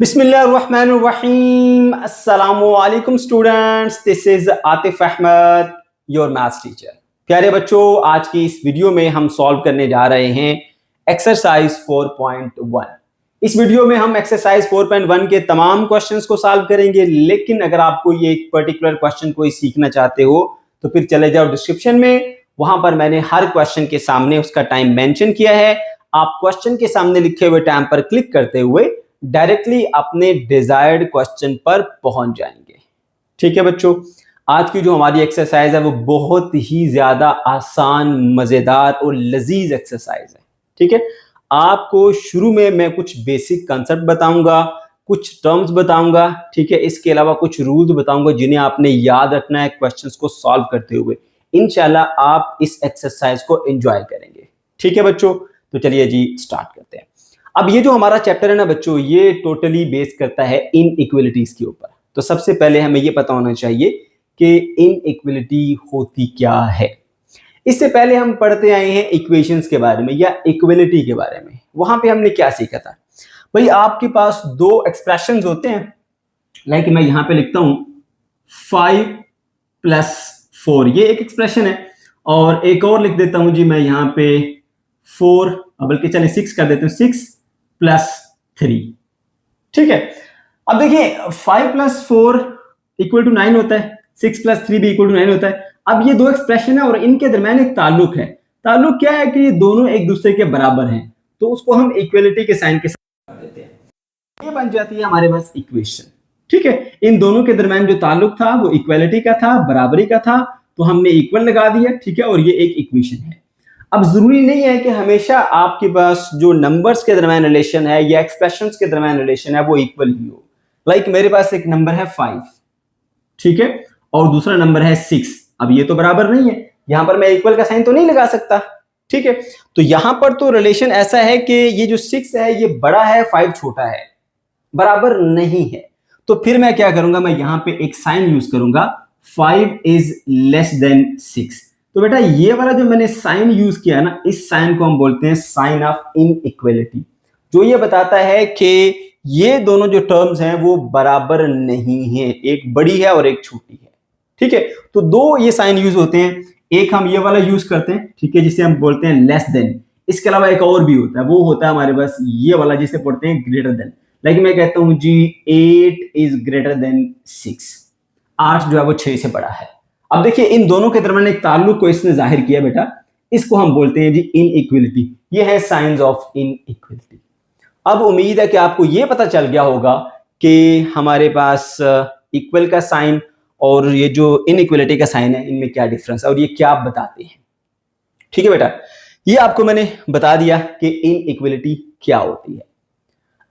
बिस्मिल्लाहिर्रहमानिर्रहीम। अस्सलामुअलैकुम students, this is Atif Ahmed, your maths teacher. प्यारे बच्चों, आज की इस वीडियो में हम सॉल्व करने जा रहे हैं एक्सरसाइज 4.1। इस वीडियो में हम एक्सरसाइज 4.1 के तमाम क्वेश्चंस को सॉल्व करेंगे, लेकिन अगर आपको ये एक पर्टिकुलर क्वेश्चन कोई सीखना चाहते हो तो फिर चले जाओ डिस्क्रिप्शन में, वहां पर मैंने हर क्वेश्चन के सामने उसका टाइम मेंशन किया है। आप क्वेश्चन के सामने लिखे हुए टाइम पर क्लिक करते हुए डायरेक्टली अपने डिजायर्ड क्वेश्चन पर पहुंच जाएंगे। ठीक है बच्चों, आज की जो हमारी एक्सरसाइज है वो बहुत ही ज्यादा आसान, मजेदार और लजीज एक्सरसाइज है। ठीक है, आपको शुरू में मैं कुछ बेसिक कंसेप्ट बताऊंगा, कुछ टर्म्स बताऊंगा, ठीक है, इसके अलावा कुछ रूल्स बताऊंगा जिन्हें आपने याद रखना है क्वेश्चंस को सॉल्व करते हुए। इंशाल्लाह आप इस एक्सरसाइज को एंजॉय करेंगे। ठीक है बच्चों, तो चलिए जी स्टार्ट करते हैं। अब ये जो हमारा चैप्टर है ना बच्चों, ये टोटली बेस करता है इनइक्वालिटीज के ऊपर। तो सबसे पहले हमें ये पता होना चाहिए कि इनइक्वालिटी होती क्या है। इससे पहले हम पढ़ते आए हैं इक्वेशंस के बारे में या इक्वालिटी के बारे में। वहां पे हमने क्या सीखा था भाई, आपके पास दो एक्सप्रेशंस होते हैं, लाइक मैं यहां पे लिखता हूं 5 + 4, ये एक एक्सप्रेशन है, और एक और लिख देता हूं जी मैं यहां पे 4, बल्कि चलिए 6 कर देते हैं, 6 + 3। ठीक है, अब देखिए 5 + 4 = 9 होता है, 6 + 3 भी = 9 होता है। अब ये दो एक्सप्रेशन है और इनके दरमियान एक ताल्लुक है। ताल्लुक क्या है कि ये दोनों एक दूसरे के बराबर हैं, तो उसको हम इक्वलिटी के साइन के साथ कर देते हैं। ये बन जाती है हमारे पास इक्वेशन। ठीक है, इन दोनों के दरमियान जो ताल्लुक था वो इक्वलिटी का था, बराबरी का था, तो हमने इक्वल लगा दिया। ठीक है, और ये एक इक्वेशन है। अब जरूरी नहीं है कि हमेशा आपके पास जो नंबर्स के दरमियान रिलेशन है या एक्सप्रेशंस के दरमियान रिलेशन है वो इक्वल ही हो। लाइक मेरे पास एक नंबर है 5, ठीक है, और दूसरा नंबर है 6। अब ये तो बराबर नहीं है, यहां पर मैं इक्वल का साइन तो नहीं लगा सकता। ठीक है, तो यहां पर तो रिलेशन ऐसा है कि ये जो 6 है ये बड़ा है, 5 छोटा है, बराबर नहीं है। तो फिर मैं क्या करूंगा, मैं यहां पे एक साइन यूज करूंगा, 5 > 6। तो बेटा ये वाला जो मैंने साइन यूज किया है ना, इस साइन को हम बोलते हैं साइन ऑफ इनइक्वालिटी, जो ये बताता है कि ये दोनों जो टर्म्स हैं वो बराबर नहीं है, एक बड़ी है और एक छोटी है। ठीक है, तो दो ये साइन यूज होते हैं, एक हम ये वाला यूज करते हैं, ठीक है, जिसे हम बोलते हैं लेस देन। इसके अलावा एक और भी होता है, वो होता है हमारे पास ये वाला जिसे पढ़ते हैं ग्रेटर देन। लाइक मैं कहता हूं जी 8 > 6, 8 जो है वो 6 से बड़ा है। अब देखिए इन दोनों के दरमियान एक ताल्लुक को इसने जाहिर किया बेटा, इसको हम बोलते हैं जी इनइक्वालिटी। ये है साइंस ऑफ इनइक्वालिटी। अब उम्मीद है कि आपको ये पता चल गया होगा कि हमारे पास इक्वल का साइन और ये जो इनइक्वालिटी का साइन है इनमें क्या डिफरेंस है और ये क्या बताते हैं। ठीक है बेटा, ये आपको मैंने बता दिया कि इनइक्वालिटी क्या होती है।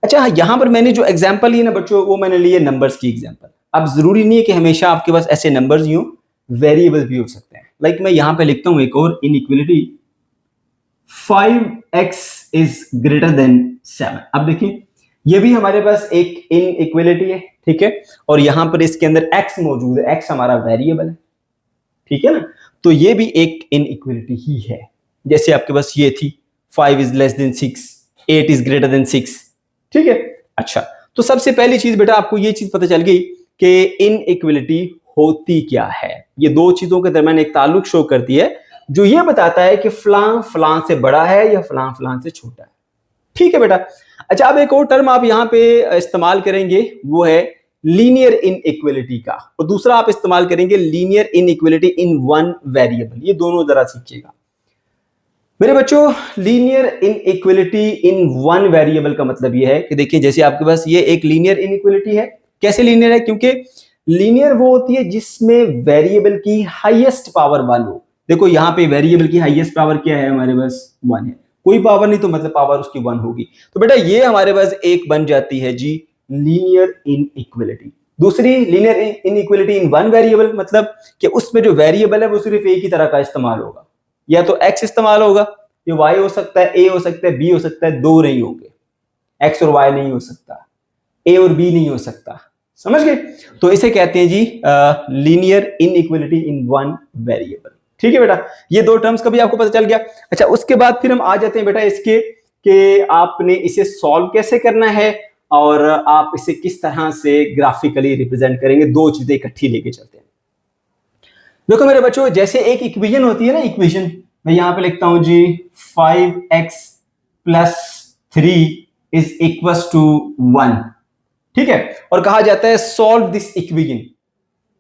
अच्छा, यहां पर मैंने जो एग्जांपल ली ना बच्चों, वो मैंने लिए नंबर्स की एग्जांपल। अब जरूरी नहीं है कि हमेशा आपके पास ऐसे नंबर्स ही हो, वेरिएबल भी हो सकते हैं। लाइक मैं यहां पे लिखता हूं एक और इनइक्वालिटी, 5x > 7। अब देखिए ये भी हमारे पास एक इनइक्वालिटी है, ठीक है, और यहां पर इसके अंदर x मौजूद है, x हमारा वेरिएबल है। ठीक है ना, तो ये भी एक इनइक्वालिटी ही है। जैसे आपके पास ये थी 5 > 6, 8 > 6। ठीक है, अच्छा, तो सबसे पहली चीज बेटा आपको ये चीज पता चल गई कि इनइक्वालिटी होती क्या है। ये दो चीजों के दरमियान एक ताल्लुक शो करती है जो ये बताता है कि फलां फलां से बड़ा है या फलां फलां से छोटा है। ठीक है बेटा, अच्छा, अब एक और टर्म आप यहां पे इस्तेमाल करेंगे, वो है लीनियर इनइक्वालिटी का, और दूसरा आप इस्तेमाल करेंगे linear inequality in one variable. ये दोनों जरा सीखिएगा मेरे बच्चों। Linear inequality in one variable का मतलब ये है कि देखिए जैसे आपके पास ये एक लीनियर इनइक्वालिटी है। कैसे लीनियर है? क्योंकि लीनियर वो होती है जिसमें वेरिएबल की हाईएस्ट पावर 1 हो। देखो यहाँ पे वेरिएबल की हाईएस्ट पावर क्या है, हमारे पास 1 है, कोई पावर नहीं तो मतलब पावर उसकी 1 होगी। तो बेटा ये हमारे पास एक बन जाती है जी लीनियर इनइक्वालिटी। दूसरी linear inequality in one variable, मतलब कि उसमें जो वेरिएबल है वो सिर्फ एक ही तरह का इस्तेमाल होगा, या तो x इस्तेमाल होगा, ये y हो सकता है, a हो सकता है, b हो सकता है, दो नहीं होंगे, x और y नहीं हो सकता, a और b नहीं हो सकता। समझ गए? तो इसे कहते हैं जी linear inequality in one variable. ठीक है बेटा, ये दो टर्म्स का भी आपको पता चल गया। अच्छा, उसके बाद फिर हम आ जाते हैं बेटा इसके कि आपने इसे सॉल्व कैसे करना है और आप इसे किस तरह से ग्राफिकली रिप्रेजेंट करेंगे, दो चीजें इकट्ठी लेके चलते हैं। देखो मेरे बच्चों, जैसे एक इक्वेशन होती है ना, इक्वेशन मैं यहां पे लिखता हूं जी 5x plus 3 is equal to 1, ठीक है, और कहा जाता है सॉल्व दिस इक्वेशन,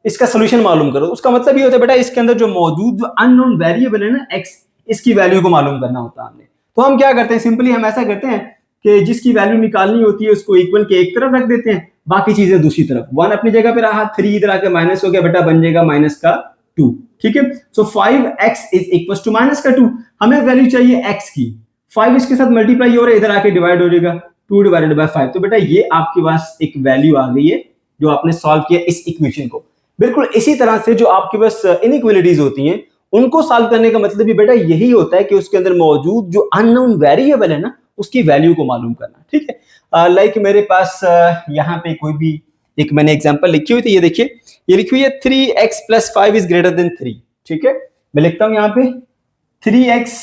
इसका सोल्यूशन मालूम करो। उसका मतलब ये होता है बेटा इसके अंदर जो मौजूद जो अननोन वेरिएबल है ना x, इसकी वैल्यू को मालूम करना होता है हमने। तो हम क्या करते हैं, सिंपली हम ऐसा करते हैं कि जिसकी वैल्यू निकालनी होती है उसको इक्वल के एक तरफ रख देते हैं, बाकी चीजें दूसरी तरफ। 1 अपनी जगह पे रहा, 3 इधर आके माइनस हो गया बेटा, बन जाएगा माइनस का 2, ठीक है। So 5x is equal to minus का 2, हमें वैल्यू चाहिए x की, 5 इसके साथ मल्टीप्लाई हो रहा है, इधर आके डिवाइड हो जाएगा 2 डिवाइडेड बाय 5। तो बेटा ये आपके पास एक वैल्यू आ गई है जो आपने सॉल्व किया इस इक्वेशन को। बिल्कुल इसी तरह से जो आपके पास इनइक्वालिटीज होती हैं उनको सॉल्व करने का मतलब भी बेटा यही होता है कि उसके अंदर मौजूद जो अननोन वेरिएबल है ना उसकी वैल्यू को मालूम करना, ठीक है। लाइक मेरे पास यहाँ पे कोई भी एक मैंने एग्जांपल लिखी हुई थी, ये देखिए, ये लिखी हुई है 3x plus 5 is greater then 3, ठीक है। मैं लिखता हूं यहाँ पे 3x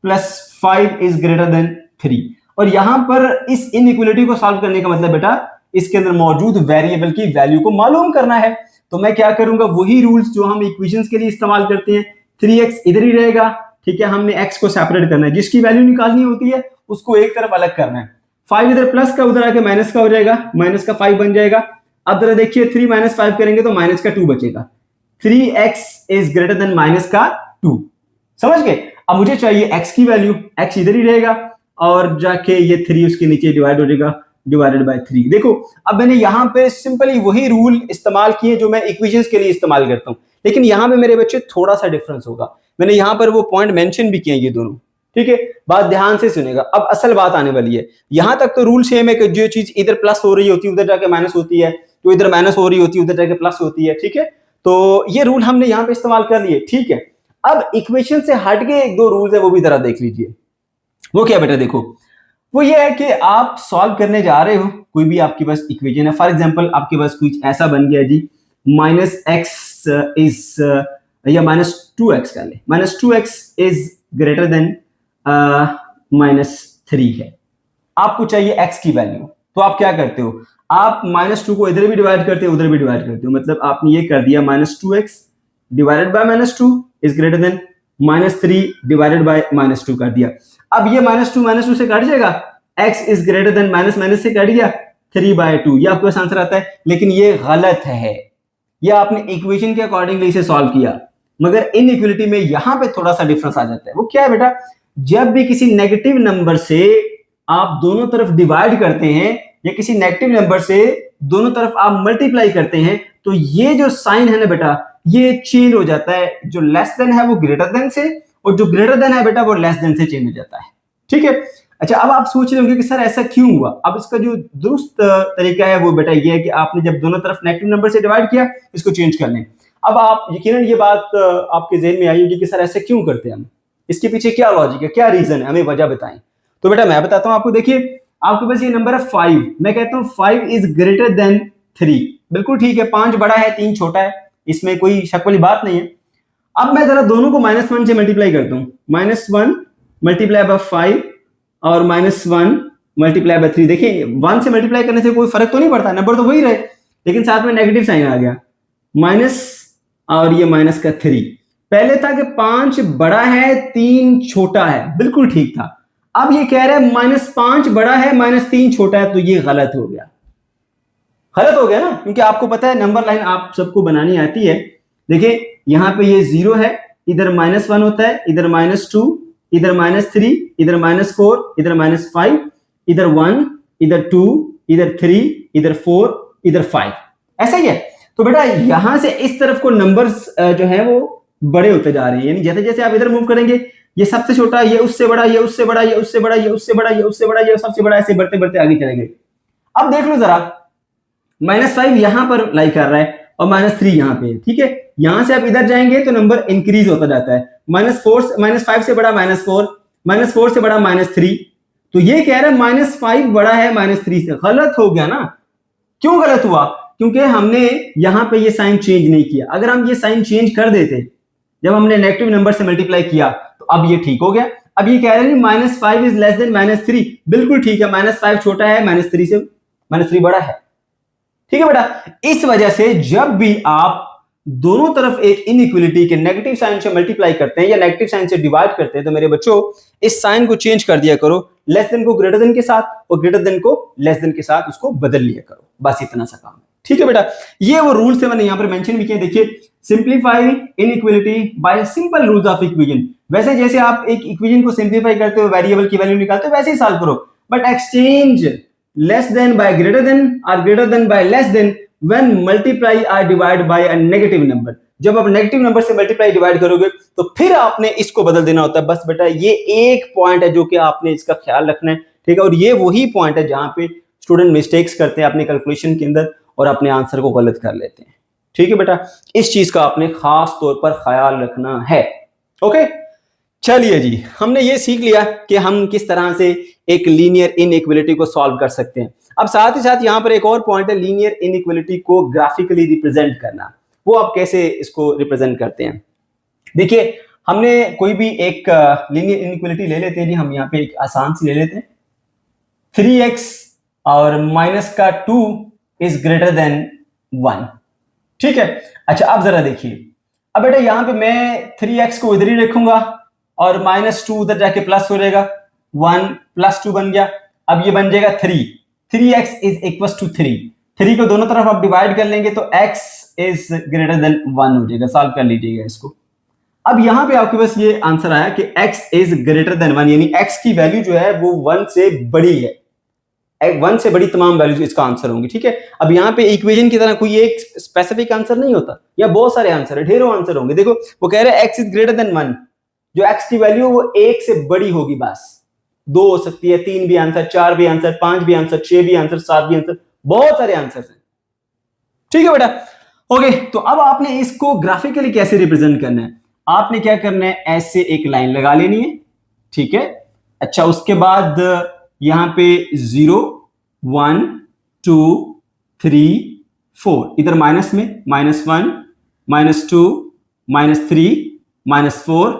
plus 5 is greater then 3, और यहां पर इस इनइक्वालिटी को सॉल्व करने का मतलब बेटा इसके अंदर मौजूद वेरिएबल की वैल्यू को मालूम करना है। तो मैं क्या करूंगा, वही रूल्स जो हम इक्वेशंस के लिए इस्तेमाल करते हैं, 3x इधर ही रहेगा, ठीक है, हमने x को सेपरेट करना है, जिसकी वैल्यू निकालनी होती है उसको एक तरफ अलग करना है। 5 इधर प्लस का उधर आके माइनस का हो जाएगा, माइनस का 5 बन जाएगा। अब जरा देखिए 3 माइनस 5 करेंगे तो माइनस का 2 बचेगा, 3x is greater then minus का 2, समझ गए। अब मुझे चाहिए x की वैल्यू, x इधर ही रहेगा और जाके ये 3 उसके नीचे डिवाइड हो जाएगा, डिवाइडेड बाय 3। देखो अब मैंने यहाँ पे सिंपली वही रूल इस्तेमाल किए जो मैं इक्वेशंस के लिए इस्तेमाल करता हूँ, लेकिन यहाँ पे मेरे बच्चे थोड़ा सा डिफरेंस होगा। मैंने यहाँ पर वो पॉइंट मेंशन भी किए ये दोनों, ठीक है, बात ध्यान से सुनेगा। अब असल बात आने वाली है, यहां तक तो रूल सेम है कि जो चीज इधर प्लस हो रही होती है उधर जाके माइनस होती है, जो इधर माइनस हो रही होती है उधर जाके प्लस होती है, ठीक है। तो ये रूल हमने यहाँ पे इस्तेमाल कर लिए, ठीक है। अब इक्वेशन से हट के एक दो रूल्स है वो भी जरा देख लीजिए। वो क्या बेटा, देखो वो ये है कि आप सॉल्व करने जा रहे हो, कोई भी आपके पास इक्वेशन है, फॉर एग्जांपल आपके पास कुछ ऐसा बन गया जी माइनस एक्स इज या माइनस 2x कर ले, minus 2x is greater then minus 3 है, आपको चाहिए x की वैल्यू। तो आप क्या करते हो, आप माइनस 2 को इधर भी डिवाइड करते हो उधर भी डिवाइड करते हो, मतलब आपने ये कर दिया minus 2x divided bye minus 2 is greater then minus 3 divided by minus 2 कर दिया। अब ये माइनस 2 से कट जाएगा, x is greater then minus minus से कट गया 3/2, ये आपके पास आंसर आता है। लेकिन ये गलत है, ये आपने इक्वेशन के अकॉर्डिंगली इसे सॉल्व किया, मगर इनइक्वालिटी में यहां पे थोड़ा सा डिफरेंस आ जाता है। वो क्या है बेटा, जब भी किसी नेगेटिव नंबर से आप दोनों तरफ डिवाइड करते हैं या किसी नेगेटिव नंबर से दोनों तरफ आप मल्टीप्लाई करते हैं तो ये जो साइन है ना बेटा ये चेंज हो जाता है, जो लेस देन है वो ग्रेटर देन से और जो ग्रेटर देन है बेटा वो लेस देन से चेंज हो जाता है, ठीक है। अच्छा, अब आप सोच रहे होंगे कि सर ऐसा क्यों हुआ। अब इसका जो दुरुस्त तरीका है वो बेटा ये है कि आपने जब दोनों तरफ नेगेटिव नंबर से डिवाइड किया इसको चेंज कर लें। अब आप यकीनन ये बात आपके ज़हन में आई होगी कि सर ऐसा क्यों करते हैं हम, इसके पीछे क्या लॉजिक है, क्या रीजन है, हमें वजह बताएं। तो बेटा मैं बताता हूं आपको, देखिए आपके पास ये नंबर है 5, मैं कहता हूं 5 इज ग्रेटर देन 3, बिल्कुल ठीक है, 5 बड़ा है 3 छोटा है, इसमें कोई शक वाली बात नहीं है। अब मैं जरा दोनों को -1 से मल्टीप्लाई करता हूं, -1 मल्टीप्लाई बाय 5 और -1 मल्टीप्लाई बाय 3। देखिए 1 से मल्टीप्लाई करने से कोई फर्क तो नहीं पड़ता, नंबर तो वही रहे, लेकिन साथ में नेगेटिव साइन आ गया, माइनस और ये माइनस का 3। पहले था कि 5 बड़ा है 3 छोटा है, बिल्कुल ठीक था। अब ये कह रहा है -5 बड़ा है -3 छोटा है, तो ये गलत हो गया, गलत हो गया ना, क्योंकि आपको पता है नंबर लाइन आप सबको बनानी आती है। देखिए यहां पे ये 0 है, इधर -1 होता है, इधर -2, इधर -3, इधर -4, इधर -5, इधर 1, इधर 2, इधर 3, इधर 4, इधर 5, ऐसा ही है। तो बेटा यहां से इस तरफ को नंबर्स जो है वो बड़े होते जा रहे हैं, यानी जैसे जैसे आप इधर मूव करेंगे ये सबसे छोटा, ये उससे बड़ा, ये उससे बड़ा, ये उससे बड़ा, ये उससे बड़ा, ये उससे बड़ा, ये सबसे बड़ा, ऐसे बढ़ते बढ़ते आगे चले गए। अब देख लो जरा, -5 यहां पर लाई कर रहा है और -3 यहां पे, ठीक है। यहां से आप इधर जाएंगे तो नंबर इंक्रीज होता जाता है, -5 से बड़ा -4, -4 से बड़ा -3, तो ये कह रहा है -5 बड़ा है -3 से। गलत हो गया ना, क्यों गलत हुआ, क्योंकि हमने यहां पे ये साइन चेंज नहीं किया। अगर हम ये साइन चेंज कर देते जब हमने नेगेटिव नंबर से मल्टीप्लाई किया तो अब ये ठीक हो गया। अब ये कह रहे हैं -5 इज लेस देन -3, बिल्कुल ठीक है, -5 छोटा है -3 से, -3 बड़ा है। ठीक है बेटा, इस वजह से जब भी आप दोनों तरफ एक इनइक्वलिटी के नेगेटिव साइन से मल्टीप्लाई करते हैं या नेगेटिव साइन से डिवाइड करते हैं तो मेरे बच्चों इस साइन को चेंज कर दिया करो, लेस देन को ग्रेटर देन के साथ और ग्रेटर देन को लेस देन के साथ उसको बदल लिया करो, बस इतना सा काम है। ठीक है बेटा, ये वो रूल्स है मैंने यहां पर मेंशन भी किए। देखिए, simplify inequality bye simple rules of equation. वैसे जैसे आप एक इक्वेशन को सिंप्लीफाई करते हो, वेरिएबल की वैल्यू निकालते हो, वैसे ही सॉल्व करो, but exchange less than by greater than और greater than by less than when multiply or divide by a negative number। जब आप नेगेटिव नंबर से मल्टीप्लाई डिवाइड करोगे तो फिर आपने इसको बदल देना होता है। बस बेटा ये एक पॉइंट है जो कि आपने इसका ख्याल रखना है। ठीक है, और ये वही पॉइंट है जहां पे स्टूडेंट मिस्टेक्स करते हैं अपनी कैलकुलेशन के अंदर और अपने आंसर को गलत कर लेते हैं। ठीक है बेटा, इस चीज का आपने खास तौर पर ख्याल रखना है। ओके, चलिए जी, हमने ये सीख लिया कि हम किस तरह से एक लीनियर इनइक्वलिटी को सॉल्व कर सकते हैं। अब साथ ही साथ यहाँ पर एक और पॉइंट है, लीनियर इनइक्वलिटी को ग्राफिकली रिप्रेजेंट करना। वो आप कैसे इसको रिप्रेजेंट करते हैं? देखिए, हमने कोई भी एक लीनियर इनइक्वलिटी ले लेते हैं जी। हम यहाँ पे एक आसान सी ले लेते हैं, 3x और माइनस का 2 इज ग्रेटर देन 1। ठीक है, अच्छा अब जरा देखिए, अब बेटा यहाँ पे मैं 3x को इधर ही रखूंगा और -2 उधर जाके प्लस हो जाएगा, 1 + 2 बन गया। अब ये बन जाएगा 3x इज इक्वल टू 3 को दोनों तरफ आप डिवाइड कर लेंगे तो x इज ग्रेटर देन 1 हो जाएगा। सॉल्व कर लीजिएगा इसको। अब यहां पे आपके पास ये आंसर आया कि x इज ग्रेटर देन 1, यानी x की वैल्यू जो है वो 1 से बड़ी है। 1 से बड़ी तमाम वैल्यूज इसका आंसर होंगी। ठीक है, अब यहाँ पे इक्वेशन की तरह कोई एक स्पेसिफिक आंसर नहीं होता, या बहुत सारे आंसर है, ढेरों आंसर होंगे। देखो वो कह रहे हैं x इज ग्रेटर देन 1, जो x की वैल्यू वो 1 से बड़ी होगी, बस 2 हो सकती है, 3 भी आंसर, 4 भी आंसर, 5 भी आंसर, 6 भी आंसर, 7 भी आंसर, बहुत सारे आंसर हैं। ठीक है बेटा, ओके, तो अब आपने इसको ग्राफिकली कैसे रिप्रेजेंट करना है? आपने क्या करना है, ऐसे एक लाइन लगा लेनी है। ठीक है, अच्छा उसके बाद यहां पे 0 1 2 3 4, इधर माइनस में -1 -2 -3 -4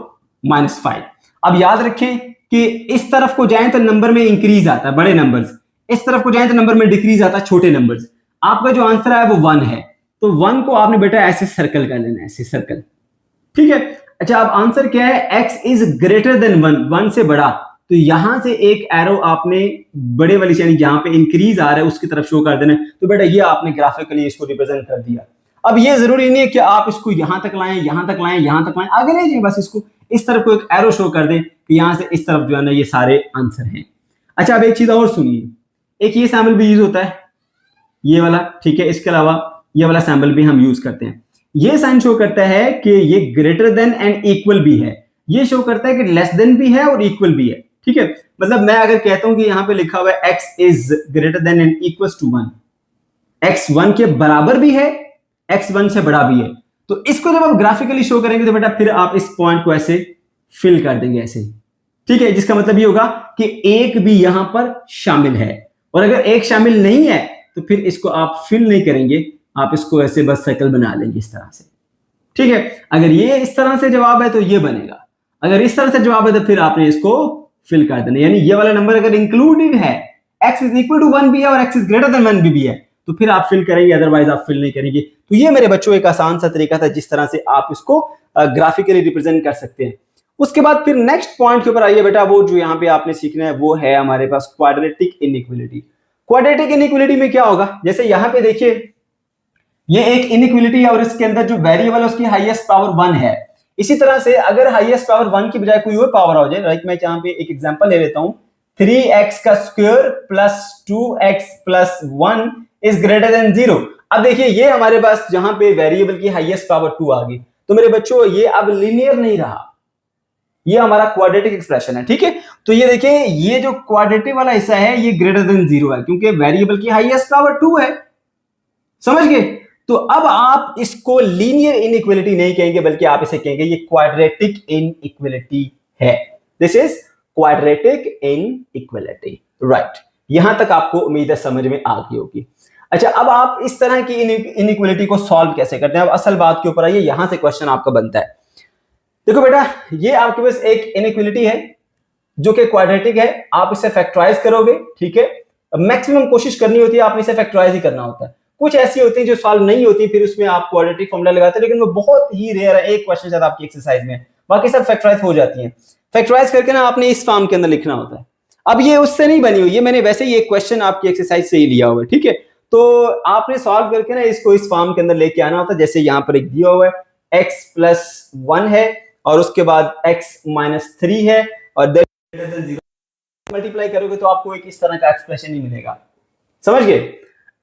-5। अब याद रखें कि इस तरफ को जाएं तो नंबर में इंक्रीज आता है, बड़े नंबर्स, इस तरफ को जाएं तो नंबर में डिक्रीज आता है, छोटे नंबर्स। आपका जो आंसर है वो 1 है, तो 1 को आपने बेटा ऐसे सर्कल कर लेना है, ऐसे सर्कल। ठीक है, अच्छा अब आंसर क्या है, x इज ग्रेटर देन 1 से बड़ा, तो यहां से एक एरो आपने बड़े वाली यानी जहां पे इंक्रीज आ रहा है उसकी तरफ शो कर देना है। तो बेटा ये आपने ग्राफिकली इसको रिप्रेजेंट कर दिया। अब ये जरूरी नहीं है कि आप इसको यहां तक लाएं, यहां तक लाएं, यहां तक लाएं, आगे ले जाइए, बस इसको इस तरफ को एक एरो शो कर दें कि यहां से इस तरफ जो है ना ये सारे आंसर हैं। अच्छा अब एक चीज और सुनिए, एक ये सैंपल भी यूज होता है, ये वाला। ठीक है, इसके अलावा ये वाला सैंपल भी हम यूज करते हैं। ये साइन शो करता है कि ये ग्रेटर देन एंड इक्वल भी है, ये शो करता है कि लेस देन भी है और इक्वल भी है। ठीक है, मतलब मैं अगर कहता हूं कि यहां पे लिखा हुआ है x is greater than and equal to 1, x 1 के बराबर भी है, x 1 से बड़ा भी है, तो इसको जब आप ग्राफिकली शो करेंगे तो बेटा फिर आप इस पॉइंट को ऐसे फिल कर देंगे ऐसे। ठीक है, जिसका मतलब ये होगा कि एक भी यहां पर शामिल है, और अगर एक शामिल नहीं है तो फिर इसको आप फिल नहीं करेंगे, आप इसको ऐसे बस सर्कल बना लेंगे इस तरह से। ठीक है, अगर ये इस तरह से जवाब है तो ये बनेगा, अगर इस तरह से जवाब है तो फिर आपने इसको फिल कर देना। यानी ये वाला नंबर अगर इंक्लूडेड है, x इज इक्वल टू 1 भी है और x इज ग्रेटर देन 1 भी है, तो फिर आप फिल करेंगे, अदरवाइज आप फिल नहीं करेंगे। तो ये मेरे बच्चों एक आसान सा तरीका था जिस तरह से आप इसको ग्राफिकली रिप्रेजेंट कर सकते हैं। उसके बाद फिर नेक्स्ट पॉइंट के ऊपर आइए बेटा, वो जो यहाँ पे आपने सीखना है वो है हमारे पास क्वाड्रेटिक इनइक्वलिटी। क्वाड्रेटिक इनइक्वलिटी में क्या होगा, जैसे यहाँ पे देखिए ये एक इनइक्वलिटी है और इसके अंदर जो वेरिएबल है उसकी हाईएस्ट पावर 1 है। इसी तरह से अगर हाईएस्ट पावर 1 की बजाय कोई और पावर आ जाए, लाइक मैं यहाँ पे एक एग्जांपल ले लेता हूं, 3x का square plus 2x plus 1 is greater than 0। अब देखिए ये हमारे पास जहां पे वेरिएबल की हाईएस्ट पावर 2 आ गई, तो मेरे बच्चों ये अब लीनियर नहीं रहा, ये हमारा क्वाड्रेटिक एक्सप्रेशन है। ठीक है, तो ये देखिए ये जो क्वाड्रेटिक वाला हिस्सा है ये ग्रेटर देन 0 है क्योंकि वेरिएबल की हाईएस्ट पावर 2 है। समझ गए? तो अब आप इसको लीनियर इनइक्वलिटी नहीं कहेंगे बल्कि आप इसे कहेंगे ये क्वाड्रेटिक इनइक्वलिटी है। This is quadratic inequality, right. यहां तक आपको उम्मीद है समझ में आ गई होगी। अच्छा अब आप इस तरह की इनइक्वलिटी को सॉल्व कैसे करते हैं? अब असल बात के ऊपर आइए, यहां से क्वेश्चन आपका बनता है। देखो बेटा ये आपके पास एक इनइक्वलिटी है जो कि क्वाड्रेटिक है, आप इसे फैक्टराइज करोगे। ठीक है, मैक्सिमम कोशिश करनी होती है, आपने इसे फैक्टराइज ही करना होता है। कुछ ऐसी होती है जो सॉल्व नहीं होती, फिर उसमें आप क्वाड्रेटिक फॉर्मूला लगाते हैं, लेकिन वो बहुत ही रेयर है, एक क्वेश्चन ज्यादा आपकी एक्सरसाइज में, बाकी सब फैक्टराइज हो जाती है। फैक्टराइज करके ना आपने इस फॉर्म के अंदर लिखना होता है। अब ये उससे नहीं बनी हुई है, मैंने वैसे ही एक क्वेश्चन आपकी एक्सरसाइज से ही लिया हुआ है, ठीक है। तो आपने सॉल्व करके ना इसको इस फॉर्म के अंदर लेके आना होता है। जैसे यहाँ पर एक दिया हुआ है x+1 है और उसके बाद x-3 है और मल्टीप्लाई करोगे तो आपको एक इस तरह का एक्सप्रेशन ही मिलेगा। समझ गए?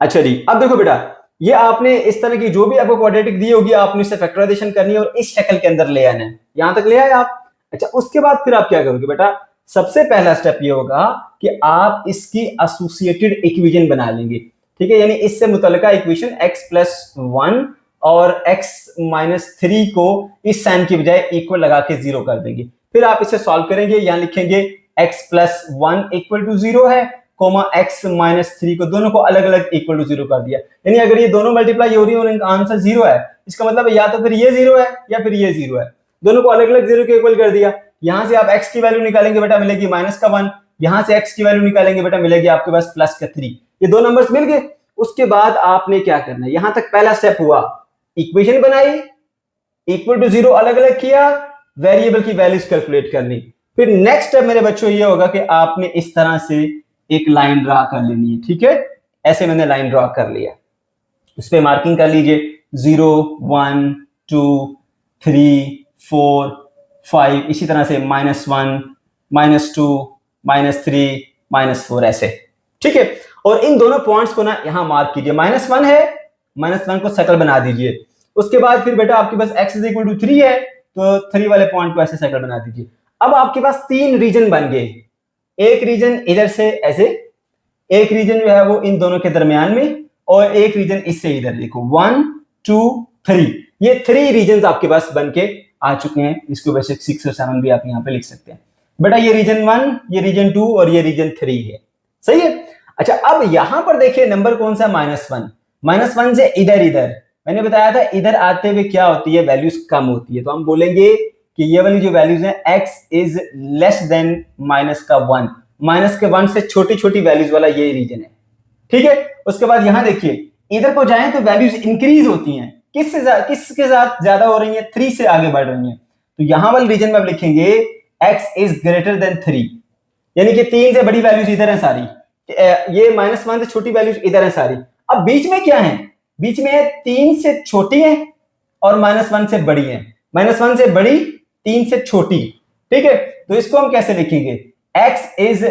अच्छा जी, अब देखो बेटा, ये आपने इस तरह की जो भी आपको क्वाड्रेटिक दी होगी, आपने इससे फैक्टराइजेशन करनी है और इस शक्ल के अंदर ले आना है। यहां तक ले आए आप? अच्छा, उसके बाद फिर आप क्या करोगे बेटा? सबसे पहला स्टेप ये होगा कि आप इसकी एसोसिएटेड इक्वेशन बना लेंगे, ठीक है। यानी इससे मुतल्लिका इक्वेशन x+1 और x-3 को इस साइन की बजाय इक्वल लगा के 0 कर देंगे। फिर आप इसे सॉल्व करेंगे, यहां लिखेंगे x+1 = 0 है, x-3 को दोनों को अलग अलग इक्वल टू 0 कर दिया। यानी अगर ये दोनों मल्टीप्लाई हो रही है और इनका आंसर 0 है, इसका मतलब या तो फिर ये 0 है या फिर ये 0 है, दोनों को अलग अलग 0 के इक्वल कर दिया। यहां से आप x की वैल्यू निकालेंगे बेटा, मिलेगी -1, यहां से x की वैल्यू निकालेंगे बेटा, मिलेगी आपके पास +3। ये दो नंबर्स मिल गए। उसके बाद आपने क्या करना है, यहां तक पहला स्टेप हुआ, इक्वेशन बनाई, इक्वल टू 0 अलग अलग किया, वेरिएबल की वैल्यूज कैलकुलेट कर ली। फिर नेक्स्ट स्टेप मेरे बच्चों ये होगा कि आपने इस तरह से एक लाइन ड्रा कर लेनी है, ठीक है। ऐसे मैंने लाइन ड्रा कर लिया, उस पर मार्किंग कर लीजिए 0 1 2 3 4 5, इसी तरह से -1 -2 -3 -4 ऐसे, ठीक है। और इन दोनों पॉइंट्स को ना यहां मार्क कीजिए। -1 है, -1 को सर्कल बना दीजिए। उसके बाद फिर बेटा आपके पास x = 3 है, तो 3 वाले पॉइंट को ऐसे सर्कल बना दीजिए। अब आपके पास 3 रीजन बन गए, एक रीजन इधर से ऐसे, एक रीजन जो है वो इन दोनों के दरमियान में, और एक रीजन इससे इधर। देखो 1 2 3, ये 3 रीजन आपके पास बन के आ चुके हैं। इसको वैसे 6 और 7 भी आप यहाँ पे लिख सकते हैं बेटा। ये रीजन 1, ये रीजन 2 और ये रीजन 3 है, सही है। अच्छा, अब यहां पर देखिए नंबर कौन सा, -1। -1 से इधर इधर, मैंने बताया था इधर आते हुए क्या होती है, वैल्यूज कम होती है। तो हम बोलेंगे कि ये वाली जो वैल्यूज हैं, x इज लेस देन -1, -1 से छोटी छोटी वैल्यूज वाला ये रीजन है, ठीक है। उसके बाद यहां देखिए इधर को जाएं तो वैल्यूज इंक्रीज होती हैं, किसके साथ ज्यादा हो रही हैं, 3 से आगे बढ़ रही हैं। तो यहां वाले रीजन में अब लिखेंगे x इज ग्रेटर देन 3, यानी कि 3 से बड़ी वैल्यूज इधर है सारी, ये -1 से छोटी वैल्यूज इधर है सारी। अब बीच में क्या है, बीच में 3 से छोटी है और -1 से बड़ी है, -1 से बड़ी 3 से छोटी, ठीक है। तो इसको हम कैसे लिखेंगे, x is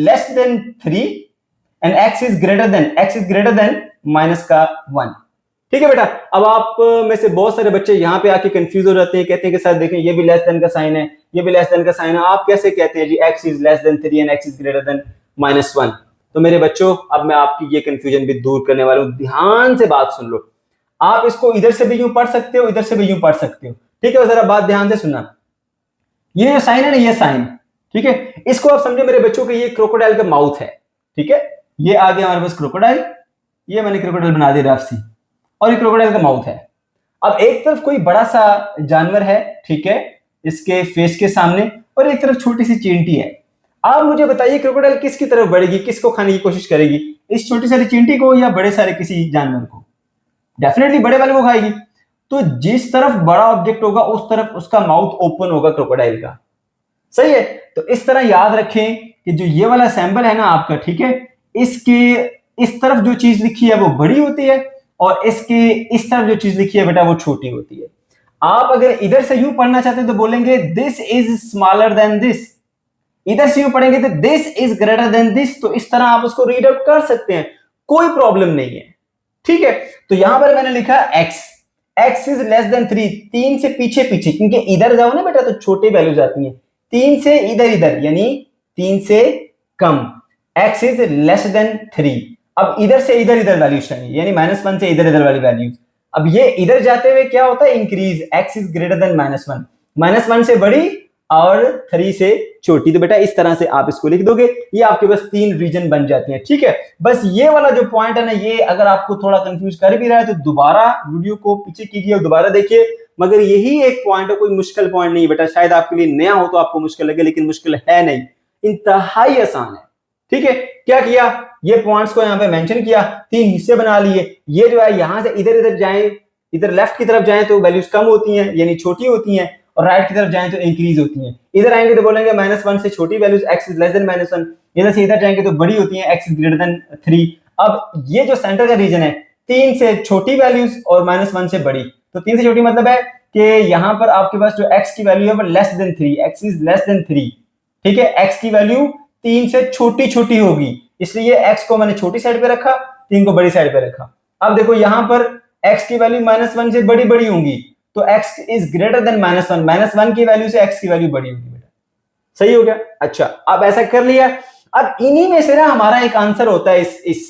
less than 3 and x is greater than -1, ठीक है बेटा। अब आप में से बहुत सारे बच्चे यहाँ पे आके कंफ्यूज हो जाते हैं, कहते हैं कि सर देखें ये भी लेस देन का साइन है, ये भी लेस देन का साइन है, आप कैसे कहते हैं जी x is less than 3 and x is greater than -1। तो मेरे बच्चों, अब मैं आपकी ये कंफ्यूजन भी दूर करने वाला हूं, ध्यान से बात सुन लो। आप इसको इधर से भी यूं पढ़ सकते हो, इधर से भी यूं पढ़ सकते हो, ठीक है। जरा बात ध्यान से सुनना, ये जो साइन है ना, ये साइन, ठीक है, इसको आप समझो मेरे बच्चों के ये क्रोकोडाइल का माउथ है, ठीक है। ये आ गया हमारे पास क्रोकोडाइल, ये मैंने क्रोकोडाइल बना दिया रफ सी, और ये क्रोकोडाइल का माउथ है। अब एक तरफ कोई बड़ा सा जानवर है, ठीक है, इसके फेस के सामने, और एक तरफ छोटी सी चींटी है। आप मुझे बताइए क्रोकोडाइल किसकी तरफ बढ़ेगी, किसको खाने की कोशिश करेगी, इस छोटी सारी चींटी को या बड़े सारे किसी जानवर को? डेफिनेटली बड़े वाले को खाएगी। तो जिस तरफ बड़ा ऑब्जेक्ट होगा उस तरफ उसका माउथ ओपन होगा क्रोकोडाइल का, सही है। तो इस तरह याद रखें कि जो ये वाला सैंपल है ना आपका, ठीक है, इसके इस तरफ जो चीज लिखी है वो बड़ी होती है और इसके इस तरफ जो चीज लिखी है बेटा वो छोटी होती है। आप अगर इधर से यूं पढ़ना चाहते हैं तो बोलेंगे this is smaller than this, इधर से यूं पढ़ेंगे तो this is greater then this. तो इस तरह आप उसको रीड आउट कर सकते हैं, कोई प्रॉब्लम नहीं है, ठीक है। तो यहां पर मैंने लिखा x इज लेस देन 3, 3 से पीछे पीछे, क्योंकि इधर जाओ ना बेटा तो छोटी वैल्यूज आती हैं, 3 से इधर इधर यानी 3 से कम, x इज लेस देन 3। अब इधर से इधर इधर वैल्यूज चाहिए, यानी -1 से इधर इधर वाली वैल्यूज। अब ये इधर जाते हुए क्या होता है, increase, x is greater than -1, -1 से बड़ी और 3 से छोटी। तो बेटा इस तरह से आप इसको लिख दोगे, ये आपके पास 3 रीजन बन जाते हैं, ठीक है। बस ये वाला जो पॉइंट है ना, ये अगर आपको थोड़ा कंफ्यूज कर भी रहा है तो दोबारा वीडियो को पीछे कीजिए और दोबारा देखिए। मगर यही एक पॉइंट है, कोई मुश्किल पॉइंट नहीं बेटा। शायद आपके लिए नया हो तो आपको मुश्किल लगे, लेकिन मुश्किल है नहीं, इंतहाई आसान है, ठीक है। क्या किया, ये पॉइंट्स को यहाँ पे मेंशन किया, 3 हिस्से बना लिए। ये जो है यहाँ से इधर इधर जाएं, इधर लेफ्ट की तरफ जाएं तो वैल्यूज कम होती हैं यानी छोटी होती हैं, और राइट की तरफ जाएं तो इंक्रीज होती हैं। इधर आएंगे तो बोलेंगे -1 से छोटी values x is less then -1, इधर से इधर जाएंगे तो बड़ी होती हैं x इज ग्रेटर देन 3। अब ये जो सेंटर का रीजन है, 3 से छोटी वैल्यूज और -1 से बड़ी, तो 3 से छोटी मतलब है कि यहाँ पर आपके पास जो x की वैल्यू है वो less than 3, x is less than 3, ठीक है। x की वैल्यू 3 से छोटी छोटी होगी, इसलिए x को मैंने छोटी साइड पे रखा, 3 को बड़ी साइड पे रखा। अब देखो यहाँ पर x की वैल्यू -1 से बड़ी बड़ी होंगी, तो x इज ग्रेटर देन -1, -1 की वैल्यू से x की वैल्यू बड़ी होगी बेटा, सही हो गया। अच्छा, अब ऐसा कर लिया। अब इन्हीं में से ना हमारा एक आंसर होता है इस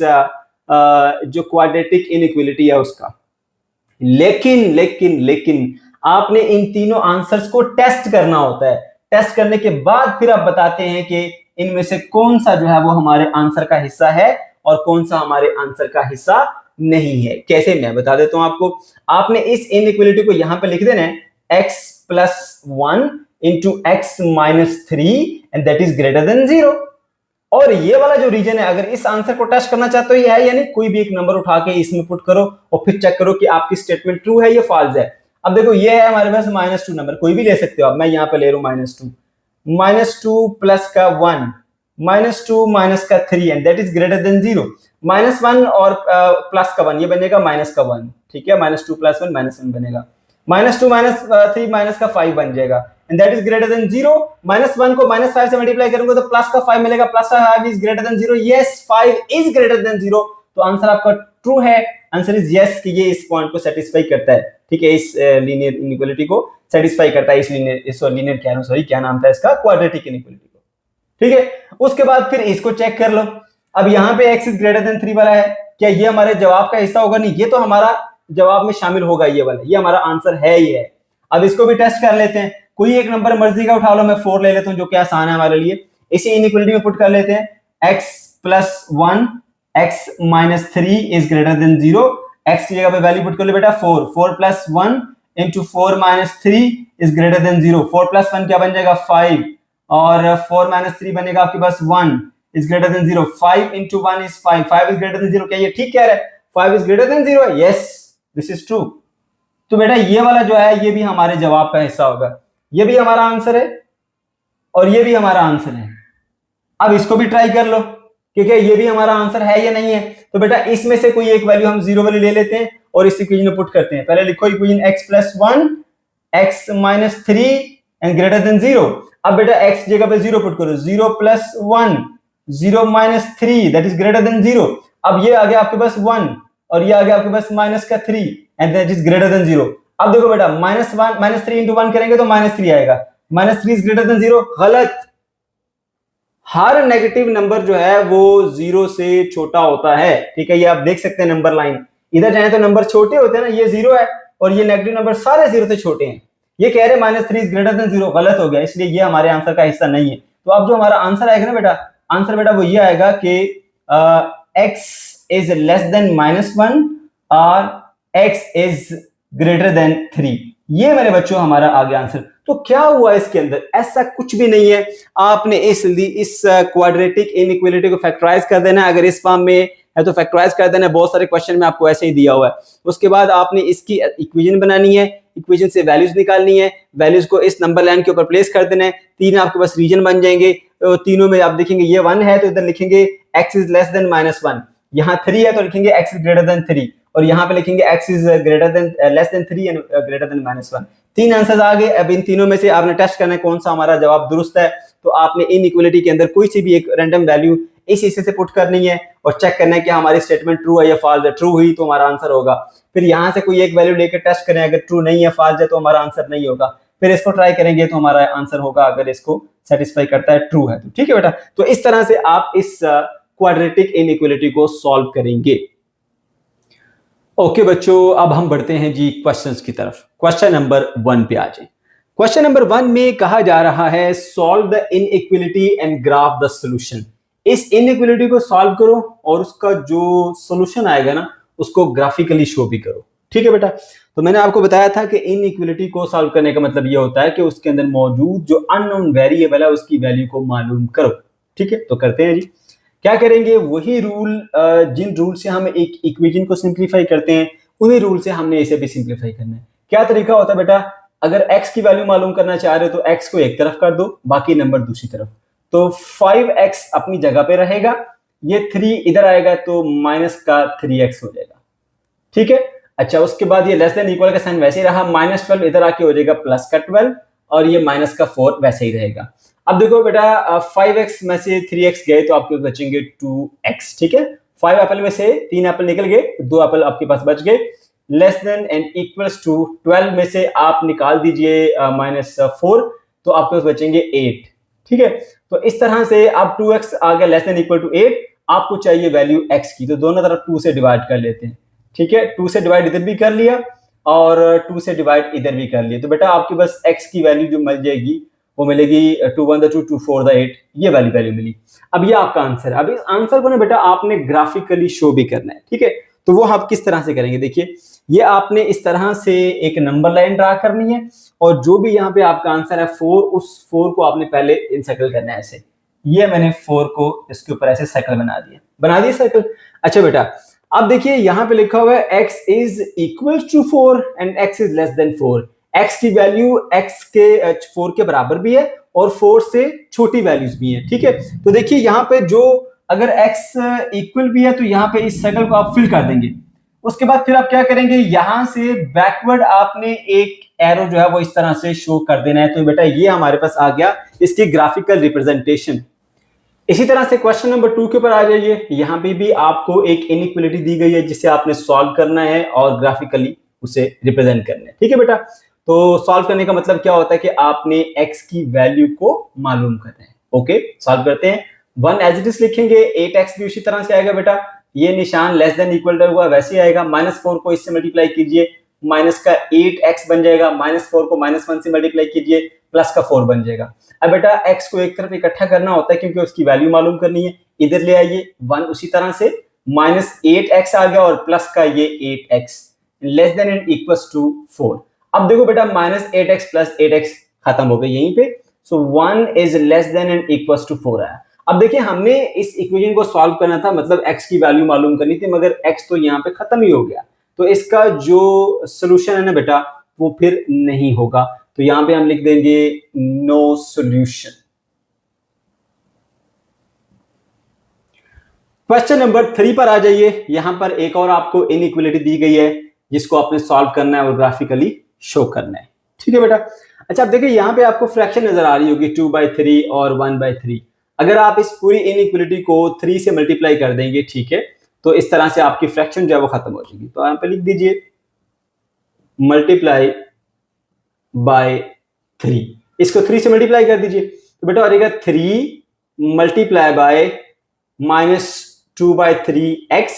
जो क्वाड्रेटिक इनइक्वालिटी है उसका। लेकिन लेकिन लेकिन आपने इन तीनों आंसर्स को टेस्ट करना होता है। टेस्ट करने के बाद फिर आप बताते हैं कि इनमें से कौन सा जो है वो हमारे आंसर का हिस्सा है और कौन सा हमारे आंसर का हिस्सा नहीं है। कैसे, मैं बता देता हूं आपको। आपने इस इनइक्वालिटी को यहां पे लिख देना है x + 1 into x - 3 and that is greater than 0। और ये वाला जो रीजन है, अगर इस आंसर को टेस्ट करना चाहते हो, ये है यानी कोई भी एक नंबर उठा के इसमें पुट करो और फिर चेक करो कि आपकी स्टेटमेंट ट्रू है या फॉल्स है। अब देखो ये है हमारे पास -2 नंबर, कोई भी ले सकते हो आप, मैं यहाँ पे ले रहा हूँ -2 प्लस का 1 -2 माइनस का 3 and that is greater than 0। -1 और प्लस का 1 ये बनेगा माइनस का 1, ठीक है। -2 + 1 -1 बनेगा, -2 - 3 माइनस का 5 बन जाएगा and that is greater than 0। -1 को -5 से मल्टीप्लाई करूंगा तो प्लस का 5 मिलेगा, प्लस का 5 is greater than 0। Yes, 5 is greater than 0, तो आंसर आपका ट्रू है। आंसर इज यस कि ये इस पॉइंट को सेटिस्फाई करता है, ठीक है। इस लीनियर इनइक्वालिटी को सेटिस्फाई करता है, इस लीनियर कह रहा हूं, सॉरी क्या नाम था इसका, क्वाड्रेटिक इनइक्वालिटी को, ठीक है। उसके बाद फिर इसको चेक कर लो। अब यहाँ पे x इज ग्रेटर देन 3 वाला है, क्या ये हमारे जवाब का हिस्सा होगा? नहीं, ये तो हमारा जवाब में शामिल होगा, ये वाला, ये हमारा आंसर है ही है। अब इसको भी टेस्ट कर लेते हैं। कोई एक नंबर मर्जी का उठा लो, मैं 4 ले लेता हूं जो कि आसान है हमारे लिए। इसी इनइक्वालिटी में पुट कर लेते हैं, x + 1 x - 3 is greater than 0। x की जगह पे वैल्यू पुट कर लो बेटा 4, 4 + 1 into 4 - 3 इज ग्रेटर देन 0। 4 + 1 क्या बन जाएगा 5 और 4 - 3 बनेगा आपके पास 1 is greater than 0। 5 into 1 is 5, 5 is greater than 0। क्या ये ठीक कह रहा है? 5 इज ग्रेटर देन 0 है, यस दिस इज ट्रू। तो बेटा ये वाला जो है ये भी हमारे जवाब का हिस्सा होगा, ये भी हमारा आंसर है और ये भी हमारा आंसर है। अब इसको भी ट्राई कर लो कि क्या ये भी हमारा आंसर है या नहीं है। तो बेटा इसमें से कोई एक वैल्यू हम 0 वाली ले लेते हैं और इस इक्वेशन में पुट करते हैं। पहले लिखो equation x + 1 x - 3 and greater than 0। अब बेटा x जगह पे 0 पुट करो, 0 + 1 0 - 3 दैट इज ग्रेटर देन 0। अब ये आ गया आपके पास 1 और ये आ गया आपके पास -3 and that is greater than 0। अब देखो बेटा -3 into 1 करेंगे तो -3 आएगा, -3 इज ग्रेटर देन 0, गलत। हर नेगेटिव नंबर जो है वो 0 से छोटा होता है, ठीक है। ये आप देख सकते हैं नंबर लाइन, इधर जाए तो नंबर छोटे होते हैं ना, ये 0 है और ये नेगेटिव नंबर सारे 0 से छोटे हैं। ये कह रहे हैं -3 इज ग्रेटर देन 0, गलत हो गया, इसलिए ये हमारे आंसर का हिस्सा नहीं है। तो अब जो हमारा आंसर आएगा ना बेटा, आंसर बेटा वो ये आएगा कि x इज लेस देन -1 और x इज ग्रेटर देन 3। ये मेरे बच्चों हमारा आगे आंसर। तो क्या हुआ इसके अंदर? ऐसा कुछ भी नहीं है। आपने इस क्वाड्रेटिक इनइक्वालिटी को फैक्टराइज कर देना है। अगर इस फॉर्म में है तो फैक्टराइज कर देना है, बहुत सारे क्वेश्चन में आपको ऐसे ही दिया हुआ है। उसके बाद आपने इसकी इक्वेशन बनानी है, इक्वेशन से वैल्यूज निकालनी है, वैल्यूज को इस नंबर लाइन के ऊपर प्लेस कर देना है। 3 आपके पास रीजन बन जाएंगे, तो तीनों में आप देखेंगे ये 1 है तो इधर लिखेंगे x इज लेस देन -1, यहाँ 3 है तो लिखेंगे x इज ग्रेटर देन 3 और यहाँ पे लिखेंगे x is greater than less than 3 and greater than -1। 3 answers आ गए। अब इन तीनों में से आपने टेस्ट करना है कौन सा हमारा जवाब दुरुस्त है। तो आपने इनइक्वालिटी के अंदर कोई सी भी एक रैंडम वैल्यू इस हिस्से से पुट करनी है और चेक करना है कि हमारी स्टेटमेंट ट्रू है या फॉल्स है। ट्रू हुई तो हमारा आंसर होगा। फिर यहाँ से कोई एक वैल्यू लेकर टेस्ट करें, अगर ट्रू नहीं है फॉल्स है तो हमारा आंसर नहीं होगा। फिर इसको ट्राई करेंगे तो हमारा आंसर होगा, अगर इसको सेटिस्फाई करता है, ट्रू है तो। ठीक है बेटा, तो इस तरह से आप इस क्वाड्रेटिक इनइक्वालिटी को सॉल्व करेंगे। ओके बच्चों, अब हम बढ़ते हैं जी क्वेश्चंस की तरफ। क्वेश्चन नंबर 1 पे आ जाए। क्वेश्चन नंबर 1 में कहा जा रहा है solve the inequality and graph the solution. इस इनइक्वालिटी को सॉल्व करो और उसका जो सॉल्यूशन आएगा ना उसको ग्राफिकली शो भी करो। ठीक है बेटा, तो मैंने आपको बताया था कि इनइक्वालिटी को सॉल्व करने का मतलब यह होता है कि उसके अंदर मौजूद जो अननोन वेरिएबल है उसकी वैल्यू को मालूम करो। ठीक है, तो करते हैं जी। क्या करेंगे, वही रूल जिन रूल से हम एक इक्वेशन को सिंप्लीफाई करते हैं उन्हीं रूल से हमने इसे भी सिंप्लीफाई करना है। क्या तरीका होता है बेटा, अगर x की वैल्यू मालूम करना चाह रहे हो तो x को एक तरफ कर दो, बाकी नंबर दूसरी तरफ। तो 5x अपनी जगह पे रहेगा, ये 3 इधर आएगा तो माइनस का 3x हो जाएगा। ठीक है, अच्छा उसके बाद ये लेस देन इक्वल का साइन वैसे ही रहा, -12 इधर आके हो जाएगा प्लस का 12 और ये माइनस का 4 वैसे ही रहेगा। अब देखो बेटा 5x में से 3x गए तो आपके बचेंगे 2x। ठीक है, 5 एप्पल में से 3 एप्पल निकल गए, 2 एप्पल आपके पास बच गए। Less than and equals to 12 में से आप निकाल दीजिए -4 तो आपके पास बचेंगे 8। ठीक है, तो इस तरह से अब 2x आ गया लेस देन इक्वल टू 8, आपको चाहिए वैल्यू x की, तो दोनों तरफ 2 से डिवाइड कर लेते हैं। ठीक है, 2 से डिवाइड इधर भी कर लिया और 2 से डिवाइड इधर भी कर लिया, तो बेटा आपके पास x की वैल्यू जो मिल जाएगी वो मिलेगी 2 1 2 2 4 8, ये वाली वैल्यू मिली। अब ये आपका आंसर है। अब इस आंसर को ना बेटा आपने ग्राफिकली शो भी करना है। ठीक है, तो वो आप किस तरह से करेंगे, देखिए ये आपने इस तरह से एक नंबर लाइन ड्रा करनी है और जो भी यहाँ पे आपका आंसर है 4, उस 4 को आपने पहले इनसर्कल करना है ऐसे। ये मैंने 4 को इसके ऊपर ऐसे सर्कल बना दिया सर्कल। अच्छा बेटा अब देखिए यहाँ पे लिखा हुआ है x is equal to 4 and x is less than 4। x की वैल्यू x के 4 के बराबर भी है और 4 से छोटी वैल्यूज भी हैं। ठीक है, तो देखिए यहाँ पे जो अगर x इक्वल भी है तो यहाँ पे इस सर्कल को आप फिल कर देंगे। उसके बाद फिर आप क्या करेंगे, यहां से बैकवर्ड आपने एक एरो जो है वो इस तरह से शो कर देना है। तो बेटा ये हमारे पास आ गया इसकी ग्राफिकल रिप्रेजेंटेशन। इसी तरह से क्वेश्चन नंबर 2 के ऊपर आ जाइए। यहाँ पे भी आपको एक इनइक्वालिटी दी गई है जिसे आपने सॉल्व करना है और ग्राफिकली उसे रिप्रेजेंट करना है। ठीक है बेटा, तो सॉल्व करने का मतलब क्या होता है कि आपने x की वैल्यू को मालूम करना है। ओके, सॉल्व करते हैं। 1 एज इट इज लिखेंगे, 8x भी उसी तरह से आएगा बेटा, ये निशान लेस देन इक्वल हुआ वैसे ही आएगा। -4 को इससे मल्टीप्लाई कीजिए, माइनस का 8x बन जाएगा, -4 को -1 से मल्टीप्लाई कीजिए, प्लस का 4 बन जाएगा। अब बेटा x को एक तरफ इकट्ठा करना होता है क्योंकि उसकी वैल्यू मालूम करनी है, इधर ले आइए 1 उसी तरह से, -8x आ गया और प्लस का ये 8x less than and equals to 4। अब देखो बेटा -8x प्लस 8x खत्म हो गए यहीं पे, so 1 is less than and equals to 4 आया। अब देखिए हमने इस इक्वेशन को सॉल्व करना था, मतलब x की वैल्यू मालूम करनी थी, मगर x तो यहाँ पे खत्म ही हो गया, तो इसका जो सोल्यूशन है ना बेटा वो फिर नहीं होगा। तो यहाँ पे हम लिख देंगे नो सॉल्यूशन। क्वेश्चन नंबर 3 पर आ जाइए। यहां पर एक और आपको इनइक्वालिटी दी गई है जिसको आपने सॉल्व करना है और ग्राफिकली शो करना है। ठीक है बेटा, अच्छा अब देखिए यहाँ पे आपको फ्रैक्शन नजर आ रही होगी 2/3 और 1/3। अगर आप इस पूरी इनइक्वालिटी को 3 से मल्टीप्लाई कर देंगे, ठीक है, तो इस तरह से आपकी फ्रैक्शन जो है वो खत्म हो जाएगी। तो यहाँ पे लिख दीजिए मल्टीप्लाई बाय 3, इसको 3 से मल्टीप्लाई कर दीजिए, तो बेटा हो जाएगा 3 मल्टीप्लाई बाय -2/3x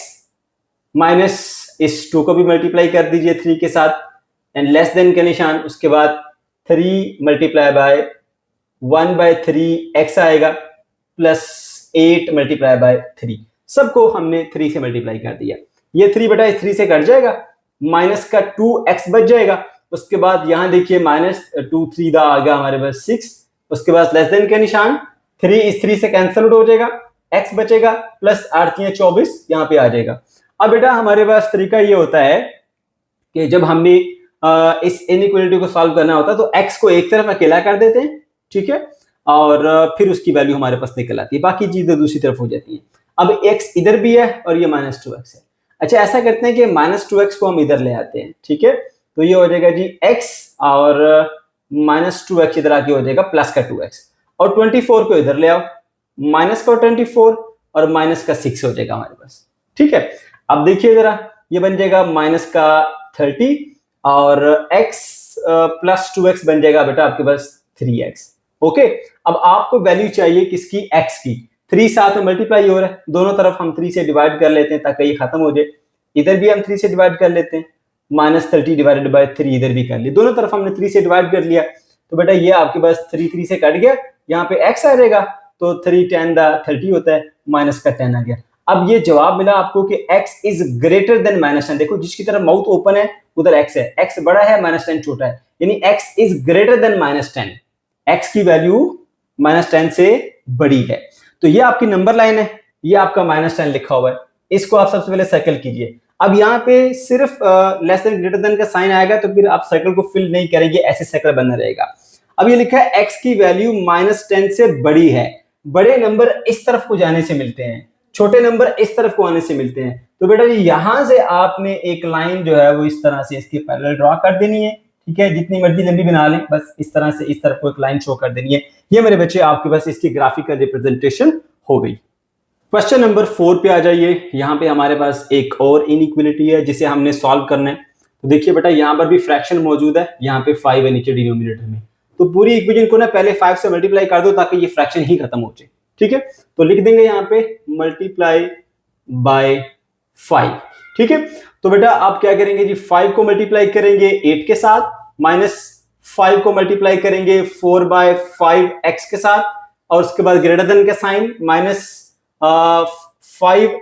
माइनस इस 2 को भी मल्टीप्लाई कर दीजिए 3 के साथ एंड लेस देन के निशान, उसके बाद 3 मल्टीप्लाई बाय 1/3x आएगा प्लस 8 मल्टीप्लाई बाय 3, सबको हमने 3 से मल्टीप्लाई कर दिया। ये 3 बेटा इस 3 से कट जाएगा, माइनस का 2x बच जाएगा। उसके बाद यहां देखिए -2 3 आ गया हमारे पास 6, उसके बाद लेस देन के निशान, 3 इस 3 से कैंसल आउट हो जाएगा, x बचेगा प्लस 8 24 यहाँ पे आ जाएगा। अब बेटा हमारे पास तरीका ये होता है कि जब हमने इस इनइक्वालिटी को सॉल्व करना होता है तो x को एक तरफ अकेला कर देते हैं, ठीक है, और फिर उसकी वैल्यू हमारे पास निकल आती है, बाकी चीजें दूसरी तरफ हो जाती हैं। अब x इधर भी है और ये -2x है। अच्छा ऐसा करते हैं कि -2x को हम इधर ले आते हैं, ठीक है, तो ये हो जाएगा जी x और -2x इधर आके हो जाएगा प्लस का 2x, और 24 को इधर ले आओ, माइनस का 24 और माइनस का 6 हो जाएगा हमारे पास। ठीक है, अब देखिए जरा ये बन जाएगा माइनस का 30 और x प्लस 2x बन जाएगा बेटा आपके पास 3x। ओके, अब आपको वैल्यू चाहिए किसकी, x की। 3 साथ में मल्टीप्लाई हो रहा है, दोनों तरफ हम 3 से डिवाइड कर लेते हैं ताकि ये खत्म हो जाए। इधर भी हम 3 से डिवाइड कर लेते हैं, -30 डिवाइडेड बाय 3 इधर भी कर लिया, दोनों तरफ हमने 3 से डिवाइड कर लिया। तो बेटा ये आपके पास 3 से कट गया, यहाँ पे x आ जाएगा, तो 3 10 30 होता है, माइनस का 10 आ गया। अब ये जवाब मिला आपको कि x इज ग्रेटर देन -10। देखो जिसकी तरफ माउथ ओपन है उधर x है, x बड़ा है -10 छोटा है, यानी x is greater then -10, x की वैल्यू -10 से बड़ी है। तो ये आपकी नंबर लाइन है, ये आपका -10 लिखा हुआ है, इसको आप सबसे पहले सर्कल कीजिए। अब यहाँ पे सिर्फ लेस देन ग्रेटर देन का साइन आएगा तो फिर आप सर्कल को फिल नहीं करेंगे, ऐसे सर्कल बना रहेगा। अब ये लिखा है x की वैल्यू -10 से बड़ी है। बड़े नंबर इस तरफ को जाने से मिलते हैं, छोटे नंबर इस तरफ को आने से मिलते हैं। तो बेटा जी यहां से आपने एक लाइन जो है वो इस तरह से इसके पैरेलल ड्रॉ कर देनी है, ठीक है, जितनी मर्जी लंबी बना लें, बस इस तरह से इस तरफ को एक लाइन शो कर देनी है। ये मेरे बच्चे आपके पास इसकी ग्राफिकल रिप्रेजेंटेशन हो गई। क्वेश्चन नंबर 4 पे आ जाइए। यहाँ पे हमारे पास एक और इनइक्वालिटी है जिसे हमने सॉल्व करना है। तो देखिए बेटा यहाँ पर भी फ्रैक्शन मौजूद है, यहाँ पे 5 है नीचे डिनोमिनेटर में। तो पूरी इक्वेशन को ना पहले 5 से मल्टीप्लाई कर दो ताकि ये फ्रैक्शन ही खत्म हो जाए, ठीक है। तो लिख देंगे यहाँ पे मल्टीप्लाई बाय 5, ठीक है। तो बेटा आप क्या करेंगे जी, 5 को मल्टीप्लाई करेंगे 8 के साथ, -5 को मल्टीप्लाई करेंगे 4/5x के साथ, और उसके बाद ग्रेटर देन का साइन -5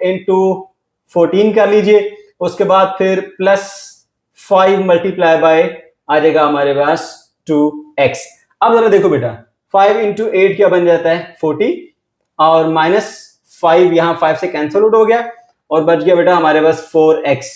into 14 कर लीजिए। उसके बाद फिर +5 मल्टीप्लाई बाय आ जाएगा हमारे पास 2x। अब जरा देखो बेटा 5 into 8 क्या बन जाता है 40, और -5 यहाँ 5 से कैंसिल आउट हो गया और बच गया बेटा हमारे पास 4x।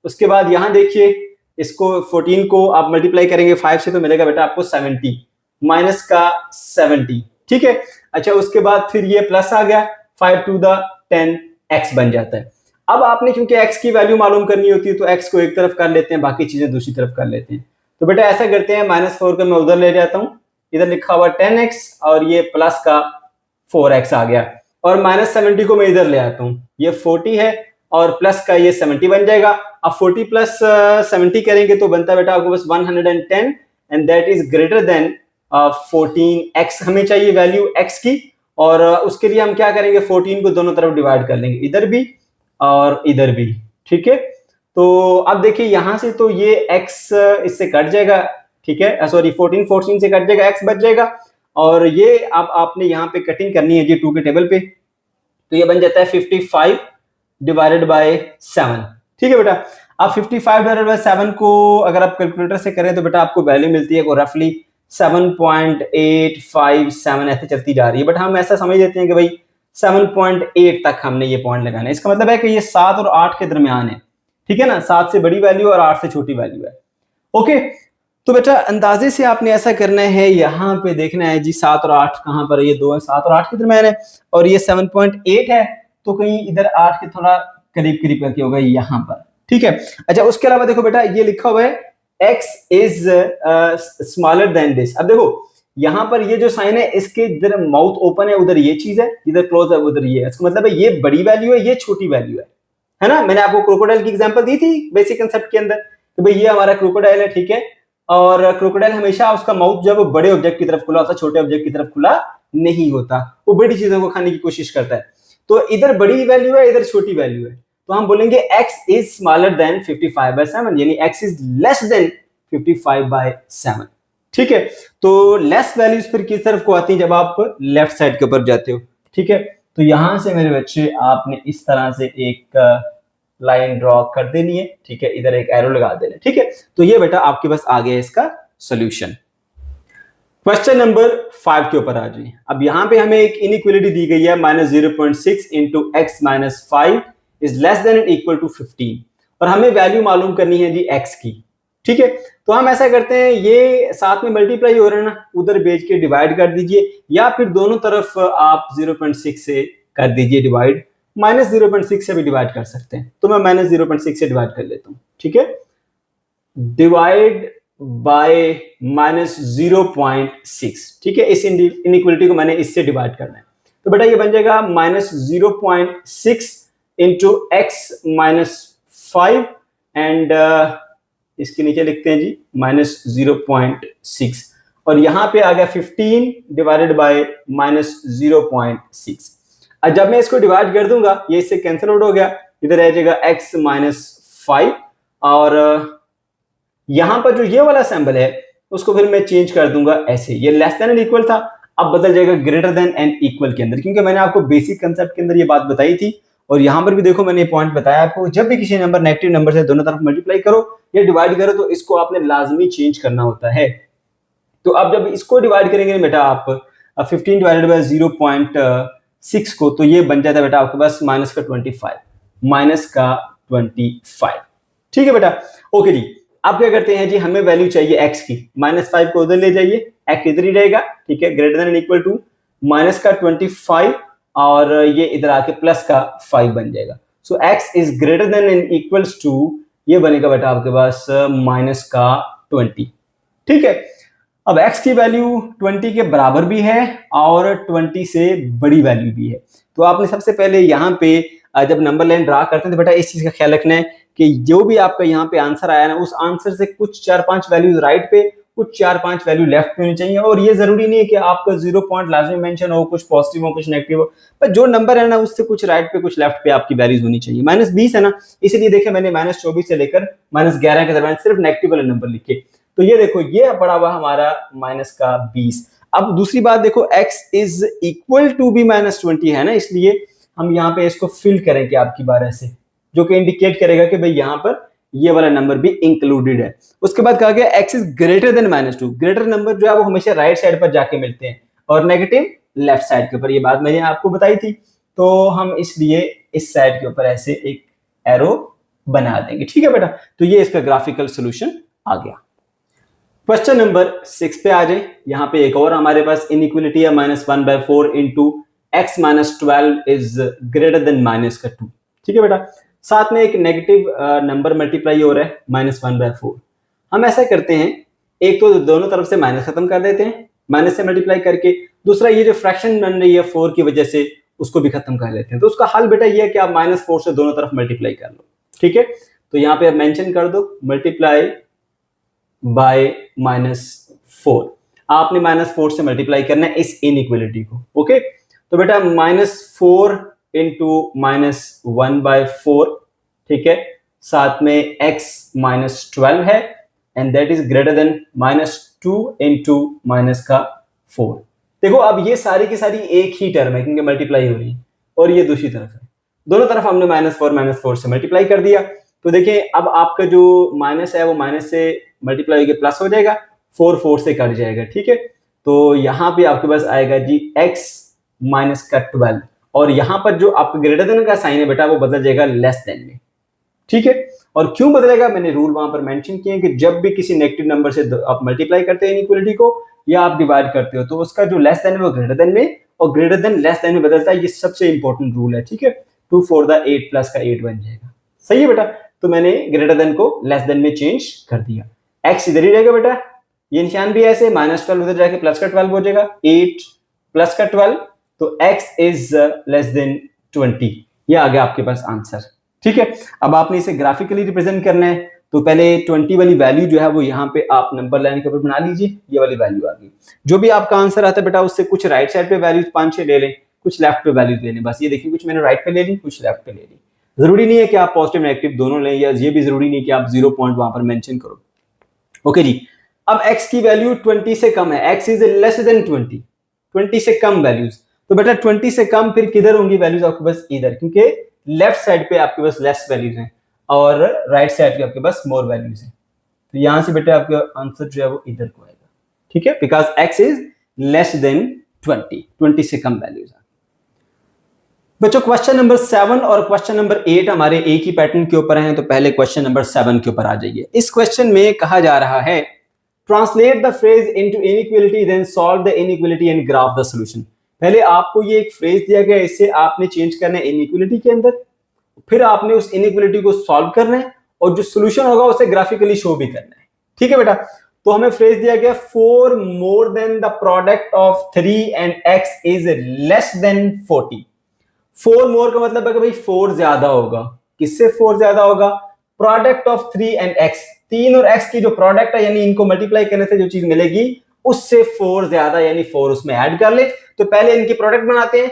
उसके बाद यहाँ देखिए इसको 14 को आप मल्टीप्लाई करेंगे 5 से तो मिलेगा बेटा आपको 70, माइनस का 70, ठीक है। अच्छा उसके बाद फिर ये प्लस आ गया, 5 to the 10x बन जाता है। अब आपने क्योंकि x की वैल्यू मालूम करनी होती है तो x को एक तरफ कर लेते हैं, बाकी चीजें दूसरी तरफ कर लेते हैं। तो बेटा ऐसा करते हैं, -4 को मैं उधर ले जाता हूँ, इधर लिखा हुआ 10x और ये प्लस का 4x आ गया, और -70 को मैं इधर ले आता हूँ, ये 40 है और प्लस का ये 70 बन जाएगा। अब 40 + 70 करेंगे तो बनता है बेटा आपको बस 110, and that is greater then 14x। हमें चाहिए वैल्यू x की, और उसके लिए हम क्या करेंगे, 14 को दोनों तरफ डिवाइड कर लेंगे, इधर भी और इधर भी, ठीक है। तो अब देखिए यहां से तो ये x इससे कट जाएगा, ठीक है, सॉरी 14 से कट जाएगा, x बच जाएगा, और ये अब आपने यहाँ पे कटिंग करनी है जी 2 के टेबल पे, तो ये बन जाता है 55 डिवाइडेड बाय 7, ठीक है बेटा। अब 55 डिवाइडेड बाय 7 को अगर आप कैलकुलेटर से करें तो बेटा आपको वैल्यू मिलती है को रफली 7.857 ऐसे चलती जा रही है, बट हम ऐसा समझ लेते हैं कि भाई 7.8 तक हमने ये पॉइंट लगाना है। इसका मतलब है कि ये 7 और 8 के दरमियान है, ठीक है ना, 7 से बड़ी वैल्यू और 8 से छोटी वैल्यू है, ओके। तो बेटा अंदाजे से आपने ऐसा करना है, यहाँ पे देखना है जी 7 और 8 कहाँ पर है, ये 2 है, 7 और 8 के दरमियान है, और ये 7.8 है, तो कहीं इधर 8 के थोड़ा करीब करीब करके होगा यहाँ पर, ठीक है। अच्छा उसके अलावा देखो बेटा ये लिखा हुआ है x is smaller than this. अब देखो यहाँ पर ये जो साइन है इसके इधर माउथ ओपन है, उधर ये चीज है, इधर क्लोज है, उधर ये है, इसका मतलब है ये बड़ी वैल्यू है, ये छोटी वैल्यू है ना। मैंने आपको क्रोकोडाइल की एग्जांपल दी थी बेसिक कांसेप्ट के अंदर कि भाई ये हमारा क्रोकोडाइल है, ठीक है, और क्रोकोडाइल हमेशा उसका माउथ जब वो बड़े ऑब्जेक्ट की तरफ खुला होता है, छोटे ऑब्जेक्ट की तरफ खुला नहीं होता, वो बड़ी चीजों को खाने की कोशिश करता है। तो इधर बड़ी वैल्यू है, इधर छोटी वैल्यू है, तो हम बोलेंगे x इज स्मॉलर देन 55/7, यानी x इज लेस देन 55/7, ठीक है। तो लेस वैल्यूज फिर किस तरफ को आती है, जब आप लेफ्ट साइड के ऊपर जाते हो, ठीक है। तो यहां से मेरे बच्चे आपने इस तरह से एक लाइन ड्रॉ कर देनी है, ठीक है, इधर एक एरो लगा देना, ठीक है। तो ये बेटा आपके पास आ गया इसका सोल्यूशन। क्वेश्चन नंबर 5 के ऊपर आ जाइए। अब यहाँ पे हमें एक इनइक्वालिटी दी गई है, -0.6 into x - 5 is less then और इक्वल टू 15, और हमें वैल्यू मालूम करनी है जी x की, ठीक है। तो हम ऐसा करते हैं, ये साथ में मल्टीप्लाई हो रहा है ना, उधर भेज के डिवाइड कर दीजिए, या फिर दोनों तरफ आप 0.6 से कर दीजिए डिवाइड, -0.6 से भी डिवाइड कर सकते हैं, तो मैं -0.6 से डिवाइड कर लेता हूं, ठीक है। डिवाइड बाय -0.6, ठीक है, इस इनइक्वालिटी को मैंने इससे डिवाइड करना है, तो बेटा ये बन जाएगा -0.6 into x - 5, एंड इसके नीचे लिखते हैं जी -0.6, और यहां पे आ गया 15 डिवाइडेड बाय -0.6। अब जब मैं इसको डिवाइड कर दूंगा ये इससे कैंसिल आउट हो गया, इधर आ जाएगा x - 5, और यहां पर जो ये वाला सिंबल है उसको फिर मैं चेंज कर दूंगा ऐसे, ये लेस देन एंड इक्वल था, अब बदल जाएगा ग्रेटर देन एंड इक्वल के अंदर, क्योंकि मैंने आपको बेसिक कंसेप्ट के अंदर ये बात बताई थी, और यहां पर भी देखो मैंने पॉइंट बताया आपको, जब भी किसी नंबर नेगेटिव नंबर से दोनों तरफ मल्टीप्लाई करो या डिवाइड करो तो इसको आपने लाजमी चेंज करना होता है। तो अब जब इसको डिवाइड करेंगे बेटा आप 15 डिवाइडेड बाय 6 को, तो ये बन जाता है बेटा आपके पास माइनस का 25, माइनस का 25। ठीक है बेटा, ओके जी। आप क्या करते हैं जी, हमें वैल्यू चाहिए x की, -5 को उधर ले जाइए, x इधर ही रहेगा, ठीक है, greater than equal to minus का 25 और ये इधर आके प्लस का 5 बन जाएगा। So x is greater than and equals to, ये बनेगा बेटा आपके पास माइनस का 20। ठीक है, अब x की वैल्यू 20 के बराबर भी है और 20 से बड़ी वैल्यू भी है। तो आपने सबसे पहले यहाँ पे जब नंबर लाइन ड्रा करते हैं तो बेटा इस चीज का ख्याल रखना है कि जो भी आपका यहाँ पे आंसर आया ना, उस आंसर से कुछ 4-5 वैल्यूज राइट पे, कुछ 4-5 वैल्यू लेफ्ट पे होनी चाहिए। और ये जरूरी नहीं है कि आपका 0 पॉइंट लाजमी मेंशन हो, कुछ पॉजिटिव हो कुछ नेगेटिव हो, पर जो नंबर है ना उससे कुछ राइट पे कुछ लेफ्ट पे आपकी वैल्यूज होनी चाहिए। -20 है ना, इसीलिए देखे मैंने -24 से लेकर -11 के दरमियान सिर्फ नेगेटिव वाले नंबर लिखे। तो ये देखो, ये पड़ा हुआ हमारा माइनस का 20। अब दूसरी बात देखो, x इज इक्वल टू भी -20 है ना, इसलिए हम यहाँ पे इसको फिल करेंगे आपकी बार ऐसे, जो कि इंडिकेट करेगा कि भाई यहाँ पर ये वाला नंबर भी इंक्लूडेड है। उसके बाद कहा गया x is greater then -2। Greater number जो है वो हमेशा राइट साइड पर जाके मिलते हैं और नेगेटिव लेफ्ट साइड के ऊपर। ये बात मैंने आपको बताई थी, तो हम इसलिए इस साइड के ऊपर ऐसे एक एरो बना देंगे। ठीक है बेटा, तो ये इसका ग्राफिकल सोल्यूशन आ गया। क्वेश्चन नंबर 6 पे आ जाए। यहाँ पे एक और हमारे पास इनइक्वालिटी है, -1/4 into x -12 is greater then -2। ठीक है बेटा, साथ में एक नेगेटिव नंबर मल्टीप्लाई हो रहा है -1/4। हम ऐसा करते हैं, एक तो दोनों तरफ से माइनस खत्म कर देते हैं, माइनस से मल्टीप्लाई करके। दूसरा ये जो फ्रैक्शन बन रही है 4 की वजह से, उसको भी खत्म कर लेते हैं। तो उसका हल बेटा ये है कि आप -4 से दोनों तरफ मल्टीप्लाई कर लो। ठीक है, तो यहाँ पे आप मेंशन कर दो मल्टीप्लाई बाय -4। आपने -4 से मल्टीप्लाई करना है इस इनइक्वालिटी को। ओके, तो बेटा -4 इंटू -1/4, ठीक है, साथ में x -12 है and that is greater then -2 into -4। देखो अब ये सारी की सारी एक ही टर्म है क्योंकि मल्टीप्लाई हो रही है, और ये दूसरी तरफ है, दोनों तरफ हमने -4 से मल्टीप्लाई कर दिया। तो देखिए अब आपका जो माइनस है वो माइनस से मल्टीप्लाई होकर प्लस हो जाएगा, 4 से कट जाएगा। ठीक है, तो यहाँ पे आपके पास आएगा जी x -12, और यहाँ पर जो आपका ग्रेटर देन का साइन है बेटा वो बदल जाएगा लेस देन में। ठीक है, और क्यों बदलेगा, मैंने रूल वहां पर मेंशन किए कि जब भी किसी नेगेटिव नंबर से आप मल्टीप्लाई करते हैं इनइक्वालिटी को या आप डिवाइड करते हो, तो उसका जो लेस देन है वो ग्रेटर देन में और ग्रेटर देन लेस देन में बदलता है। ये सबसे इंपॉर्टेंट रूल है। ठीक है, 2 4 द 8 प्लस का 8 बन जाएगा। सही है बेटा, तो मैंने ग्रेटर देन को लेस देन में चेंज कर दिया। x इधर ही रहेगा बेटा, ये निशान भी ऐसे, -12 उधर जाके प्लस का 12 हो जाएगा, 8 प्लस का 12, तो x इज लेस देन 20। ये आ गया आपके पास आंसर। ठीक है, अब आपने इसे ग्राफिकली रिप्रेजेंट करना है, तो पहले 20 वाली वैल्यू जो है वो यहाँ पे आप नंबर लाइन के ऊपर बना लीजिए। ये वाली वैल्यू आ गई। जो भी आपका आंसर आता है बेटा उससे कुछ राइट साइड पे वैल्यूज 5-6 ले लें, कुछ लेफ्ट पे वैल्यूज ले लें। बस ये देखिए, कुछ मैंने राइट पे ले ली, कुछ लेफ्ट पे ले ली। जरूरी नहीं है कि आप पॉजिटिव नेगेटिव दोनों लें, या ये भी जरूरी नहीं कि आप 0 पॉइंट वहां पर मेंशन करो। ओके जी, अब x की वैल्यू 20 से कम है, x इज लेस देन 20 से कम वैल्यूज। तो बेटा 20 से कम फिर किधर होंगी वैल्यूज आपके पास, इधर, क्योंकि लेफ्ट साइड पे आपके पास लेस वैल्यूज हैं और राइट साइड पे आपके पास मोर वैल्यूज हैं। तो यहां से बेटा आपका आंसर जो है वो इधर को आएगा। ठीक है, because x is less then 20 से कम वैल्यूज है। बच्चों क्वेश्चन नंबर 7 और क्वेश्चन नंबर 8 हमारे एक ही पैटर्न के ऊपर हैं, तो पहले क्वेश्चन नंबर 7 के ऊपर आ जाइए। इस क्वेश्चन में कहा जा रहा है translate the phrase into inequality then solve the inequality and graph the solution. पहले आपको ये एक फ्रेज दिया गया है, इसे आपने चेंज करना है इनइक्वालिटी के अंदर, फिर आपने उस इनइक्वालिटी को सॉल्व करना है और जो सॉल्यूशन होगा उसे ग्राफिकली शो भी करना है। ठीक है बेटा, तो हमें फ्रेज दिया गया 4 more than the product of 3 and x is less then 40। 4 मोर का मतलब है कि भाई 4 ज्यादा होगा। किससे 4 ज्यादा होगा, प्रोडक्ट ऑफ 3 एंड x, 3 और x की जो प्रोडक्ट है यानी इनको मल्टीप्लाई करने से जो चीज मिलेगी उससे 4 ज्यादा, यानी 4 उसमें ऐड कर ले। तो पहले इनकी प्रोडक्ट बनाते हैं,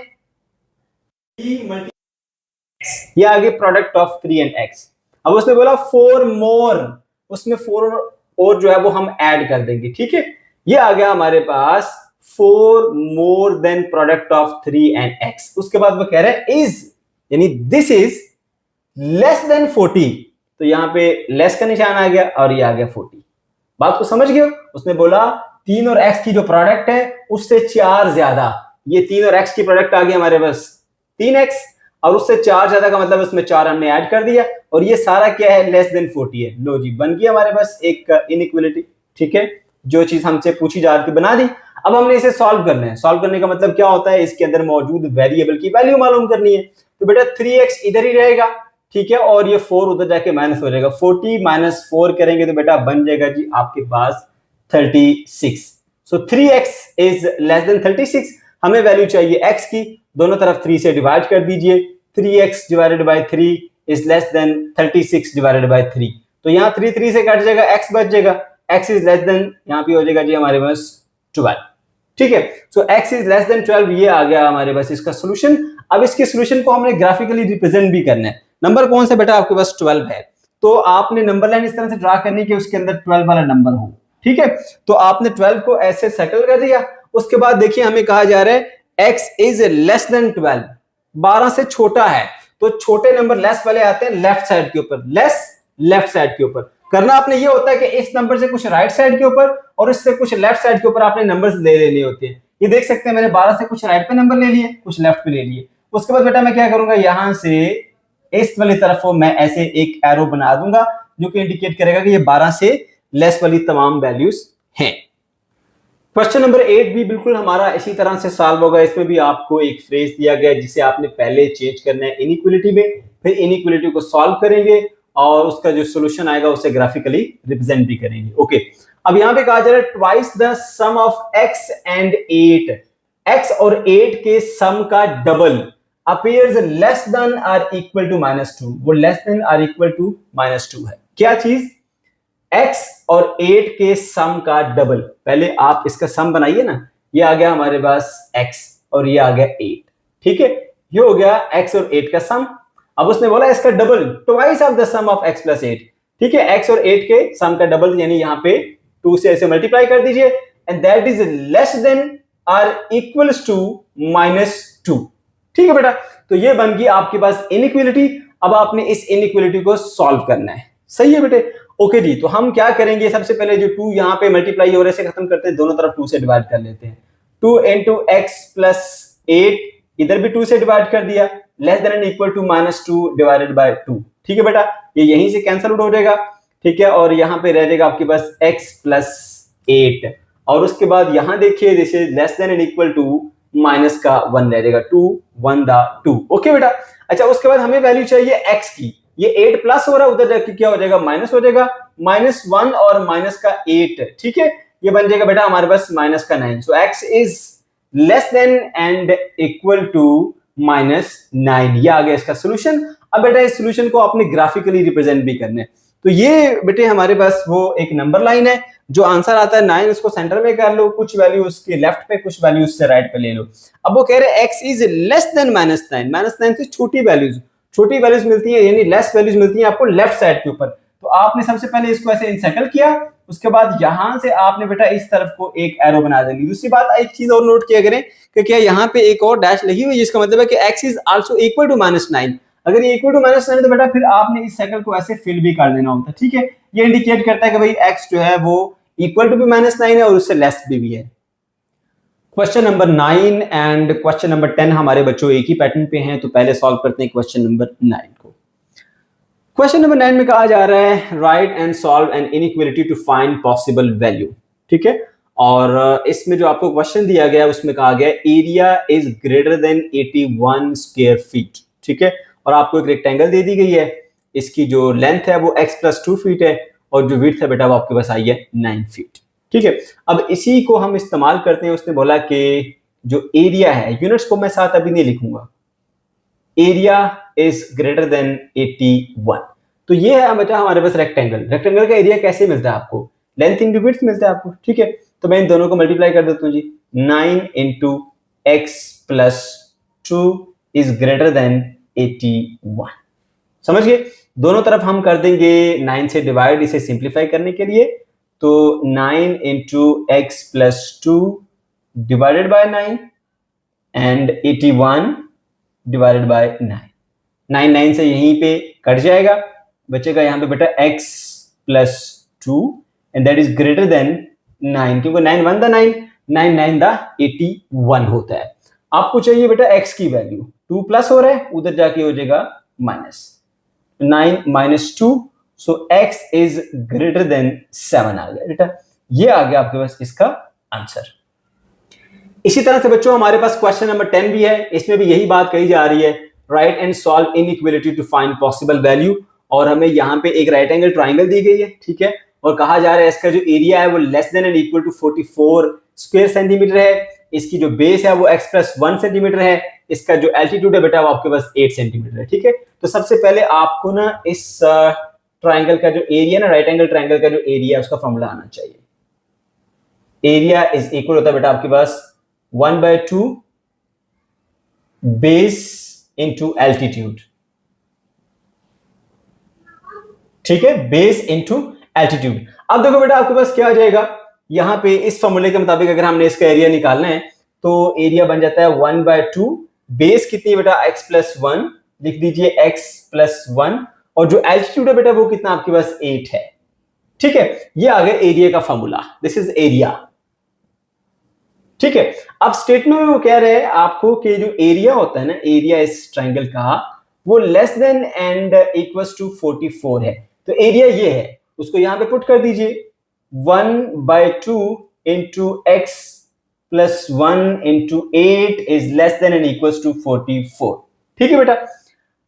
ये आगे प्रोडक्ट ऑफ 3 एंड x। अब उसने बोला 4 मोर, उसमें 4 और जो है वो हम ऐड कर देंगे। ठीक है, ये आ गया हमारे पास 4 more than product of 3 and x। उसके बाद वो कह रहे हैं इज, यानी दिस इज लेस देन 40। तो यहां पे लेस का निशान आ गया और ये आ गया 40। बात को समझ गए? उसने बोला 3 और x की जो प्रोडक्ट है उससे 4 ज्यादा, ये 3 और x की प्रोडक्ट आ गई हमारे पास 3x, और उससे 4 ज्यादा का मतलब उसमें 4 हमने ऐड कर दिया, और ये सारा क्या है, लेस देन 40 है। लो जी, बन गया हमारे पास एक इनइक्वालिटी। ठीक है, जो चीज हमसे पूछी जा रही थी बना दी। अब हमने इसे सॉल्व करना है। सॉल्व करने का मतलब क्या होता है, इसके अंदर मौजूद वेरिएबल की वैल्यू मालूम करनी है। तो बेटा 3x इधर ही रहेगा, ठीक है, और ये 4 उधर जाके माइनस हो जाएगा। 40 माइनस 4 करेंगे तो बेटा बन जाएगा जी आपके पास 36। सो 3x इज लेस देन 36। हमें वैल्यू चाहिए x की, दोनों तरफ 3 से डिवाइड कर दीजिए। 3x divided by 3 is less then 36 divided by 3। तो यहाँ 3 से कट जाएगा, x बच जाएगा। x इज लेस देन, यहाँ पे हो जाएगा जी हमारे पास 12। ठीक है, सो x इज लेस देन 12, ये आ गया हमारे पास इसका सोल्यूशन। अब इसके सोल्यूशन को हमने ग्राफिकली रिप्रेजेंट भी करना है। नंबर कौन सा बेटा, आपके पास 12 है, तो आपने नंबर लाइन इस तरह से ड्रा करनी कि उसके अंदर 12 वाला नंबर हो। ठीक है, तो आपने 12 को ऐसे सर्कल कर दिया। उसके बाद देखिए हमें कहा जा रहा है x इज लेस देन 12, 12 से छोटा है। तो छोटे नंबर लेस वाले आते हैं लेफ्ट साइड के ऊपर, लेस लेफ्ट साइड के ऊपर। करना आपने ये होता है कि इस नंबर से कुछ राइट साइड के ऊपर और इससे कुछ लेफ्ट साइड के ऊपर आपने नंबर्स ले लेने होते हैं। ये देख सकते हैं मैंने 12 से कुछ राइट पे नंबर ले लिए, कुछ लेफ्ट पे ले लिए। उसके बाद बेटा मैं क्या करूंगा, यहां से इस वाली तरफ मैं ऐसे एक एरो बना दूंगा जो कि इंडिकेट करेगा कि ये 12 से लेस वाली तमाम वैल्यूज हैं। क्वेश्चन नंबर 8 भी बिल्कुल हमारा इसी तरह से सॉल्व होगा। इसमें भी आपको एक फ्रेज दिया गया है जिसे आपने पहले चेंज करना है इनइक्वालिटी में, फिर इनइक्वालिटी को सॉल्व करेंगे और उसका जो सॉल्यूशन आएगा उसे ग्राफिकली रिप्रेजेंट भी करेंगे। ओके, अब यहां पे कहा जा रहा है twice the sum of x and 8, x और 8 के सम का double appears less than or equal to -2। वो less than or equal to -2 है। क्या चीज, x और 8 के सम का डबल। पहले आप इसका सम बनाइए ना, ये आ गया हमारे पास x और ये आ गया 8। ठीक है, ये हो गया x और 8 का सम। अब उसने बोला इसका double, twice of the sum of x plus 8। ठीक है, x और 8 के सम का डबल, यानी यहाँ पे 2 से ऐसे मल्टीप्लाई कर दीजिए, and that is less then और इक्वल्स टू -2। ठीक है बेटा, तो ये बन गई आपके पास इनइक्वालिटी। अब आपने इस इनइक्वालिटी को सॉल्व करना है। सही है बेटे, ओके जी। तो हम क्या करेंगे, सबसे पहले जो 2 यहाँ पे मल्टीप्लाई हो रहे से खत्म करते हैं, दोनों तरफ 2 से डिवाइड कर लेते हैं। 2 into x प्लस 8, इधर भी 2 से डिवाइड कर दिया, less than and equal to -2 divided by 2। ठीक है बेटा, ये यहीं से कैंसिल आउट हो जाएगा। ठीक है, और यहाँ पे रह जाएगा आपके पास x प्लस 8, और उसके बाद यहाँ देखिए this is less than and equal to minus का 1 रह जाएगा, 2 1 दा 2। ओके बेटा, अच्छा उसके बाद हमें वैल्यू चाहिए x की। ये 8 प्लस हो रहा है, उधर जाके क्या हो जाएगा, माइनस हो जाएगा, -1 और माइनस का 8। ठीक है, ये बन जाएगा बेटा हमारे पास माइनस का 9। So x is less than and equal to -9। ये आ गया इसका सोल्यूशन। अब बेटा इस सोल्यूशन को आपने ग्राफिकली रिप्रेजेंट भी करना है। तो ये बेटे हमारे पास वो एक नंबर लाइन है, जो आंसर आता है 9 उसको सेंटर में कर लो, कुछ वैल्यू उसके लेफ्ट पे, कुछ वैल्यू उससे राइट पे ले लो। अब वो कह रहे हैं x इज लेस देन -9, -9 से छोटी वैल्यूज मिलती है, यानी लेस वैल्यूज मिलती हैं आपको लेफ्ट साइड के ऊपर। तो आपने सबसे पहले इसको ऐसे इंसर्कल किया, उसके बाद यहां से आपने बेटा इस तरफ को एक एरो बना देंगे। दूसरी बात, एक चीज और नोट किया करें कि क्या यहाँ पे एक और डैश लगी हुई है, जिसका मतलब है कि x is also equal to -9। अगर ये इक्वल टू -9 है तो बेटा फिर आपने इस सर्कल को ऐसे फिल भी कर देना होता है। ठीक है, ये इंडिकेट करता है कि भाई x जो है वो इक्वल टू भी -9 है और उससे लेस भी है। Question number 9 and question number 10 हमारे बच्चों एक ही पैटर्न पे हैं, तो पहले सॉल्व करते हैं क्वेश्चन नंबर 9 को। क्वेश्चन नंबर 9 में कहा जा रहा है write and solve an inequality to find possible value. ठीक है, और इसमें जो आपको क्वेश्चन दिया गया उसमें कहा गया area is greater then 81 square feet. ठीक है, और आपको एक रेक्टेंगल दे दी गई है, इसकी जो लेंथ है वो x प्लस 2 फीट है और जो विड्थ है बेटा वो आपके पास आई है 9 फीट। ठीक है, अब इसी को हम इस्तेमाल करते हैं। उसने बोला कि जो एरिया है, यूनिट्स को मैं साथ अभी नहीं लिखूंगा, एरिया इज ग्रेटर देन 81। तो ये है बेटा हमारे पास रेक्टेंगल का एरिया कैसे मिलता है आपको, लेंथ इंटू विड्थ मिलता है आपको। ठीक है, तो मैं इन दोनों को मल्टीप्लाई कर देता हूँ जी, 9 into x plus 2 is greater then 81। समझ गए, दोनों तरफ हम कर देंगे 9 से डिवाइड, इसे सिंप्लीफाई करने के लिए। तो 9 into x plus 2 divided bye 9 and 81 divided by 9। 9 से यहीं पे कट जाएगा, बचेगा यहाँ पे बेटा x plus 2 and that is greater then 9, क्योंकि 9 1 दा 9, 9 9 दा 81 होता है। आपको चाहिए बेटा x की वैल्यू, 2 प्लस हो रहा है, उधर जाके हो जाएगा minus, 9 minus 2, so x is greater then 7 आ गया बेटा। ये आ गया आपके पास इसका आंसर। इसी तरह से बच्चों हमारे पास क्वेश्चन नंबर 10 भी है, इसमें भी यही बात कही जा रही है, write and solve inequality to find possible value. और हमें यहाँ पे एक राइट एंगल ट्राइंगल दी गई है, ठीक है, और कहा जा रहा है इसका जो एरिया है वो less than and equal to 44 square centimetre है, इसकी जो बेस है वो x प्लस 1 सेंटीमीटर है, इसका जो एल्टीट्यूड है बेटा वो आपके पास 8 सेंटीमीटर है, ठीक है। तो सबसे पहले आपको ना इस ट्राइंगल का जो एरिया ना, राइट एंगल ट्राइंगल का जो एरिया है उसका फॉर्मूला आना चाहिए। एरिया इज इक्वल होता है बेटा आपके पास 1/2 बेस इंटू एल्टीट्यूड, ठीक है, बेस इंटू एल्टीट्यूड। अब देखो बेटा आपके पास क्या आ जाएगा, यहां पे इस फॉर्मूले के मुताबिक अगर हमने इसका एरिया निकालना है तो एरिया बन जाता है 1/2, बेस कितनी है बेटा x प्लस 1, लिख दीजिए x प्लस 1, और जो एल्टीट्यूड है बेटा वो कितना आपके पास 8 है, ठीक है। ये आ गया एरिया का फॉर्मूला, दिस इज एरिया, ठीक है। अब स्टेटमेंट में वो कह रहे हैं आपको कि जो एरिया होता है ना, एरिया इस ट्राइंगल का वो less than and equals to 44 है, तो एरिया ये है, उसको यहां पे पुट कर दीजिए 1/2 into x plus 1 into 8 is less than and equals to 44, ठीक है बेटा।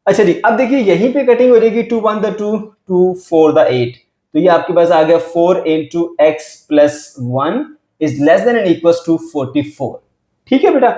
अच्छा जी, अब देखिए यहीं पे कटिंग हो जाएगी, 2 1 द 2, 2 4 द 8, तो ये आपके पास आ गया 4 into x plus 1 is less than and equals to 44, ठीक है बेटा।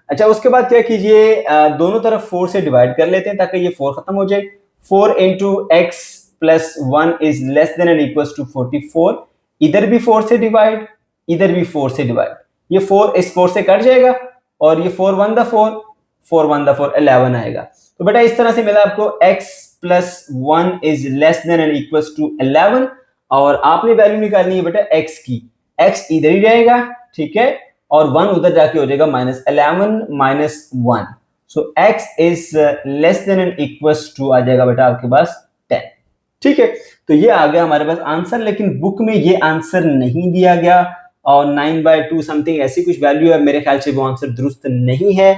अच्छा उसके बाद क्या कीजिए, दोनों तरफ 4 से डिवाइड कर लेते हैं ताकि ये 4 खत्म हो जाए, 4 into x plus 1 is less than and equals to 44, इधर भी 4 से डिवाइड, इधर भी 4 से डिवाइड, ये 4 इस 4 से कट जाएगा और ये 4 1 द 4, 4 1 द 4 11 आएगा। तो बेटा इस तरह से मिला आपको x plus 1 is less than and equals to 11, और आपने वैल्यू निकालनी है बेटा x की, x इधर ही रहेगा, ठीक है, और 1 उधर जाके हो जाएगा minus 11 minus 1, so x is less than and equals to आ जाएगा बेटा आपके पास 10, ठीक है। तो ये आ गया हमारे पास आंसर, लेकिन बुक में ये आंसर नहीं दिया गया, और 9/2 समथिंग ऐसी कुछ वैल्यू है, मेरे ख्याल से वो आंसर दुरुस्त नहीं है,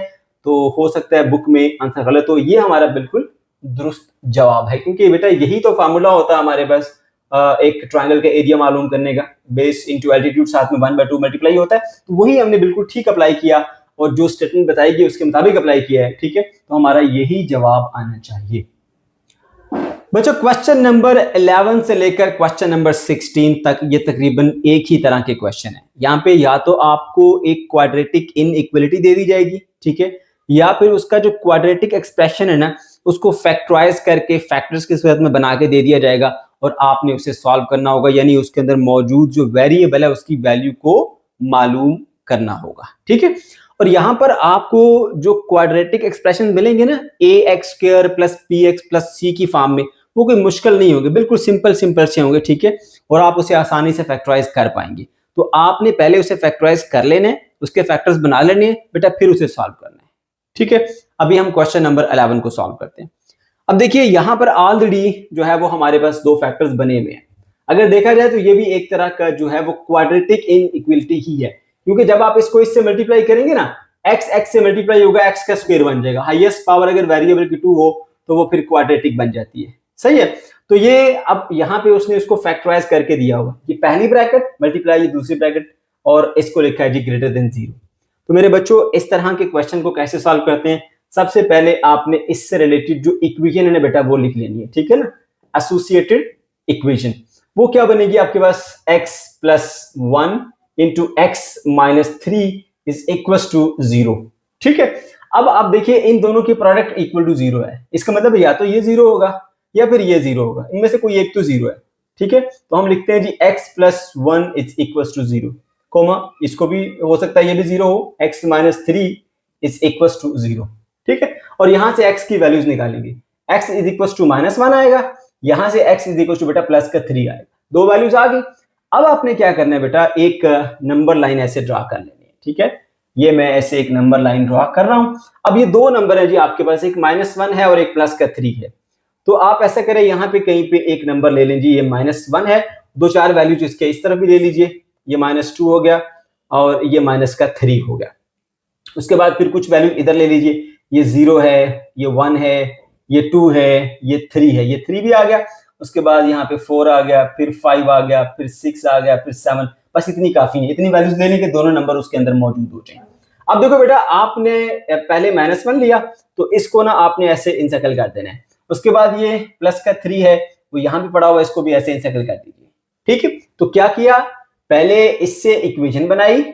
तो हो सकता है बुक में आंसर गलत हो। ये हमारा बिल्कुल दुरुस्त जवाब है, क्योंकि बेटा यही तो फार्मूला होता है हमारे पास एक ट्रायंगल का एरिया मालूम करने का, बेस इंटू एल्टीट्यूड साथ में 1/2 मल्टीप्लाई होता है, तो वही हमने बिल्कुल ठीक अप्लाई किया और जो स्टेटमेंट बताई गई उसके मुताबिक अप्लाई किया है, ठीक है, तो हमारा यही जवाब आना चाहिए। बच्चों क्वेश्चन नंबर 11 से लेकर क्वेश्चन नंबर 16 तक ये तकरीबन एक ही तरह के क्वेश्चन है। यहाँ पे या तो आपको एक क्वाड्रेटिक इनइक्वालिटी दे दी जाएगी, ठीक है, या फिर उसका जो क्वाड्रेटिक एक्सप्रेशन है ना उसको फैक्टराइज करके फैक्टर्स की सूरत में बना के दे दिया जाएगा और आपने उसे सॉल्व करना होगा, यानी उसके अंदर मौजूद जो वेरिएबल है उसकी वैल्यू को मालूम करना होगा, ठीक है। और यहाँ पर आपको जो क्वाड्रेटिक एक्सप्रेशन मिलेंगे ना ax² plus px plus c की फॉर्म में, वो कोई मुश्किल नहीं होंगे, बिल्कुल सिंपल से होंगे, ठीक है, और आप उसे आसानी से फैक्टराइज कर पाएंगे। तो आपने पहले उसे फैक्टराइज कर लेना है, उसके फैक्टर्स बना लेने हैं बेटा, फिर उसे सॉल्व करना है, ठीक है। अभी हम क्वेश्चन नंबर 11 को सॉल्व करते हैं। अब देखिए यहाँ पर ऑलरेडी जो है वो हमारे पास दो फैक्टर्स बने हुए हैं। अगर देखा जाए तो ये भी एक तरह का जो है वो क्वाड्रेटिक इनइक्वालिटी ही है, क्योंकि जब आप इसको इससे मल्टीप्लाई करेंगे ना, x से मल्टीप्लाई होगा, x का स्क्वायर बन जाएगा, हाईएस्ट पावर अगर वेरिएबल की 2 हो तो वो फिर क्वाड्रेटिक बन जाती है, सही है। तो ये अब यहाँ पे उसने उसको फैक्टराइज करके दिया होगा, ये पहली ब्रैकेट मल्टीप्लाई ये दूसरी ब्रैकेट, और इसको लिखा है जी ग्रेटर देन 0। तो मेरे बच्चों इस तरह के क्वेश्चन को कैसे सॉल्व करते हैं, सबसे पहले आपने इससे रिलेटेड जो इक्वेशन है बेटा वो लिख लेनी है, ठीक है ना, एसोसिएटेड इक्वेशन। वो क्या बनेगी आपके पास, x plus 1 into x minus 3 is equal to 0, ठीक है। अब आप देखिए इन दोनों की प्रोडक्ट इक्वल टू 0 है, इसका मतलब या तो ये 0 होगा या फिर ये 0 होगा, इनमें से कोई एक तो 0 है, ठीक है। तो हम लिखते हैं जी x plus 1 is equal to 0, comma इसको भी हो सकता है ये भी 0 हो, x minus 3 is equal to 0, ठीक है। और यहां से x की वैल्यूज निकालेंगे, x इज इक्वल टू -1 आएगा, यहां से x इज इक्वल टू बेटा प्लस का 3 आएगा, दो वैल्यूज आ गई। अब आपने क्या करना है बेटा, एक नंबर लाइन ऐसे ड्रा कर लेनी है, ठीक है। ये मैं ऐसे एक नंबर लाइन ड्रा कर रहा हूं। अब ये दो नंबर है जी आपके पास, एक -1 है और एक प्लस का 3 है। तो आप ऐसा करें, यहाँ पे कहीं पे एक नंबर ले लें जी, ये -1 है, दो चार वैल्यूज इसके इस तरफ भी ले लीजिए, ये -2 हो गया और ये -3 हो गया, उसके बाद फिर कुछ वैल्यू इधर ले लीजिए, ये 0 है, ये 1 है, ये 2 है, ये 3 है, ये 3 भी आ गया। उसके बाद यहाँ पे 4 आ गया, फिर 5 आ गया, फिर 6 आ गया, फिर 7। बस इतनी काफी है, इतनी वैल्यूज लेने के दोनों नंबर उसके अंदर मौजूद हो जाएंगे। अब देखो बेटा, आपने पहले -1 लिया तो इसको ना आपने ऐसे इंसर्कल कर देना है। उसके बाद ये प्लस का 3 है, वो यहाँ पे पड़ा हुआ है, इसको भी ऐसे इंसर्कल कर दीजिए। ठीक है, तो क्या किया, पहले इससे इक्वेशन बनाई,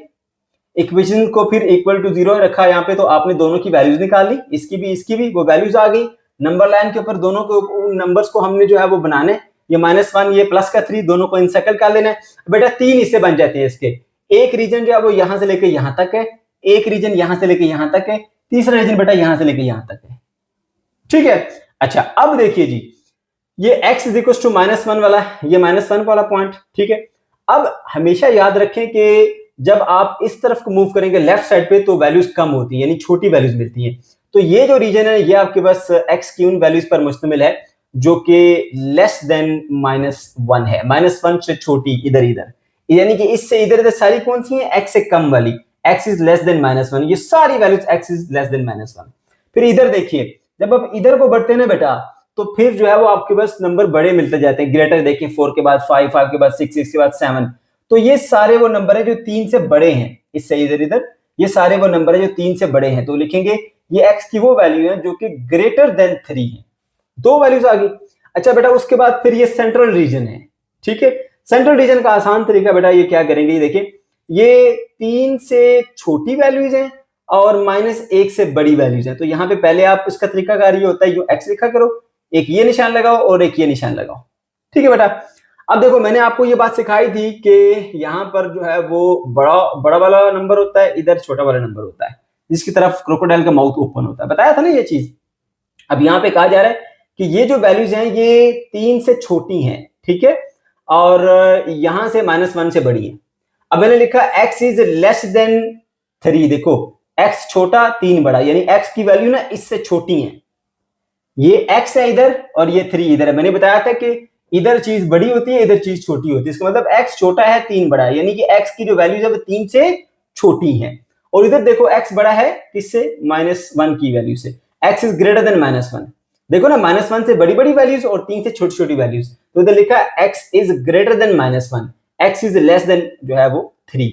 इक्वेशन को फिर इक्वल टू 0 रखा यहाँ पे, तो आपने दोनों की वैल्यूज निकाल ली, इसकी भी, वो वैल्यूज आ गई। नंबर लाइन के ऊपर दोनों के नंबर्स को हमने जो है वो बनाने, ये -1 ये प्लस का 3 दोनों को इंसर्कल कर लेना है। बेटा 3 इससे बन जाते हैं इसके, एक रीजन जो है वो यहां से लेके यहां तक है, एक रीजन यहां से लेके यहां तक है, तीसरा रीजन बेटा यहां से लेके यहां तक है। ठीक है, अच्छा अब देखिए जी, ये x इज इक्वल टू -1 वाला, ये -1 वाला पॉइंट। ठीक है, अब हमेशा याद रखें कि जब आप इस तरफ को मूव करेंगे लेफ्ट साइड पे तो वैल्यूज कम होती है, यानी छोटी वैल्यूज मिलती हैं। तो ये जो रीजन है ये आपके पास x की उन वैल्यूज पर मुश्तमिल है जो कि लेस देन -1 है, -1 से छोटी इधर इधर, यानी कि इससे इधर इधर सारी कौन सी है, x से कम वाली, x इज लेस देन -1, ये सारी values x is less then -1। फिर इधर देखिए, जब आप इधर को बढ़ते हैं ना बेटा, तो फिर जो है वो आपके पास नंबर बड़े मिलते जाते हैं, ग्रेटर देखिए 4 के बाद 5, 5 के बाद 6, 6 के बाद 7। तो ये सारे वो नंबर है जो 3 से बड़े हैं, इससे इधर इधर ये सारे वो नंबर है जो 3 से बड़े हैं। तो लिखेंगे ये x की वो वैल्यू है जो कि ग्रेटर देन 3 है। दो वैल्यूज आ गई। अच्छा बेटा, उसके बाद फिर ये सेंट्रल रीजन है। ठीक है, सेंट्रल रीजन का आसान तरीका बेटा ये क्या करेंगे, ये देखिए, ये 3 से छोटी वैल्यूज हैं और -1 से बड़ी वैल्यूज हैं। तो यहाँ पे पहले आप इसका तरीकाकार ये होता है, जो x लिखा करो, एक ये निशान लगाओ और एक ये निशान लगाओ। ठीक है बेटा, अब देखो मैंने आपको ये बात सिखाई थी कि यहाँ पर जो है वो बड़ा वाला नंबर होता है, इधर छोटा वाला नंबर होता है, जिसकी तरफ क्रोकोडाइल का माउथ ओपन होता है, बताया था ना ये चीज। अब यहाँ पे कहा जा रहा है कि ये जो वैल्यूज हैं ये 3 से छोटी हैं, ठीक है, और यहां से -1 से बड़ी है। अब मैंने लिखा x इज लेस देन 3, देखो x छोटा 3 बड़ा, यानी x की वैल्यू ना इससे छोटी है, ये x है इधर और ये 3 इधर है। मैंने बताया था कि इधर चीज बड़ी होती है, इधर चीज छोटी होती है, इसका मतलब x छोटा है 3 बड़ा है, यानी कि x की जो वैल्यू है वो 3 से छोटी है। और इधर देखो x बड़ा है किससे, -1 की वैल्यू से, x इज ग्रेटर देन -1। देखो ना, -1 से बड़ी बड़ी वैल्यूज और 3 से छोटी छोटी वैल्यूज, तो इधर लिखा है x is greater than -1, x is less then जो है वो 3।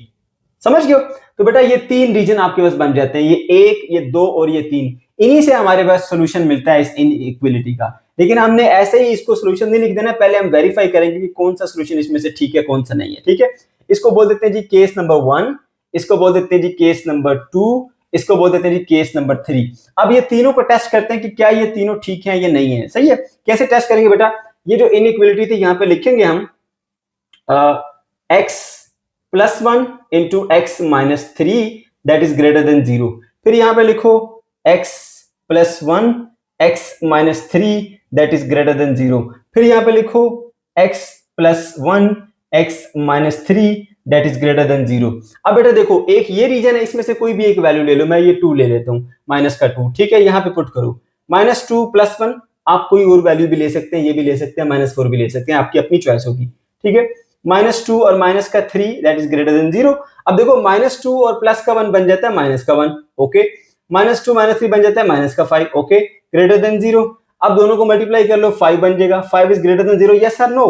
समझ गए? तो बेटा ये 3 रीजन आपके पास बन जाते हैं, ये 1, ये 2 और ये 3। इन्हीं से हमारे पास सोल्यूशन मिलता है इस इनइक्वालिटी का। लेकिन हमने ऐसे ही इसको सोल्यूशन नहीं लिख देना, पहले हम वेरीफाई करेंगे कि कौन सा सोल्यूशन इसमें से ठीक है कौन सा नहीं है। ठीक है, इसको बोल देते हैं जी केस नंबर 1, इसको बोल देते हैं जी केस नंबर 2, इसको बोल देते हैं जी केस नंबर 3। अब ये तीनों को टेस्ट करते हैं कि क्या ये तीनों ठीक है या नहीं है। सही है, कैसे टेस्ट करेंगे बेटा, ये जो इनइक्वालिटी थी यहाँ पे लिखेंगे हम x + 1 into x - 3 that is greater than 0। फिर यहाँ पे लिखो x + 1 x - 3 that is greater than 0। फिर यहाँ पे लिखो x + 1 x - 3 that is greater than 0। अब बेटा देखो, एक ये रीजन है, इसमें से कोई भी एक वैल्यू ले लो, मैं ये 2 ले लेता हूँ, -2। ठीक है, यहाँ पे पुट करो -2 + 1, आप कोई और वैल्यू भी ले सकते हैं, ये भी ले सकते हैं, -4 भी ले सकते हैं, आपकी अपनी चॉइस होगी। ठीक है, -2 और -3 दैट इज ग्रेटर देन 0। अब देखो -2 और +1 बन जाता है -1, ओके, -2 -3 बन जाता है -5, ओके, ग्रेटर देन 0। अब दोनों को मल्टीप्लाई कर लो, 5 बन जाएगा, 5 इज ग्रेटर देन 0, यस और नो?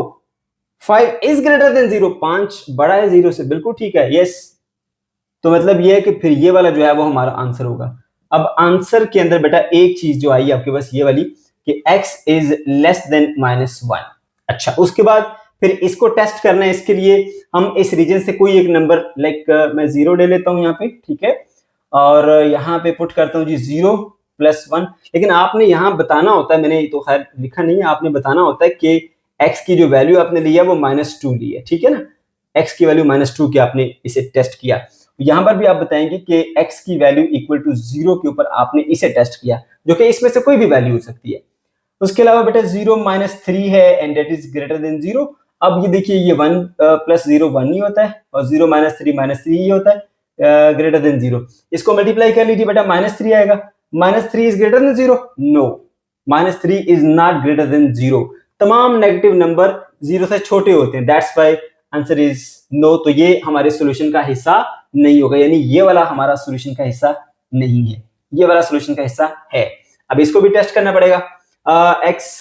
5 इज ग्रेटर देन 0, 5 बड़ा है 0 से, बिल्कुल ठीक है, यस। तो मतलब ये है कि फिर ये वाला जो है वो हमारा आंसर होगा। अब आंसर के अंदर बेटा एक चीज जो आई आपके पास ये वाली कि x इज लेस देन -1। अच्छा, उसके बाद फिर इसको टेस्ट करना है, इसके लिए हम इस रीजन से कोई एक नंबर लाइक मैं 0 ले लेता हूं यहाँ पे, ठीक है, और यहाँ पे पुट करता हूँ जी 0 + 1। लेकिन आपने यहाँ बताना होता है, मैंने तो खैर लिखा नहीं है, आपने बताना होता है कि x की जो वैल्यू आपने ली है वो -2 ली है, ठीक है ना, x की वैल्यू -2 की आपने इसे टेस्ट किया। यहाँ पर भी आप बताएंगे कि x की वैल्यू इक्वल टू 0 के ऊपर आपने इसे टेस्ट किया, जो कि इसमें से कोई भी वैल्यू हो सकती है। उसके अलावा बेटा 0 - 3 है and that is greater than 0। अब ये देखिए, ये 1 + 0 1 ही होता है, और 0 - 3 ही होता है, ग्रेटर देन 0। इसको मल्टीप्लाई कर लीजिए बेटा, -3 आएगा। -3 is greater than 0? No, -3 is not greater than 0। तमाम नेगेटिव नंबर 0 से छोटे होते हैं, that's why answer is no. तो ये हमारे सॉल्यूशन का हिस्सा नहीं होगा, यानी ये वाला हमारा सॉल्यूशन का हिस्सा नहीं है, ये वाला सोल्यूशन का हिस्सा है। अब इसको भी टेस्ट करना पड़ेगा, x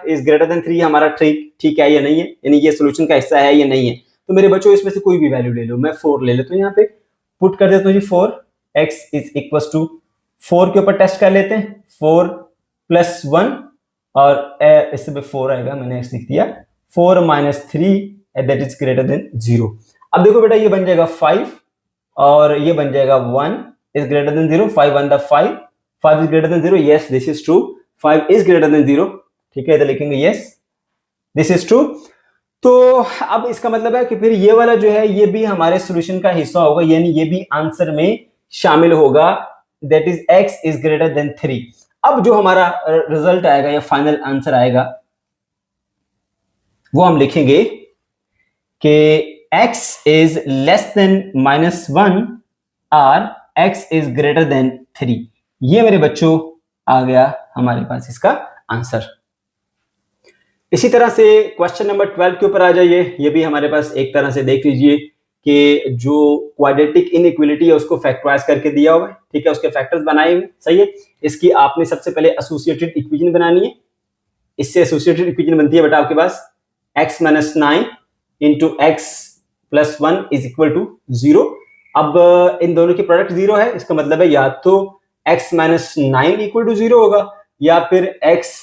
इज ग्रेटर देन 3 हमारा ठीक है या नहीं है, यानी ये सोल्यूशन का हिस्सा है या नहीं है। तो मेरे बच्चों इसमें से कोई भी वैल्यू ले लो, मैं 4 ले लेता हूँ, यहाँ पे पुट कर देता हूँ जी 4, x इज इक्वल टू 4 के ऊपर टेस्ट कर लेते हैं, 4 प्लस 1 और इससे भी 4 आएगा, मैंने x लिख दिया, 4 minus 3 that is greater than 0। अब देखो बेटा ये बन जाएगा 5 और ये बन जाएगा 1 is greater than 0, 5 1 the 5 is greater than 0, yes this is true, 5 is greater than 0, ठीक है, इधर लिखेंगे यस दिस इज ट्रू। तो अब इसका मतलब है कि फिर ये वाला जो है ये भी हमारे सॉल्यूशन का हिस्सा होगा, यानी ये भी आंसर में शामिल होगा, that is x is greater then 3। अब जो हमारा रिजल्ट आएगा या फाइनल आंसर आएगा वो हम लिखेंगे कि x इज लेस देन -1 और x इज ग्रेटर देन 3। ये मेरे बच्चों आ गया हमारे पास इसका आंसर। इसी तरह से क्वेश्चन नंबर 12 के ऊपर आ जाइए, ये भी हमारे पास एक तरह से देख लीजिए कि जो क्वाड्रेटिक इनइक्वालिटी है उसको फैक्टराइज करके दिया हुआ है, ठीक है, उसके फैक्टर्स बनाए हुए, सही है। इसकी आपने सबसे पहले एसोसिएटेड इक्वेशन बनानी है, इससे एसोसिएटेड इक्वेशन बनती है बेटा आपके पास x minus 9 into x plus 1 is equal to 0। अब इन दोनों की प्रोडक्ट 0 है, इसका मतलब है या तो x माइनस 9 इक्वल टू 0 होगा या फिर x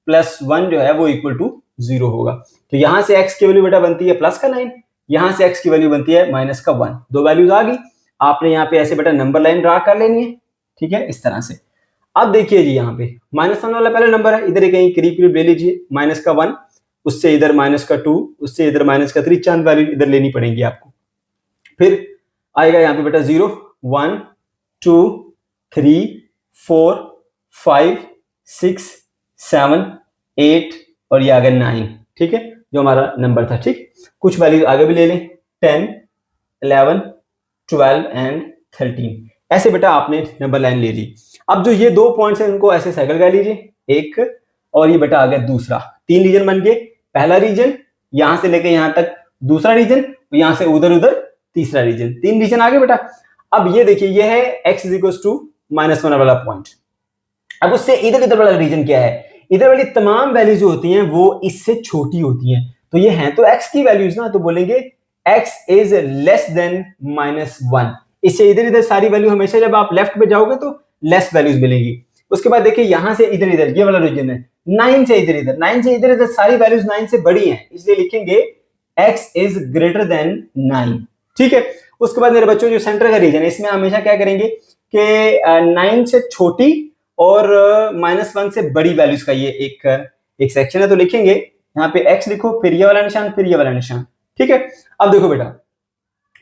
प्लस 1 जो है वो इक्वल टू 0 होगा। तो यहां से x की वैल्यू बेटा बनती है प्लस का 9, यहां से x की वैल्यू बनती है माइनस का 1, दो वैल्यूज आ गई। आपने यहाँ पे ऐसे बेटा नंबर लाइन ड्रा कर लेनी है, ठीक है, इस तरह से। अब देखिए जी यहाँ पे -1 वाला पहला नंबर है, इधर कहीं करीब करीब ले लीजिए, माइनस का 1, उससे इधर माइनस का 2, उससे इधर माइनस का 3, चंद वैल्यू इधर लेनी पड़ेंगी आपको। फिर आएगा यहाँ पे बेटा 0 1 2 3 4 5 6 7 8 और ये आ गया 9, ठीक है, जो हमारा नंबर था। ठीक, कुछ वैल्यू आगे भी ले लें, 10 11 12 एंड 13, ऐसे बेटा आपने नंबर लाइन ले ली। अब जो ये 2 पॉइंट्स हैं इनको ऐसे साइकिल कर लीजिए, एक और ये बेटा आ गया दूसरा, 3 रीजन बन गए, पहला रीजन यहां से लेके यहां तक, दूसरा रीजन यहां से उधर उधर, तीसरा रीजन, 3 रीजन आ गए बेटा। अब ये देखिए ये है x इज इक्वल टू -1 वाला पॉइंट। अब उससे इधर इधर वाला रीजन क्या है, इधर वाली तमाम वैल्यूज जो होती हैं वो इससे छोटी होती हैं, तो ये हैं तो x की वैल्यूज ना, तो बोलेंगे x इज लेस देन -1। इससे इधर इधर सारी वैल्यू हमेशा जब आप लेफ्ट पे जाओगे तो लेस वैल्यूज मिलेंगी। उसके बाद देखिए यहां से इधर इधर ये वाला रीजन है, 9 से इधर इधर, 9 से इधर इधर सारी वैल्यूज 9 से बड़ी हैं, इसलिए लिखेंगे x इज ग्रेटर देन 9, ठीक है। उसके बाद मेरे बच्चों जो सेंटर का रीजन है इसमें हमेशा क्या करेंगे कि 9 से छोटी और -1 से बड़ी वैल्यूज का ये एक सेक्शन है, तो लिखेंगे यहाँ पे x लिखो, फिर ये वाला निशान, फिर ये वाला निशान, ठीक है। अब देखो बेटा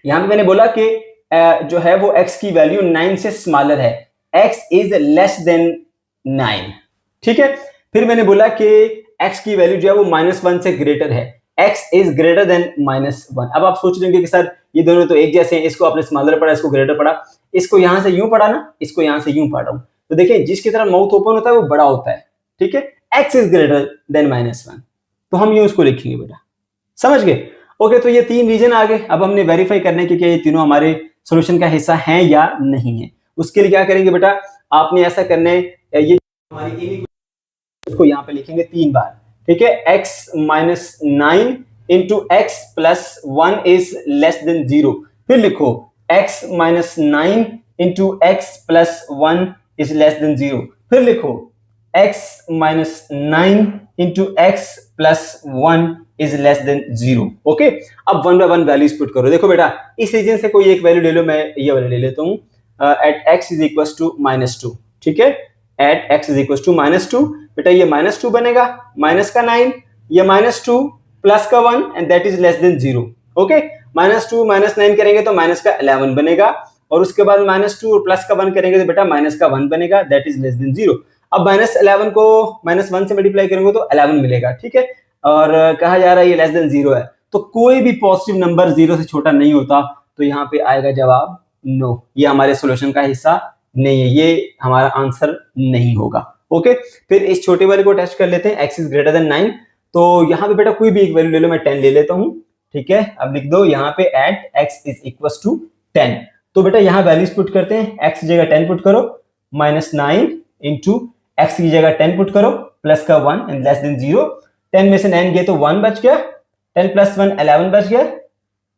यहाँ पे मैंने बोला कि जो है वो x की वैल्यू 9 से स्मॉलर है, x इज लेस देन 9, ठीक है। फिर मैंने बोला कि x की वैल्यू जो है वो -1 से ग्रेटर है, x इज ग्रेटर देन -1। अब आप सोच लेंगे कि सर ये दोनों तो एक जैसे हैं, इसको आपने स्मॉलर पढ़ा, इसको ग्रेटर पढ़ा, इसको यहां से यूं पढ़ा ना, इसको यहां से यूं पढ़ रहा हूं, तो देखिए जिसकी तरह माउथ ओपन होता है वो बड़ा होता है, ठीक है, x इज ग्रेटर देन -1, तो हम यूं इसको लिखेंगे बेटा, समझ गए। ओके, तो ये 3 रीजन आ गए। अब हमने वेरीफाई करने के क्या ये तीनों हमारे सॉल्यूशन का हिस्सा हैं या नहीं है। उसके लिए क्या करेंगे बेटा, आपने ऐसा करना है, ये हमारी इसको यहाँ पे लिखेंगे 3 बार, ठीक है, x minus 9 into x plus 1 is less than 0। फिर लिखो x minus 9 into x plus 1 is less than 0। फिर लिखो x minus 9 into x plus 1 is less than 0। Okay, अब 1 बाय 1 वैल्यूज पुट करो। देखो बेटा इस रीजन से कोई एक वैल्यू ले लो, मैं ये वाला ले लेता हूँ, at x is equal to -2, ठीक है, at x is equal to -2। बेटा ये -2 बनेगा, माइनस का 9, ये -2 प्लस का 1 and that is less than 0। Okay, -2 -9 करेंगे तो माइनस का 11 बनेगा, और उसके बाद -2 और प्लस का 1 करेंगे तो बेटा माइनस का 1 बनेगा, दैट इज लेस देन 0। अब -11 को -1 से मल्टीप्लाई करेंगे तो 11 मिलेगा, ठीक है, और कहा जा रहा है ये लेस देन 0 है, तो कोई भी पॉजिटिव नंबर 0 से छोटा नहीं होता, तो यहाँ पे आएगा जवाब नो, ये हमारे सॉल्यूशन का हिस्सा नहीं है, ये हमारा आंसर नहीं होगा। ओके, फिर इस छोटे वाले को टेस्ट कर लेते हैं, x इज ग्रेटर देन 9, तो यहाँ पे बेटा कोई भी एक वैल्यू ले लो, मैं 10 ले लेता हूँ, ठीक है। अब लिख दो यहाँ पे at x is equal to 10, तो बेटा यहाँ वैल्यूज पुट करते हैं, x की जगह 10 पुट करो, -9 इंटू x की जगह 10 पुट करो, प्लस का 1 एंड लेस देन 0। 10 में से 9 गए तो 1 बच गया, 10 प्लस 1 11 बच गया,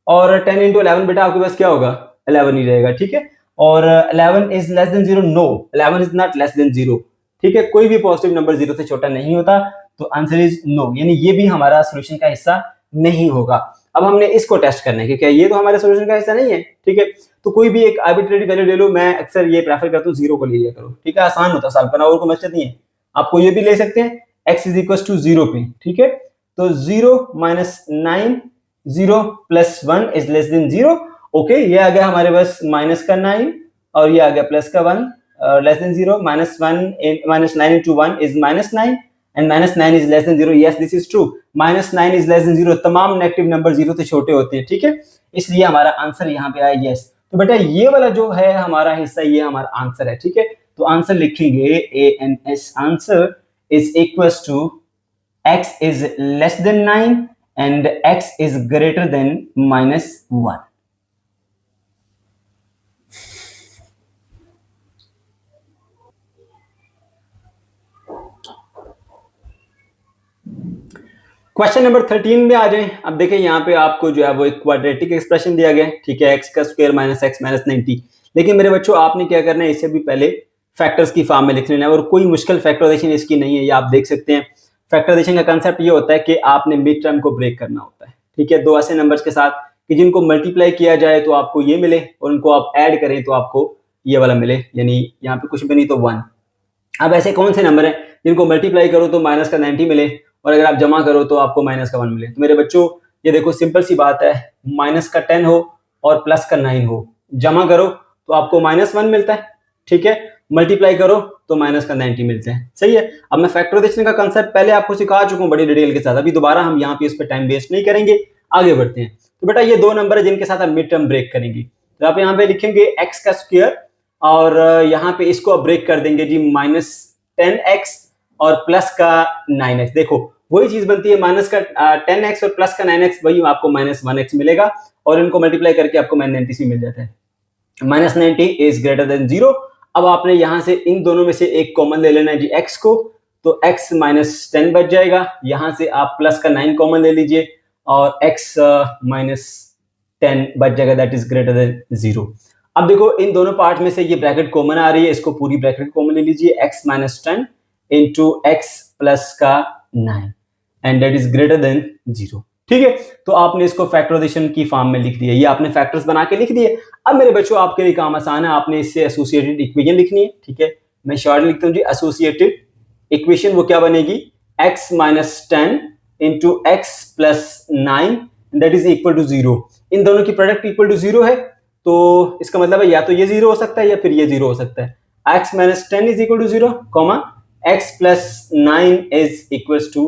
और 10 इंटू 11 बेटा आपके पास क्या होगा, 11 ही रहेगा, ठीक है। और 11 is less than 0, no 11 is not less than 0, ठीक है। कोई भी पॉजिटिव नंबर 0 से छोटा नहीं होता, तो आंसर इज नो, यानी ये भी हमारा सोल्यूशन का हिस्सा नहीं होगा। अब हमने इसको टेस्ट करना है कि क्या ये तो हमारे सोल्यूशन का हिस्सा नहीं है, ठीक है। तो कोई भी एक आर्बिट्रेरी वैल्यू ले लो, मैं अक्सर ये प्रेफर करता हूँ 0 को ले लिया करो, ठीक है, आसान होता है सॉल्व करना और कोई मसला नहीं है। आपको ये भी ले सकते हैं x इज इक्वल टू 0 पे, ठीक है। तो 0 minus 9, 0 plus 1 is less than 0, okay. ये आ गया हमारे पास माइनस का 9 और ये आ गया प्लस का 1, less than 0, -9 into 1 is -9 and -9 is less than 0, yes this is true, -9 is less than 0, तमाम नेगेटिव नंबर 0 से छोटे होते हैं, ठीक है, इसलिए हमारा आंसर यहाँ पे आया yes। तो बेटा ये वाला जो है हमारा हिस्सा, ये हमारा आंसर है, ठीक है। तो आंसर लिखेंगे ANS, answer is equals to x is less than 9 and x is greater than -1। Question number 13 में आ जाए। अब देखें यहाँ पे आपको जो है वो एक क्वाड्रेटिक एक्सप्रेशन दिया गया है, ठीक है, x का स्क्वायर माइनस x माइनस 90। लेकिन मेरे बच्चों आपने क्या करना है, इसे भी पहले फैक्टर्स की फॉर्म में लिख लेना है, और कोई मुश्किल फैक्टराइजेशन इसकी नहीं है, ये आप देख सकते हैं। फैक्टराइजेशन का कंसेप्ट ये होता है कि आपने मिड टर्म को ब्रेक करना होता है, ठीक है, दो ऐसे नंबर्स के साथ कि जिनको मल्टीप्लाई किया जाए तो आपको ये मिले, और उनको आप ऐड करें तो आपको ये वाला मिले, यानी यहाँ पे कुछ भी नहीं तो 1। अब ऐसे कौन से नंबर हैं जिनको मल्टीप्लाई करो तो माइनस का 90 मिले, और अगर आप जमा करो तो आपको माइनस का 1 मिले? तो मेरे बच्चों ये देखो सिंपल सी बात है, माइनस का 10 हो और प्लस का 9 हो, जमा करो तो आपको -1 मिलता है, ठीक है, मल्टीप्लाई करो तो माइनस का 90 मिलते हैं, सही है। अब मैं फैक्टराइजेशन का कंसेप्ट पहले आपको सिखा चुका हूँ बड़ी डिटेल के साथ, अभी दोबारा हम यहाँ पे इस पर टाइम वेस्ट नहीं करेंगे, आगे बढ़ते हैं। तो बेटा ये दो नंबर है जिनके साथ हम मिड टर्म ब्रेक करेंगे, तो आप यहाँ पे लिखेंगे x का स्क्वायर, और यहाँ पे इसको अब ब्रेक कर देंगे जी -10x और प्लस का 9x। देखो वही चीज बनती है, माइनस का 10x और प्लस का 9x, वही आपको -1x मिलेगा, और इनको मल्टीप्लाई करके आपको -90 मिल जाता है। -90 इज ग्रेटर देन 0। अब आपने यहां से इन दोनों में से एक कॉमन ले लेना है जी x को, तो x -10 बच जाएगा, यहां से आप प्लस का 9 कॉमन ले लीजिए और x -10 बच जाएगा, दैट इज ग्रेटर देन 0। अब देखो इन दोनों पार्ट में से ये ब्रैकेट कॉमन आ रही है, इसको पूरी ब्रैकेट कॉमन ले लीजिए, x -10 इंटू x प्लस का 9 and that is greater than 0, ठीक है। तो आपने इसको फैक्टराइजेशन की फॉर्म में लिख दिया, ये आपने फैक्टर्स बना के लिख दिए। अब मेरे बच्चों आपके लिए काम आसान है, आपने इससे एसोसिएटेड इक्वेशन लिखनी है, ठीक है। मैं शॉर्ट लिखता हूँ जी, एसोसिएटेड इक्वेशन वो क्या बनेगी, x -10 into x plus 9 that is equal to 0। इन दोनों की प्रोडक्ट इक्वल टू 0 है, तो इसका मतलब है या तो ये 0 हो सकता है या फिर ये 0 हो सकता है। x -10 is equal to 0, comma x plus 9 is equal to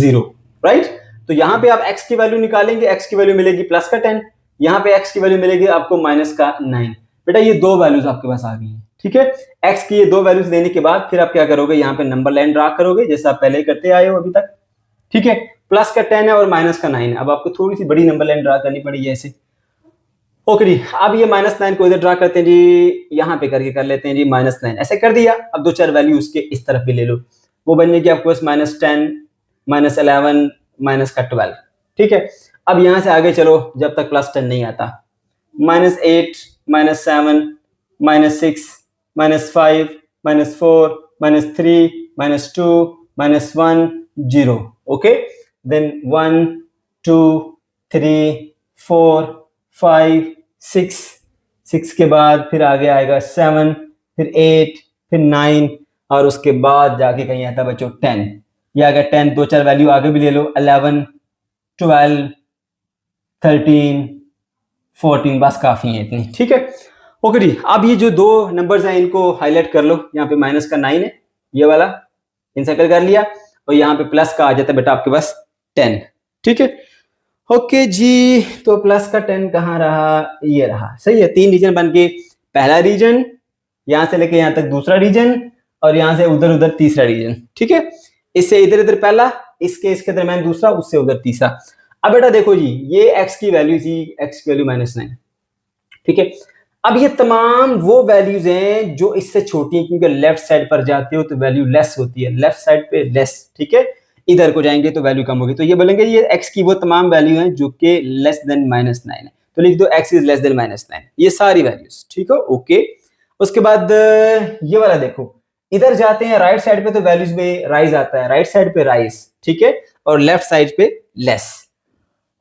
0, right. तो यहाँ पे आप x की वैल्यू निकालेंगे, x की वैल्यू मिलेगी प्लस का 10, यहाँ पे x की वैल्यू मिलेगी आपको माइनस का 9। बेटा ये दो वैल्यूज आपके पास आ गई हैं, ठीक है। x की ये दो वैल्यूज लेने के बाद फिर आप क्या करोगे, यहाँ पे नंबर लाइन ड्रा करोगे जैसा आप पहले करते आए हो अभी तक, ठीक है। प्लस का 10 है और माइनस का 9 है, अब आपको थोड़ी सी बड़ी नंबर लाइन ड्रा करनी पड़ेगी ऐसे, ओके जी। अब ये -9 को इधर ड्रा करते हैं जी, यहाँ पे करके कर लेते हैं जी -9, ऐसे कर दिया। अब दो चार वैल्यू उसके इस तरफ भी ले लो, वो बन जाएगी आपको बस -10 -11 माइनस का 12, ठीक है। अब यहाँ से आगे चलो जब तक +10 नहीं आता, -8 -7 -6 -5 -4 -3 -2 -1 0, ओके। देन 1 2 3 4 5 6 के बाद फिर आगे आएगा 7, फिर 8, फिर 9, और उसके बाद जाके कहीं आता बच्चों 10। ये आ गया 10, दो चार वैल्यू आगे भी ले लो, 11 12 13 14, बस काफी है इतनी, ठीक है, ओके जी। अब ये जो दो नंबर्स हैं इनको हाईलाइट कर लो, यहाँ पे माइनस का 9 है, ये वाला इंसर्कल कर लिया, और यहाँ पे प्लस का आ जाता है बेटा आपके पास 10, ठीक है, ओके जी। तो प्लस का 10 कहाँ रहा, ये रहा, सही है। 3 रीजन बन के, पहला रीजन यहाँ से लेके यहाँ तक दूसरा रीजन, और यहाँ से उधर उधर तीसरा रीजन, ठीक है। इससे इधर इधर पहला, इसके दरम्यान दूसरा, उससे उधर तीसरा। अब बेटा देखो जी, ये x की वैल्यू थी, x की वैल्यू -9, ठीक है। अब ये तमाम वो वैल्यूज हैं जो इससे छोटी हैं, क्योंकि लेफ्ट साइड पर जाते हो तो वैल्यू लेस होती है, लेफ्ट साइड पे लेस, ठीक है, इधर को जाएंगे तो वैल्यू कम होगी। तो ये बोलेंगे ये x की वो तमाम वैल्यू हैं जो कि लेस देन -9 है, तो लिख दो x इज लेस देन -9, ये सारी वैल्यूज, ठीक है, ओके। उसके बाद ये वाला देखो, इधर जाते हैं राइट साइड पे तो वैल्यूज में राइज आता है, राइट साइड पे राइज, ठीक है, और लेफ्ट साइड पे लेस,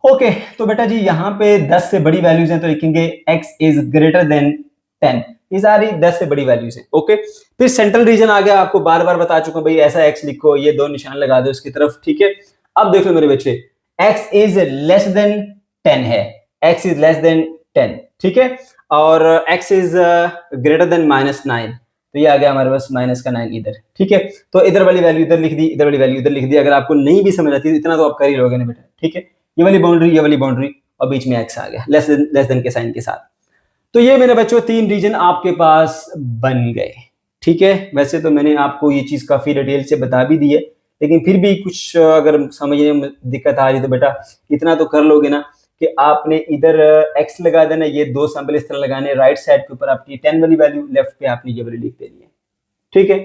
ओके। तो बेटा जी यहाँ पे 10 से बड़ी वैल्यूज हैं तो लिखेंगे x इज ग्रेटर देन 10, ये सारी 10 से बड़ी वैल्यूज हैं, ओके। फिर सेंट्रल रीजन आ गया, आपको बार बार बता चुका हूं भाई ऐसा x लिखो, ये दो निशान लगा दो उसकी तरफ, ठीक है। अब देख लो मेरे बच्चे, x इज लेस देन 10 है, x इज लेस देन 10, ठीक है, और x इज ग्रेटर देन -9, तो ये आ गया हमारे पास -9 इधर, ठीक है। तो इधर वाली वैल्यू इधर लिख दी, इधर वाली वैल्यू इधर लिख दी। अगर आपको नहीं भी समझ आती इतना तो आप कर ही लोगे ना बेटा, ठीक है। ये वाली बाउंड्री और बीच में x आ गया लेस देन के साइन के साथ। तो ये मेरे बच्चों 3 रीजन आपके पास बन गए, ठीक है। वैसे तो मैंने आपको ये चीज काफी डिटेल से बता भी दी है, लेकिन फिर भी कुछ अगर समझने में दिक्कत आ रही तो बेटा इतना तो कर लोगे ना कि आपने इधर x लगा देना, ये 2 सैंपल इस तरह लगाने, राइट साइड के ऊपर आपकी 10 वाली वैल्यू, लेफ्ट पे आपने ये वाली लिख देनी है, ठीक है।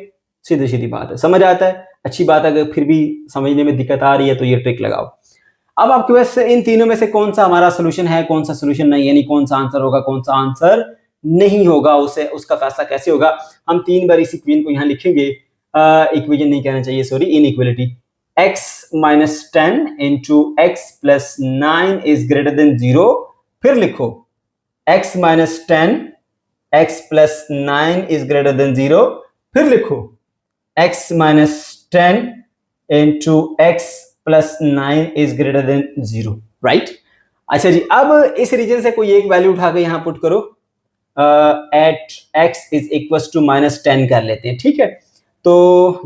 सीधी सीधी बात है, समझ आता है, अच्छी बात है। अगर फिर भी समझने में दिक्कत आ रही है तो ये ट्रिक लगाओ। अब आपके पास इन तीनों में से कौन सा हमारा सोल्यूशन है, कौन सा सोल्यूशन नहीं, यानी कौन सा आंसर होगा, कौन सा आंसर नहीं होगा, उसे उसका फैसला कैसे होगा। हम 3 बार इस इक्वेशन को यहाँ लिखेंगे, इक्वेशन नहीं कहना चाहिए, sorry, inequality. x minus 10 into x plus 9 is greater than 0। फिर लिखो x minus 10 x plus 9 is greater than 0। फिर लिखो x minus 10 into x plus 9 is greater than 0, right. अच्छा जी, अब इस रीजन से कोई एक वैल्यू उठा के यहाँ पुट करो, eight x is equals to -10 कर लेते हैं, ठीक है। तो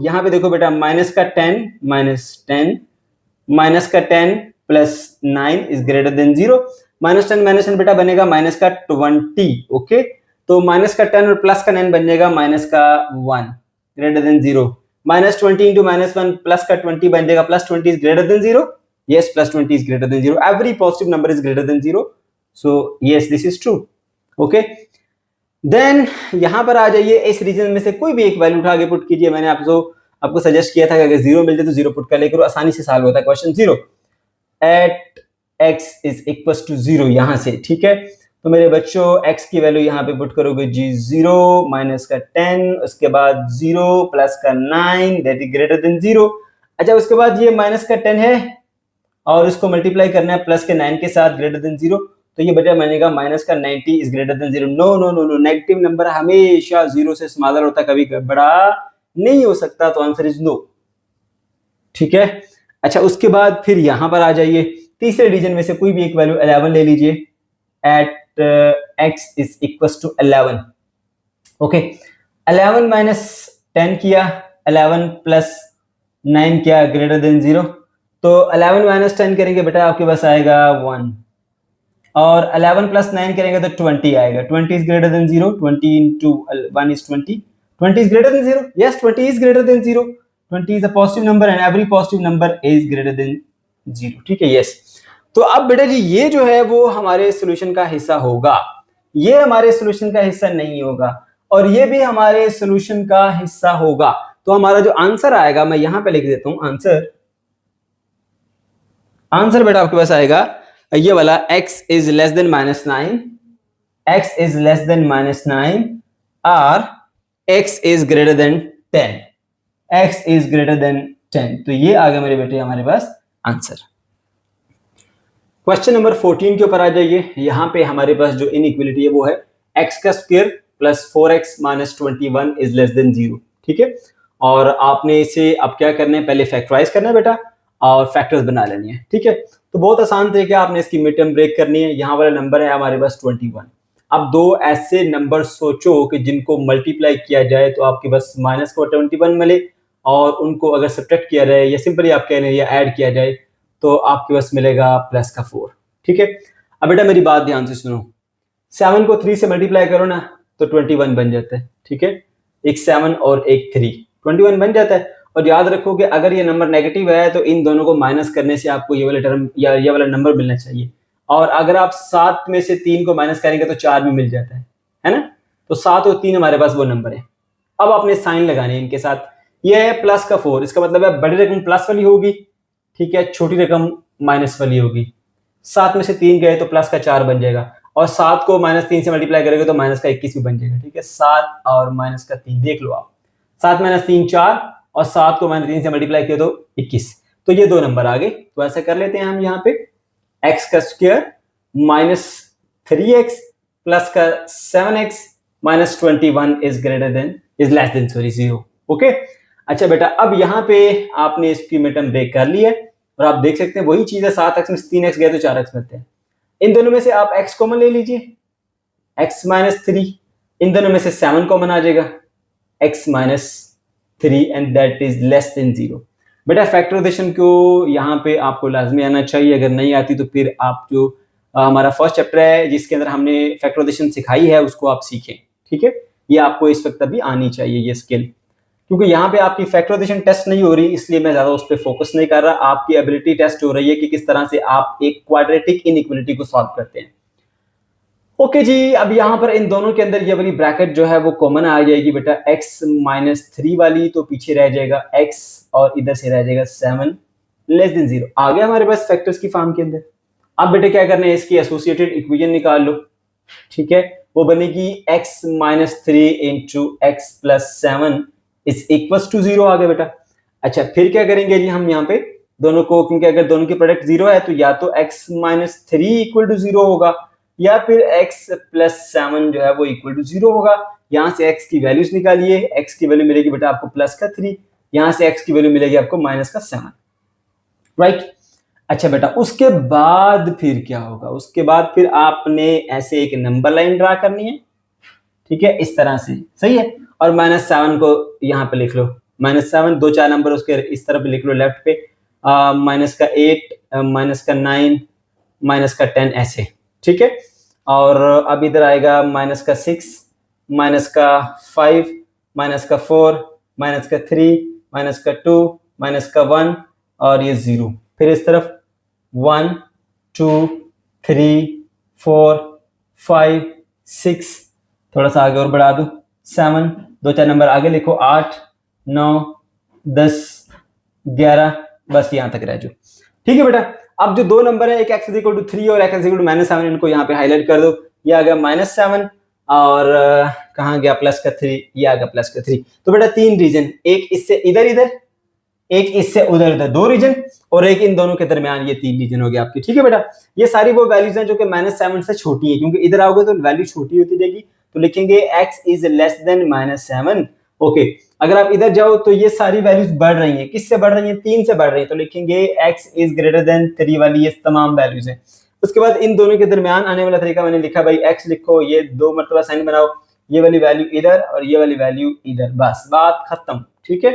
यहाँ पे देखो बेटा, माइनस का 10 प्लस 9 इज ग्रेटर देन 0। -10 बेटा बनेगा माइनस का 20, ओके। तो माइनस का 10 और प्लस का 9 बन जाएगा माइनस का 1 ग्रेटर देन 0। -20 इंटू -1 प्लस का 20 बन जाएगा plus 20 is greater than 0। Yes, plus 20 is greater than 0। Every positive number is greater than 0, so yes this is true, okay. Then यहां पर आ जाइए, इस रीजन में से कोई भी एक वैल्यू उठा के पुट कीजिए। मैंने आपको सजेस्ट किया था कि अगर 0 मिल जाए तो 0 पुट कर ले करो, आसानी से सॉल्व होता है question. 0 at x is equal to 0 यहां से, ठीक है। तो मेरे बच्चों x की वैल्यू यहां पे पुट करोगे जी 0 माइनस का 10, उसके बाद 0 प्लस का 9 दैट इज ग्रेटर देन 0। अच्छा, उसके बाद ये माइनस का 10 है और इसको मल्टीप्लाई करना है प्लस के 9 के साथ ग्रेटर देन 0, तो ये बेटा बनेगा माइनस का 90 is greater than 0। No no no no, negative number हमेशा 0 से स्मॉलर होता है, कभी बड़ा नहीं हो सकता, तो आंसर इज नो, ठीक है। अच्छा, उसके बाद फिर यहां पर आ जाइए, तीसरे रीजन में से कोई भी एक वैल्यू 11 ले लीजिए, at x is equal to 11, okay. 11 minus 10 किया, 11 प्लस 9 किया, ग्रेटर देन 0। तो 11 माइनस 10 करेंगे बेटा आपके पास आएगा 1, और 11 प्लस 9 करेंगे तो 20 आएगा। 20 is greater than 0, 20 into 1 is 20, 20 is greater than 0, yes 20 is greater than 0, 20 is a positive number and every positive number is greater than 0, ठीक है, yes। तो अब बेटा जी ये जो है वो हमारे सोल्यूशन का हिस्सा होगा, ये हमारे सोल्यूशन का हिस्सा नहीं होगा, और ये भी हमारे सोल्यूशन का हिस्सा होगा। तो हमारा जो आंसर आएगा, मैं यहां पे लिख देता हूं, आंसर बेटा आपके पास आएगा ये वाला, x is less than -9, x is less than -9 और x is greater than 10, x is greater than 10। तो ये आ गया मेरे बेटे हमारे पास आंसर। क्वेश्चन नंबर 14 के ऊपर आ जाइए। यहाँ पे हमारे पास जो इनइक्वालिटी है वो है x का square plus 4x minus 21 is less than 0, ठीक है। और आपने इसे अब क्या करना है, पहले फैक्टराइज करना है बेटा और फैक्टर्स बना लेनी है, ठीक है। तो बहुत आसान तरीका, आपने इसकी मिड टर्म ब्रेक करनी है। यहाँ वाला नंबर है हमारे पास 21। अब दो ऐसे नंबर सोचो कि जिनको मल्टीप्लाई किया जाए तो आपके पास माइनस को 21 मिले, और उनको अगर सब्ट्रैक्ट किया जाए या सिंपली आप कह रहे हैं या ऐड किया जाए तो आपके पास मिलेगा प्लस का 4, ठीक है। अब बेटा मेरी बात ध्यान से सुनो, 7 को 3 से मल्टीप्लाई करो ना तो 21 बन जाता है, ठीक है। एक 7 और एक 3, 21 बन जाता है। और याद रखो कि अगर ये नंबर नेगेटिव है तो इन दोनों को माइनस करने से आपको ये वाला टर्म या ये वाला नंबर मिलना चाहिए, और अगर आप 7 में से 3 को माइनस करेंगे तो 4 भी मिल जाता है है ना। तो 7 और 3 हमारे पास वो नंबर है। अब आपने साइन लगाने हैं इनके साथ। ये है प्लस का 4, इसका मतलब है बड़ी रकम प्लस वाली होगी, ठीक है, छोटी रकम माइनस वाली होगी। 7 में से 3 गए तो प्लस का 4 बन जाएगा, और 7 को -3 से मल्टीप्लाई करेंगे तो माइनस का 21 भी बन जाएगा, ठीक है। 7 और माइनस का 3 देख लो आप, 7 - 3 4, और 7 को -3 से मल्टीप्लाई किया तो 21। तो ये दो नंबर आ गए। तो ऐसा कर लेते हैं हम यहाँ पे, x का स्क्वायर -3x प्लस का 7x -21 is less than 0। Okay, अच्छा बेटा, अब यहाँ पे आपने इसकी मिडटर्म ब्रेक कर ली है, और आप देख सकते हैं वही चीज है, 7x में 3x गया तो 4x बनते हैं। इन दोनों में से आप x कॉमन ले लीजिए, x -3, इन दोनों में से 7 कॉमन आ जाएगा, x -3, and that is less than 0। बेटा फैक्टराइजेशन को यहाँ पे आपको लाजमी आना चाहिए, अगर नहीं आती तो फिर आप जो हमारा फर्स्ट चैप्टर है जिसके अंदर हमने फैक्टराइजेशन सिखाई है उसको आप सीखें, ठीक है। ये आपको इस वक्त अभी आनी चाहिए ये स्किल, क्योंकि यहाँ पे आपकी फैक्टराइजेशन टेस्ट नहीं हो रही, इसलिए मैं ज्यादा उस पर फोकस नहीं कर रहा। आपकी एबिलिटी टेस्ट हो रही है कि किस तरह से आप एक क्वाड्रेटिक इनइक्वालिटी को सॉल्व करते हैं। ओके जी, अब यहाँ पर इन दोनों के अंदर ये वाली ब्रैकेट जो है वो कॉमन आ जाएगी बेटा, x -3 वाली, तो पीछे रह जाएगा x और इधर से रह जाएगा 7 लेस देन 0। आ गया हमारे पास फैक्टर्स की फॉर्म के अंदर। अब बेटे क्या करना है, इसकी एसोसिएटेड इक्वेशन निकाल लो, ठीक है। वो बनेगी x -3 into x plus 7 is equal to 0 आ गया बेटा। अच्छा, फिर क्या करेंगे जी हम यहाँ पे दोनों को, क्योंकि अगर दोनों की प्रोडक्ट 0 है तो या तो x -3 इक्वल टू 0 होगा, या फिर x प्लस 7 जो है वो इक्वल टू 0 होगा। यहाँ से x की वैल्यूज निकालिए, x की वैल्यू मिलेगी बेटा आपको प्लस का 3, यहाँ से x की वैल्यू मिलेगी आपको माइनस का 7, राइट। अच्छा बेटा, उसके बाद फिर क्या होगा, उसके बाद फिर आपने ऐसे एक नंबर लाइन ड्रा करनी है, ठीक है, इस तरह से, सही है। और -7 को यहाँ पे लिख लो, -7 दो चार नंबर उसके इस तरफ लिख लो लेफ्ट पे, माइनस का 8, माइनस का 9, माइनस का 10 ऐसे, ठीक है। और अब इधर आएगा माइनस का 6, माइनस का 5, माइनस का 4, माइनस का 3, माइनस का 2, माइनस का 1 और ये 0। फिर इस तरफ 1 2 3 4 5 6, थोड़ा सा आगे और बढ़ा दो, 7, दो चार नंबर आगे लिखो, 8 9 10 11, बस यहाँ तक रह जाओ, ठीक है बेटा। अब जो दो नंबर है, एक x = 3 और x = -7, इनको यहाँ पे हाईलाइट कर दो। ये आ गया -7 और कहाँ गया प्लस का 3, ये आ गया प्लस का 3। तो बेटा तीन रीजन, एक इससे इधर इधर, एक इससे उधर उधर, दो रीजन, और एक इन दोनों के दरमियान, ये 3 रीजन हो गया आपकी, ठीक है बेटा। ये सारी वो वैल्यूज हैं जो कि -7 से छोटी है, क्योंकि इधर आओगे तो वैल्यू छोटी होती जाएगी, तो लिखेंगे x is less than -7। Okay, अगर आप इधर जाओ तो ये सारी वैल्यूज बढ़ रही हैं, किससे बढ़ रही हैं, 3 से बढ़ रही है, तो लिखेंगे x is greater than 3 वाली ये तमाम वैल्यूज हैं। उसके बाद इन दोनों के दरमियान आने वाला तरीका मैंने लिखा, भाई x लिखो, ये 2 मरतबा साइन बनाओ, ये वाली वैल्यू इधर और ये वाली वैल्यू इधर, बस बात खत्म, ठीक है।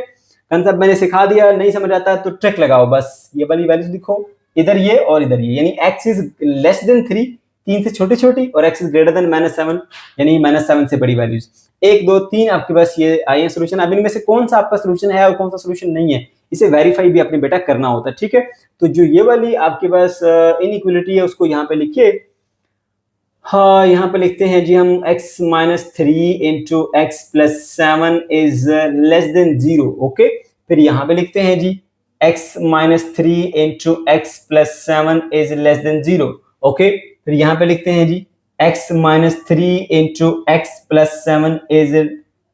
कंसेप्ट मैंने सिखा दिया, नहीं समझ आता तो ट्रिक लगाओ, बस ये वाली वैल्यूज लिखो, इधर ये और इधर ये, यानी x is less than 3, 3 से छोटी छोटी, और x is greater than -7, यानी -7 से बड़ी वैल्यूज। 1 2 3 आपके पास ये आए हैं सोल्यूशन। अब इनमें से कौन सा आपका सोल्यूशन है और कौन सा सोल्यूशन नहीं है, इसे वेरीफाई भी अपने बेटा करना होता है, ठीक है। तो जो ये वाली आपके पास इनइक्वालिटी है उसको यहाँ पे लिखिए। हाँ, यहाँ पे लिखते हैं जी हम, x -3 into x plus 7 is less than 0। Okay, फिर यहाँ पे लिखते हैं जी x -3 into x plus 7 is less than 0। Okay, फिर यहाँ पे लिखते हैं जी x -3 into x plus 7 is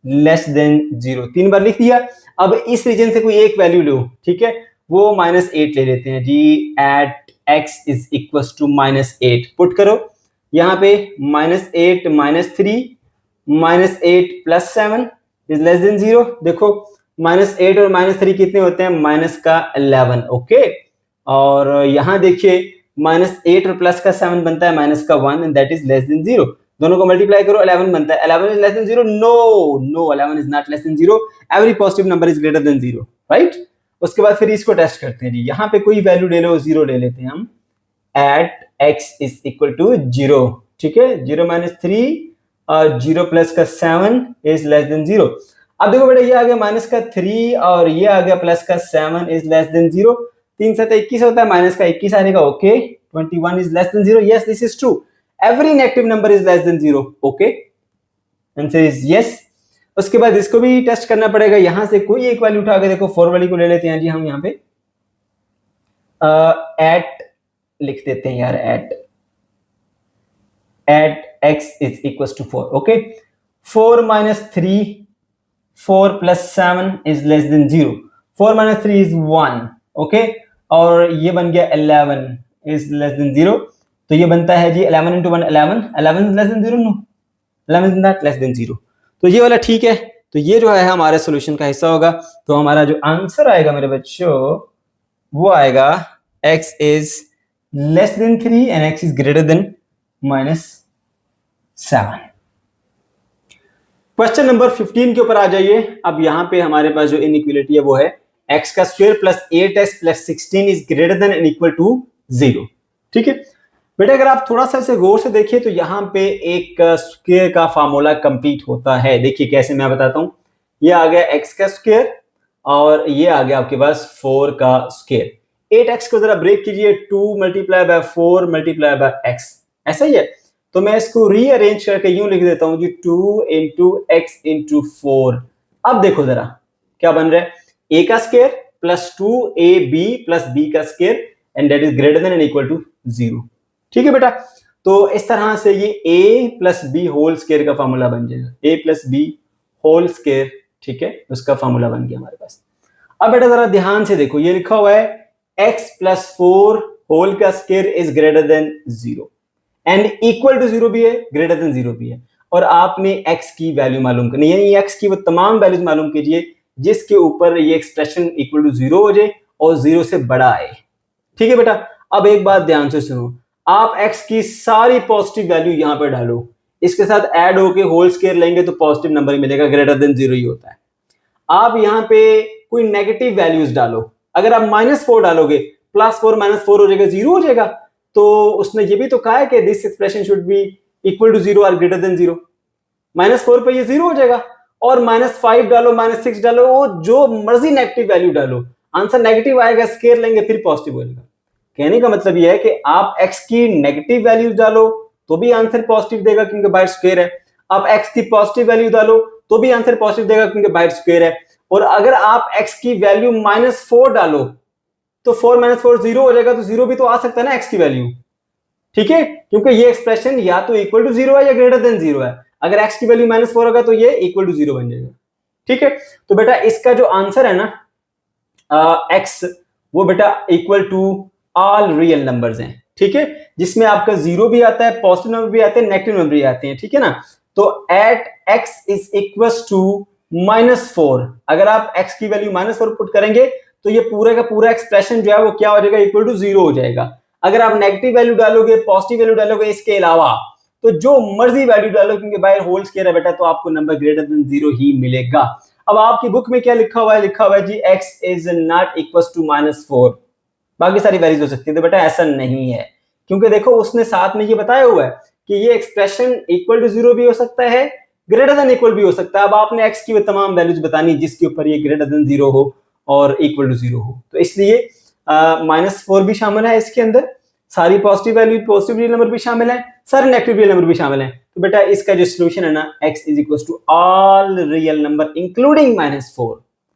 less than 0। 3 बार लिख दिया। अब इस रीजन से कोई एक वैल्यू लो, ठीक है, वो -8 ले लेते हैं जी, at x is equal to -8 put करो। यहाँ पे -8 -3 -8 प्लस 7 इज लेस देन 0। देखो -8 और -3 कितने होते हैं, -11। ओके, और यहाँ देखिए -8 और प्लस का 7 बनता है -1 and that is less than 0। दोनों को मल्टीप्लाई करो, 11 बनता है। 11 is less than 0? No, 11 is not less than 0। Every positive number is greater than 0, right. उसके बाद फिर इसको टेस्ट करते हैं जी, यहाँ पे कोई वैल्यू ले लो, 0 ले लेते हैं हम, at x is equal to 0, ठीक है। 0 -3 और 0 प्लस का 7 इज लेस देन 0। अब देखो बेटा, ये आ गया -3 और ये आ गया प्लस का 7 इज लेस देन 0। 3 से 21 होता है, माइनस का 21 आएगा। Okay, 21 is less than 0। Yes, this is true. Every negative number is less than 0। Okay, answer is yes. उसके बाद इसको भी टेस्ट करना पड़ेगा, यहां से कोई एक वैल्यू उठा के देखो, 4 वाली को ले लेते हैं जी हम यहाँ पे, एट लिख देते हैं यार, at x is equal to 4। Okay, 4 minus 3, 4 plus 7 is less than 0, 4 minus 3 is 1। Okay, और ये बन गया 11 is less than 0, तो ये बनता है जी 11 into 1 11, 11 is less than 0, no 11 is not less than 0, तो ये वाला ठीक है। तो ये जो है हमारे सॉल्यूशन का हिस्सा होगा। तो हमारा जो आंसर आएगा मेरे बच्चों वो आएगा x is less than 3 and x is greater than -7। Question number 15 के ऊपर आ जाइए। अब यहाँ पे हमारे पास जो इनइक्वालिटी है वो है x का square plus 8x plus 16 is greater than and equal to 0। ठीक है बेटा, अगर आप थोड़ा सा इसे गौर से देखिए तो यहाँ पे एक स्क्वायर का फार्मूला कंप्लीट होता है। देखिए कैसे, मैं बताता हूँ। ये आ गया x का स्क्वायर और ये आ गया आपके पास 4 का स्क्वायर। 8x को जरा ब्रेक कीजिए, 2 multiply by 4 multiply by x, ऐसा ही है। तो मैं इसको रीअरेंज करके यूं लिख देता हूं जी, 2 इंटू एक्स इंटू 4। अब देखो जरा क्या बन रहा है, a का square plus 2ab plus b का square and that is greater than and equal to 0। ठीक है बेटा, तो इस तरह से ये a plus b whole square का फॉर्मूला बन जाएगा, a plus b whole square. ठीक है, उसका फॉर्मूला बन गया हमारे पास। अब बेटा जरा ध्यान से देखो, ये लिखा हुआ है x प्लस 4 होल का square is greater than 0 and equal to 0 भी है, ग्रेटर देन 0 भी है। और आपने x की वैल्यू मालूम करनी, यानी x की वो तमाम वैल्यूज मालूम कीजिए जिसके ऊपर ये एक्सप्रेशन इक्वल टू 0 हो जाए और 0 से बड़ा आए। ठीक है बेटा, अब एक बात ध्यान से सुनो, आप x की सारी पॉजिटिव वैल्यू यहाँ पर डालो, इसके साथ ऐड होके होल स्क्वायर लेंगे तो पॉजिटिव नंबर ही मिलेगा, ग्रेटर देन 0 ही होता है। आप यहाँ पे कोई नेगेटिव वैल्यूज डालो, अगर आप -4 डालोगे, +4 -4 हो जाएगा, 0 हो जाएगा। तो उसने ये भी तो कहा है कि this expression should be equal to 0 और ग्रेटर देन 0। -4 पे ये 0 हो जाएगा। और -5 डालो, -6 डालो, वो जो मर्जी नेगेटिव वैल्यू डालो, आंसर नेगेटिव आएगा, स्क्वायर लेंगे फिर पॉजिटिव हो जाएगा। कहने का मतलब ये है कि आप x की नेगेटिव वैल्यू डालो तो भी आंसर पॉजिटिव देगा क्योंकि बाहर स्क्वायर है। आप x की पॉजिटिव वैल्यू डालो तो भी आंसर पॉजिटिव देगा क्योंकि बाहर स्क्वायर है। और अगर आप x की वैल्यू -4 डालो तो 4 - 4 0 हो जाएगा, तो 0 भी तो आ सकता है ना x की वैल्यू। ठीक है, क्योंकि ये एक्सप्रेशन या तो इक्वल टू 0 है या ग्रेटर देन 0 है। अगर x की वैल्यू -4 होगा तो ये इक्वल टू 0 बन जाएगा। ठीक है, तो बेटा इसका जो आंसर है ना x, वो बेटा equal to all real numbers हैं। ठीक है, जिसमें आपका 0 भी आता है, पॉजिटिव नंबर भी आते हैं, नेगेटिव नंबर भी आते हैं। ठीक है ना, तो at x is equal to -4, अगर आप x की वैल्यू -4 पुट करेंगे तो ये पूरा का पूरा एक्सप्रेशन जो है वो क्या हो जाएगा, इक्वल टू 0 हो जाएगा। अगर आप नेगेटिव वैल्यू डालोगे, पॉजिटिव वैल्यू डालोगे, इसके अलावा तो जो मर्जी वैल्यू डालो, क्योंकि बाय होल स्क्वायर है बेटा, तो आपको नंबर ग्रेटर देन 0 ही मिलेगा। अब आपकी बुक में क्या लिखा हुआ है, लिखा हुआ है जी x is not equal to -4, बाकी सारी वैल्यूज हो सकती है। तो बेटा ऐसा नहीं है, क्योंकि देखो उसने साथ में ये बताया हुआ है कि ये एक्सप्रेशन इक्वल टू 0 भी हो सकता है, ग्रेटर देन इक्वल भी हो सकता है। अब आपने x की वो तमाम वैल्यूज बतानी जिसके ऊपर ये ग्रेटर देन 0 हो और इक्वल टू 0 हो। तो इसलिए -4 भी शामिल है इसके अंदर, सारी positive value, positive real number भी शामिल है, सारे नेगेटिव रियल नंबर भी शामिल है। तो बेटा इसका जो सॉल्यूशन है ना, x is equal to all real number including -4,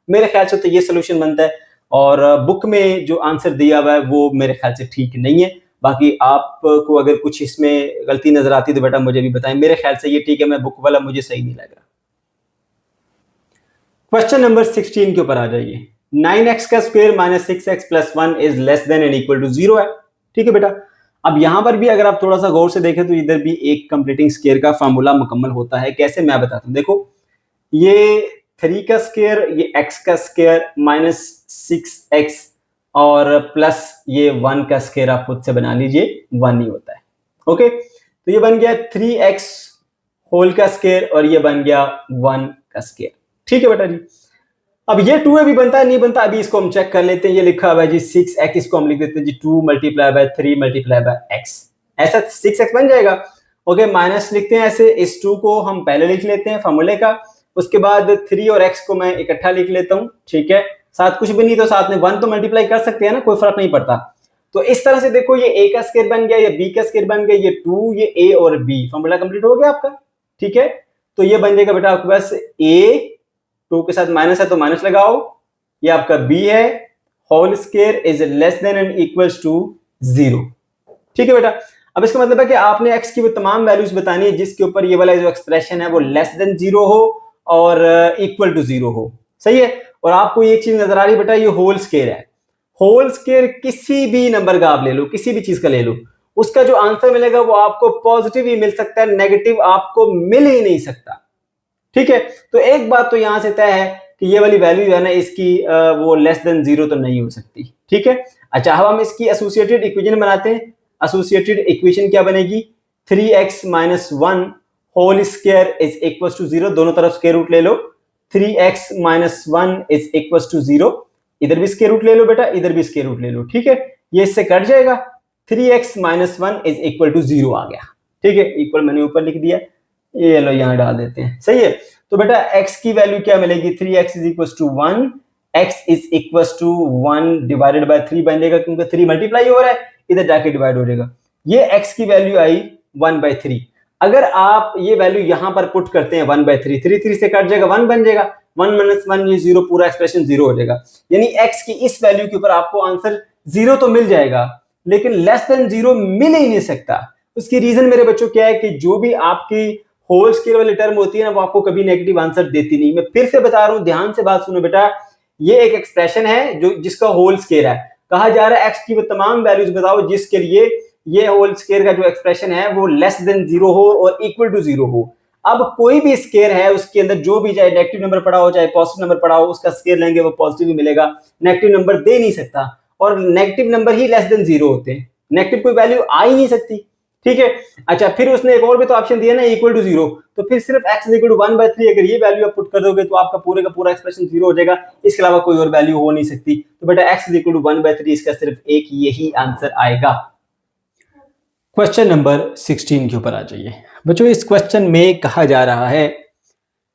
मेरे ख्याल से तो ये सॉल्यूशन बनता है। और बुक में जो आंसर दिया हुआ है वो मेरे ख्याल से ठीक नहीं है। बाकी आपको अगर कुछ इसमें गलती नजर आती है तो बेटा मुझे भी बताएं, मेरे ख्याल से ये ठीक है, मैं बुक वाला मुझे सही नहीं लग रहा। क्वेश्चन नंबर 16 के ऊपर आ जाइए। 9x का square -6x plus 1 is less than and equal to 0 है। ठीक है बेटा, अब यहां पर भी अगर आप थोड़ा सा गौर से देखें तो इधर भी एक कंप्लीटिंग स्क्वायर का फार्मूला मुकम्मल होता है। कैसे, मैं बताता हूं। देखो ये 3 का स्क्वायर, ये x का स्क्वायर -6x और प्लस ये 1 का स्क्वायर आप खुद से बना लीजिए, 1 ही होता है। ओके, तो ये बन गया 3x होल का स्क्वायर और ये बन गया 1 का स्क्वायर। ठीक है बेटा जी, अब ये 2 अभी बनता है नहीं बनता, अभी इसको हम चेक कर लेते हैं। ये लिखा हुआ है जी 6x, इसको हम लिख देते हैं जी 2 multiply by 3 multiply by x, ऐसा 6x बन जाएगा। ओके, माइनस लिखते हैं ऐसे, इस 2 को हम पहले लिख लेते हैं फार्मूले का, उसके बाद 3 और x को मैं इकट्ठा लिख लेता हूं। ठीक है, साथ कुछ भी नहीं तो साथ में 1 तो मल्टीप्लाई कर सकते हैं ना, कोई फर्क नहीं पड़ता। तो इस तरह से देखो ये a का स्क्वायर बन गया, ये b का स्क्वायर बन गया, ये 2, ये a और b, फार्मूला कंप्लीट हो गया आपका। ठीक है, तो ये बन जाएगा बेटा आपके पास a, 2 के साथ माइनस है तो माइनस लगाओ, ये आपका b है, whole square is less than and equals to 0। ठीक है बेटा, अब इसका मतलब है कि आपने x की वो तमाम वैल्यूज बतानी है जिसके ऊपर ये वाला जो एक्सप्रेशन है वो लेस देन 0 हो और इक्वल टू 0 हो। सही है, और आपको एक चीज नजर आ रही है बेटा, ये होल स्क्वायर है। होल स्क्वायर किसी भी नंबर का आप ले लो, किसी भी चीज का ले लो, उसका जो आंसर मिलेगा वो आपको पॉजिटिव ही मिल सकता है, नेगेटिव आपको मिल ही नहीं सकता। ठीक है, तो एक बात तो यहां से तय है कि ये वाली वैल्यू जो है ना इसकी वो लेस देन 0 तो नहीं हो सकती। ठीक है, अच्छा अब हम इसकी एसोसिएटेड इक्वेशन बनाते हैं। एसोसिएटेड इक्वेशन क्या बनेगी, 3x minus 1 whole square is equal to 0, दोनों तरफ स्क्वायर रूट ले लो, 3x minus 1 is equal to 0, इधर भी स्क्वायर रूट ले लो बेटा, इधर भी स्क्वायर रूट ले लो। ठीक है, ये इससे कट जाएगा, 3x minus 1 is equal to 0 आ गया। ठीक है, इक्वल मैंने ऊपर लिख दिया, ये लो यहां डाल देते हैं। सही है, तो बेटा x की वैल्यू क्या मिलेगी, 3x is equal to 1, x is equal to 1 divided by 3 बन जाएगा, क्योंकि 3 मल्टीप्लाई हो रहा है, इधर जाके डिवाइड हो जाएगा। ये x की वैल्यू आई 1/3। अगर आप ये वैल्यू यहां पर पुट करते हैं 1/3, 3 से कट जाएगा, 1 बन जाएगा, 1 माइनस 1 ये 0, पूरा एक्सप्रेशन 0 हो जाएगा। यानी x की इस वैल्यू के ऊपर आपको आंसर 0 तो मिल जाएगा, लेकिन लेस देन 0 मिल ही नहीं सकता। उसकी रीजन मेरे बच्चों क्या है कि जो भी आपकी होल स्क्वायर वाली टर्म होती है ना, वो आपको कभी नेगेटिव आंसर देती नहीं। मैं फिर से बता रहा हूं, ध्यान से बात सुनो बेटा, ये एक एक्सप्रेशन है जो जिसका होल स्क्वायर है, कहा जा रहा है x की वो तमाम वैल्यूज बताओ जिसके लिए ये होल स्क्वायर का जो एक्सप्रेशन है वो लेस देन 0 हो और इक्वल टू 0 हो। अब कोई भी स्क्वायर है उसके अंदर जो भी, चाहे नेगेटिव नंबर पड़ा हो चाहे पॉजिटिव नंबर पड़ा हो, उसका स्क्वायर लेंगे वो पॉजिटिव ही मिलेगा, नेगेटिव नंबर दे नहीं सकता, और नेगेटिव नंबर ही लेस देन 0 होते हैं, नेगेटिव कोई वैल्यू आ ही नहीं सकती। ठीक है, अच्छा फिर उसने एक और भी तो ऑप्शन दिया ना, इक्वल टू 0, तो फिर सिर्फ x इज इक्वल टू 1/3 अगर ये वैल्यू आप पुट कर दोगे तो आपका पूरे का पूरा एक्सप्रेशन 0 हो जाएगा, इसके अलावा कोई और वैल्यू हो नहीं सकती। तो बेटा x इज इक्वल टू 1/3, इसका सिर्फ एक यही आंसर आएगा। क्वेश्चन नंबर 16 के ऊपर आ जाइए बच्चों। इस क्वेश्चन में कहा जा रहा है,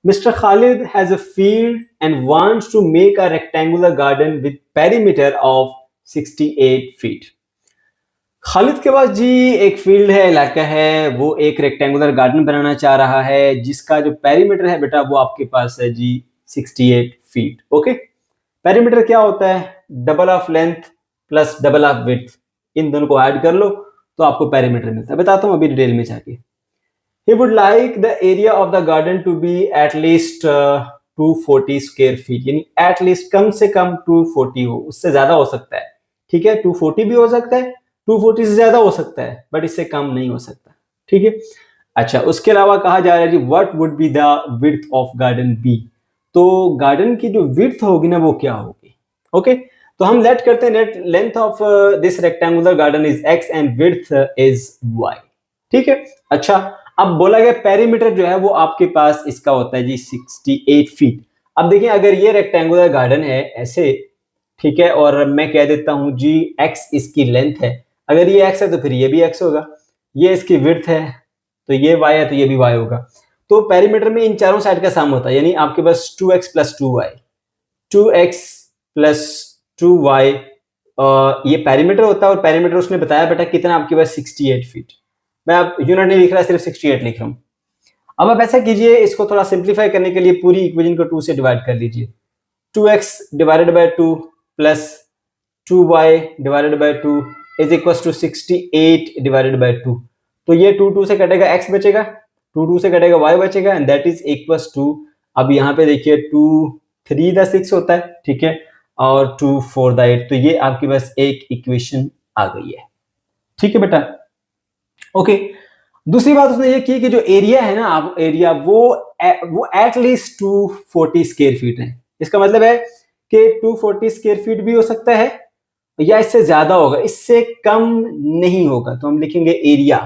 mister Khalid has a field and wants to make a rectangular garden with perimeter of 68 feet. Khalid के पास जी एक फील्ड है, इलाका है, वो एक रेक्टेंगुलर गार्डन बनाना चाह रहा है जिसका जो पेरीमीटर है बेटा वो आपके पास है जी 68 फीट। ओके, पेरीमीटर क्या होता है, double of length plus double of width, इन दोनों को ऐड कर लो तो आपको पेरीमीटर मिलता है। बताता हूं अभी डिटेल में जाके। He would like the area of the garden to be at least 240 square feet, यानी एटलीस्ट कम से कम 240 हो, उससे ज्यादा हो सकता है। ठीक है, 240 भी हो सकता है, 240 से ज्यादा हो सकता है, बट इससे कम नहीं हो सकता। ठीक है, अच्छा उसके अलावा कहा जा रहा है जी what would be the width of garden B, तो गार्डन की जो विड्थ होगी ना वो क्या होगी। ओके, तो हम लेट करते हैं length of this rectangular garden is x and width is y। ठीक है, अच्छा अब बोला गया पेरीमीटर जो है वो आपके पास इसका होता है जी 68 फीट। अब देखिए अगर ये रेक्टेंगुलर गार्डन है ऐसे, ठीक है, और मैं कह देता हूं जी x इसकी लेंथ है, अगर ये x है तो फिर ये भी x होगा, ये इसकी विड्थ है तो ये y है तो ये भी y होगा। तो पेरीमीटर में इन चारों साइड का सम होता है, यानी आपके पास 2x plus 2y, 2x plus 2y ये पेरीमीटर होता है, और पेरीमीटर उसने बताया बेटा कितना आपके पास 68 फीट। मैं अब यूनिट नहीं लिख रहा, सिर्फ 68 लिख रहा हूं। अब आप ऐसा कीजिए, इसको थोड़ा सिंप्लीफाई करने के लिए पूरी इक्वेशन को 2 से डिवाइड कर लीजिए, 2x divided by 2 plus 2y divided by 2 is equal to 68 divided by 2। तो ये 2 से कटेगा, x बचेगा, 2 से कटेगा, y बचेगा, and that is equal to, अब यहाँ पे देखिए 2 3 द 6 होता है, ठीक है, और 2 4 द 8, तो ये आपके पास एक इक्वेशन आ गई है। ठीक है बेटा, ओके। दूसरी बात उसने ये की कि जो एरिया है ना, आप एरिया वो एटलीस्ट 240 स्क्वायर फीट है। इसका मतलब है कि 240 स्क्वायर फीट भी हो सकता है या इससे ज्यादा होगा, इससे कम नहीं होगा। तो हम लिखेंगे area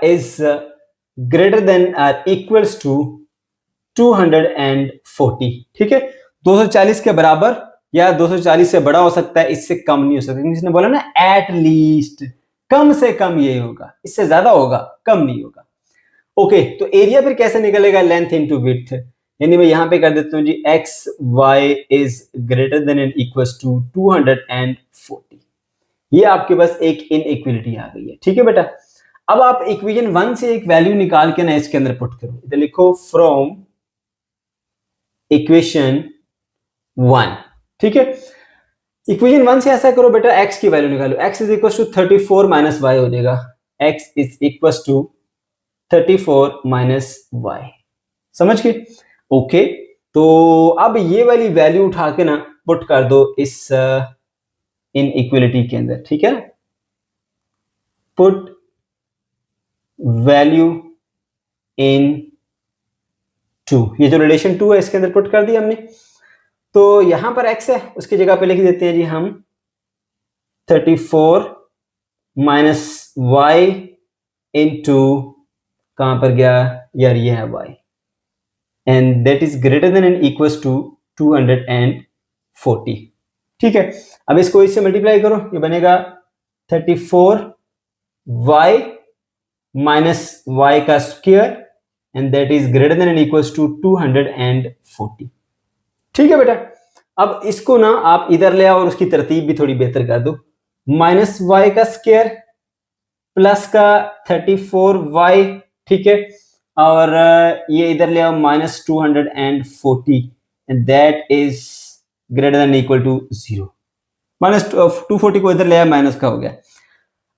is greater than or equals to 240। ठीक है, 240 के बराबर या 240 से बड़ा हो सकता है, इससे कम नहीं हो सकता। इसने बोला ना एट लीस्ट, कम से कम ये होगा, इससे ज्यादा होगा, कम नहीं होगा। ओके, तो एरिया फिर कैसे निकलेगा, लेंथ इनटू विड्थ, यानी मैं यहां पे कर देता हूं जी X Y is greater than and equals to 240। ये आपके पास एक इनइक्वालिटी आ गई है। ठीक है बेटा, अब आप इक्वेशन 1 से एक वैल्यू निकाल के ना इसके अंदर पुट करो। इधर लिखो फ्रॉम इक्वेशन 1, ठीक है। इक्वेशन 1 से ऐसा करो बेटा, x की वैल्यू निकालो। x is equal to 34 minus y हो जाएगा। x is equal to 34 minus y. समझ गए? ओके, तो अब ये वाली वैल्यू उठा के ना पुट कर दो इस इनइक्वालिटी के अंदर, ठीक है। पुट वैल्यू इन 2, ये जो रिलेशन 2 है इसके अंदर पुट कर दिया हमने। तो यहां पर x है, उसकी जगह पे लिख देते हैं जी हम 34 माइनस वाई इंटू, कहां पर गया यार, ये है y, and that is greater than and equals to 240, ठीक है। अब इसको इससे मल्टीप्लाई करो, ये बनेगा 34 y माइनस y का square and that is greater than and equals to 240, ठीक है बेटा। अब इसको ना आप इधर ले आओ और उसकी तरतीब भी थोड़ी बेहतर कर दो। माइनस वाई का स्क्वायर प्लस का 34y, ठीक है, और ये इधर ले आओ minus 240 and that is greater than equal to 0। Minus 240 को इधर ले आया, माइनस का हो गया।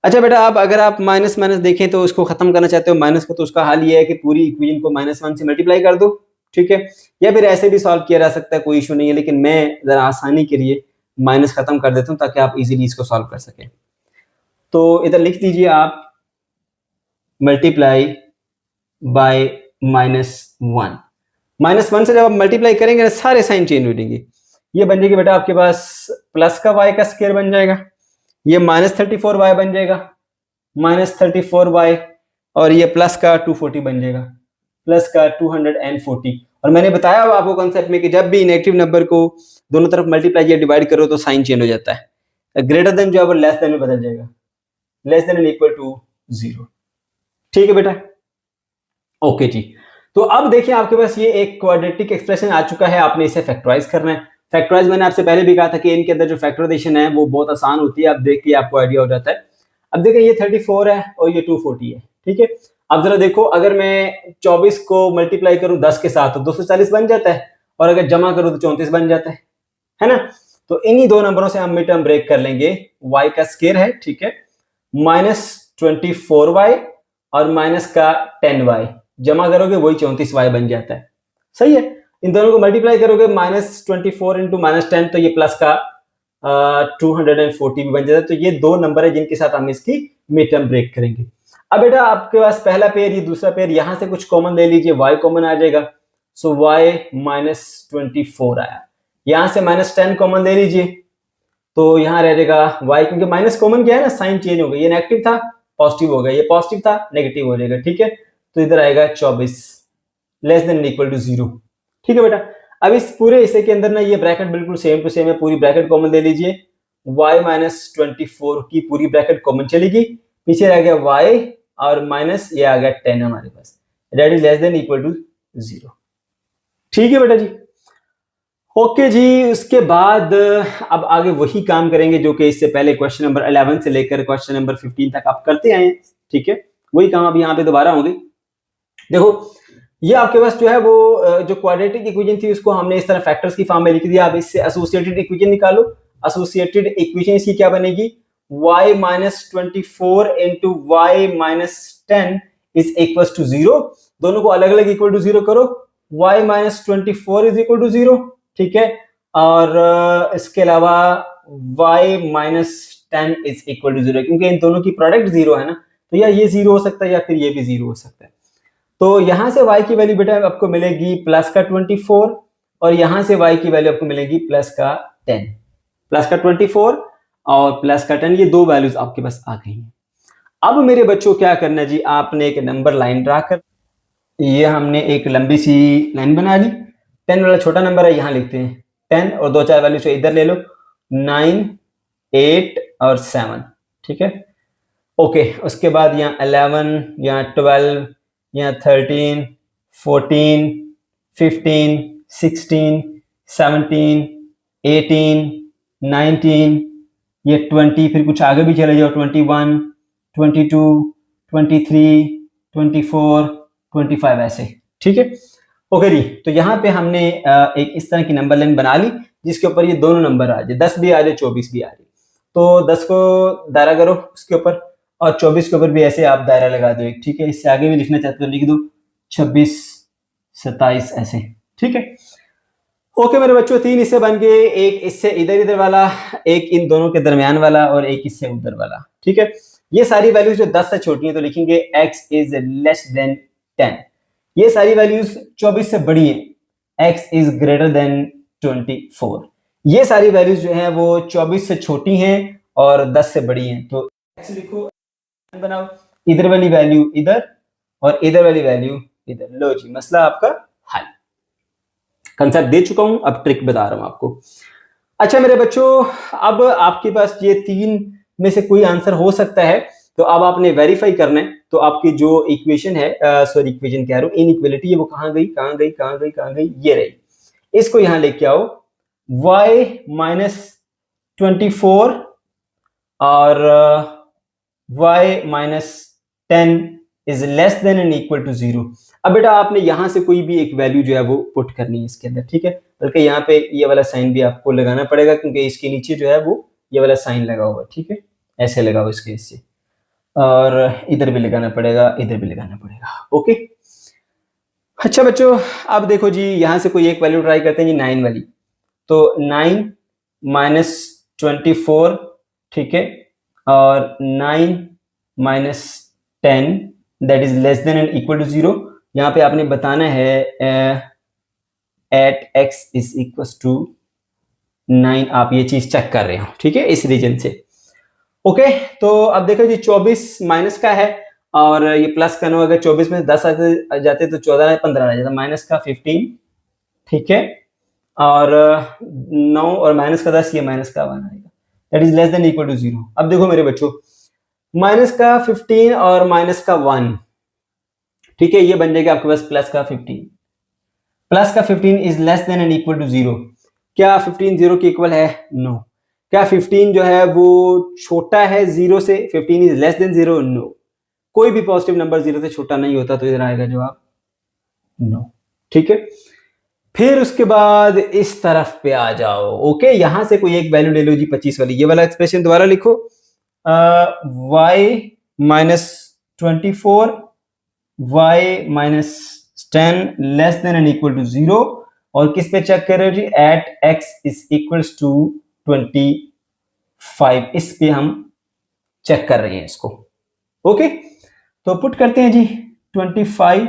अच्छा बेटा, अब अगर आप माइनस माइनस देखें तो उसको खत्म करना चाहते हो माइनस को, तो उसका हल ये है कि पूरी इक्वेशन को -1 से मल्टीप्लाई कर दो, ठीक है। या फिर ऐसे भी सॉल्व किया जा सकता है, कोई इशू नहीं है, लेकिन मैं जरा आसानी के लिए माइनस खत्म कर देता हूं ताकि आप इजीली इसको सॉल्व कर सकें। तो इधर लिख दीजिए आप मल्टीप्लाई बाय -1। -1 से जब आप मल्टीप्लाई करेंगे सारे साइन चेंज हो जाएंगे। ये बन जाएगी बेटा आपके पास प्लस का y का स्क्वायर बन जाएगा, ये -34y बन जाएगा, -34y, और ये प्लस का 240 बन जाएगा, प्लस का 240। और मैंने बताया आपको कॉन्सेप्ट में कि जब भी नेगेटिव नंबर को दोनों तरफ मल्टीप्लाई या डिवाइड करो तो साइन चेंज हो जाता है। ग्रेटर देन जो है वो लेस देन में बदल जाएगा, less than and equal to 0, ठीक है बेटा। ओके जी, तो अब देखिए आपके पास ये एक क्वाड्रेटिक एक्सप्रेशन आ चुका है, आपने इसे फैक्टराइज करना है। फैक्टराइज मैंने आपसे पहले भी कहा था कि इनके अंदर जो फैक्टराइजेशन है वो बहुत आसान होती है, अब देख के आपको आइडिया हो जाता है। अब देखिए ये 34 है और ये 240 है, ठीक है। अब जरा देखो, अगर मैं 24 को मल्टीप्लाई करूं 10 के साथ तो 240 बन जाता है, और अगर जमा करूं तो 34 बन जाता है ना। तो इन्हीं दो नंबरों से हम मिड टर्म ब्रेक कर लेंगे। y का स्क्वायर है, ठीक है, -24y और माइनस का 10y, जमा करोगे वही 34y बन जाता है, सही है। इन दोनों को मल्टीप्लाई करोगे -24 इंटू -10, तो ये प्लस का 240 भी बन जाता है। तो ये दो नंबर है जिनके साथ हम इसकी मिड टर्म ब्रेक करेंगे। अब बेटा आपके पास पहला पेयर, ये दूसरा पेयर, यहां से कुछ कॉमन ले लीजिए, y कॉमन आ जाएगा, सो y -24 आया। यहां से -10 कॉमन ले लीजिए, तो यहां रह जाएगा y, क्योंकि माइनस कॉमन क्या है ना, साइन चेंज हो गया, ये नेगेटिव था पॉजिटिव हो गया, ये पॉजिटिव था नेगेटिव हो जाएगा, ठीक है। तो इधर आएगा 24 लेस देन इक्वल टू 0, ठीक है बेटा। अब इस पूरे हिस्से के अंदर ना ये ब्रैकेट बिल्कुल सेम टू सेम है, पूरी ब्रैकेट कॉमन ले लीजिए, y -24 की पूरी ब्रैकेट कॉमन चलेगी, पीछे रह गया y और माइनस ये आ गया 10 हमारे पास, that is less than equal to 0, ठीक है बेटा जी। ओके जी, उसके बाद अब आगे वही काम करेंगे जो कि इससे पहले क्वेश्चन नंबर 11 से लेकर क्वेश्चन नंबर 15 तक आप करते आए हैं, ठीक है। वही काम अब यहाँ पे दोबारा होंगे। देखो ये आपके पास जो है वो जो क्वाड्रेटिक इक्वेशन थी उसको हमने इस तरह फैक्टर्स की फॉर्म में लिख दिया। अब इससे एसोसिएटेड इक्वेशन निकालो। एसोसिएटेड इक्वेशन इसकी क्या बनेगी, y -24 into y -10 is equal to 0। दोनों को अलग अलग इक्वल टू 0 करो, y -24 इज इक्वल टू 0, ठीक है, और इसके अलावा y -10 इज इक्वल टू 0, क्योंकि इन दोनों की प्रोडक्ट 0 है ना, तो या ये 0 हो सकता है या फिर ये भी 0 हो सकता है। तो यहां से y की वैल्यू बेटा आपको मिलेगी प्लस का 24, और यहां से y की वैल्यू आपको मिलेगी प्लस का 10, प्लस का 24 और प्लस का 10, ये दो वैल्यूज आपके पास आ गई हैं। अब मेरे बच्चों क्या करना जी, आपने एक नंबर लाइन ड्रा कर, ये हमने एक लंबी सी लाइन बना ली। 10 वाला छोटा नंबर है, यहां लिखते हैं 10, और दो चार वैल्यू से इधर ले लो, 9, 8 और 7, ठीक है। ओके, उसके बाद यहाँ 11, यहाँ 12, यहाँ 13, 14, 15, 16, 17, 18, 19, ये 20, फिर कुछ आगे भी चले जाओ, 21, 22, 23, 24, 25 ऐसे, ठीक है। ओके जी, तो यहाँ पे हमने एक इस तरह की नंबर लाइन बना ली जिसके ऊपर ये दोनों नंबर आ जाए, 10 भी आ जाए 24 भी आ जाए। तो 10 को दायरा करो उसके ऊपर और 24 के ऊपर भी ऐसे आप दायरा लगा दो एक, ठीक है। इससे आगे भी लिखना चाहते हो लिख दो 26, 27 ऐसे, ठीक है। ओके मेरे बच्चों, 3 हिस्से बन गए, एक इससे इधर वाला, एक इन दोनों के दरमियान वाला और एक इससे उधर वाला, ठीक है। ये सारी वैल्यूज जो 10 से छोटी हैं तो लिखेंगे x इज लेस देन 10। ये सारी वैल्यूज 24 से बड़ी हैं, x इज ग्रेटर देन 24। ये सारी वैल्यूज जो हैं वो 24 से छोटी हैं और 10 से बड़ी हैं, तो x लिखो, बनाओ, इधर वाली वैल्यू इधर और इधर वाली वैल्यू इधर। लो जी, मसला आपका हल। कंसेप्ट दे चुका हूं, अब ट्रिक बता रहा हूं आपको। अच्छा मेरे बच्चों, अब आपके पास ये 3 में से कोई आंसर हो सकता है, तो अब आपने वेरीफाई करना है। तो आपकी जो इक्वेशन है, सॉरी इक्वेशन कह रहा हूं, इनइक्वालिटी है, वो कहां गई कहां गई कहां गई कहां गई, ये रही। इसको यहां लेके आओ, y माइनस 24 और y minus 10 is less than and equal to 0। अब बेटा आपने यहां से कोई भी एक वैल्यू जो है वो पुट करनी है इसके अंदर, ठीक है। बल्कि यहाँ पे ये वाला साइन भी आपको लगाना पड़ेगा क्योंकि इसके नीचे जो है वो ये वाला साइन लगा हुआ है, ठीक है। ऐसे लगाओ इसके, इससे, और इधर भी लगाना पड़ेगा, इधर भी लगाना पड़ेगा, ओके। अच्छा बच्चों, अब देखो जी, यहां से कोई एक वैल्यू ट्राई करते हैं जी, 9 वाली। तो 9 माइनस 24, ठीक है, और 9 minus 10 that is less than and equal to 0। यहाँ पे आपने बताना है at x is equal to 9, आप ये चीज चेक कर रहे हो, ठीक है, इस रीजन से। ओके, तो अब देखो जी, 24 माइनस का है और ये प्लस का 9, अगर 24 में 10 आ जाते तो 14 15 आ जाता, माइनस का 15, ठीक है, और 9 और माइनस का 10, ये माइनस का 1 आएगा, that is less than equal to 0। अब देखो मेरे बच्चों, माइनस का 15 और माइनस का 1, ठीक है, ये बन जाएगा आपके पास प्लस का 15। प्लस का 15 is less than and equal to 0। क्या 15 0 के इक्वल है? नो। क्या 15 जो है वो छोटा है 0 से? 15 इज लेस देन 0? नो। कोई भी पॉजिटिव नंबर 0 से छोटा नहीं होता, तो इधर आएगा जवाब नो, ठीक है। फिर उसके बाद इस तरफ पे आ जाओ, ओके, यहां से कोई एक वैल्यू ले लो जी, 25 वाली। ये वाला एक्सप्रेशन दोबारा लिखो, y minus 24, y minus 10 less than and equal to 0, और किस पे चेक कर रहे हो जी? At x is equals to 25, इस पे हम चेक कर रहे हैं इसको, ओके। तो पुट करते हैं जी, 25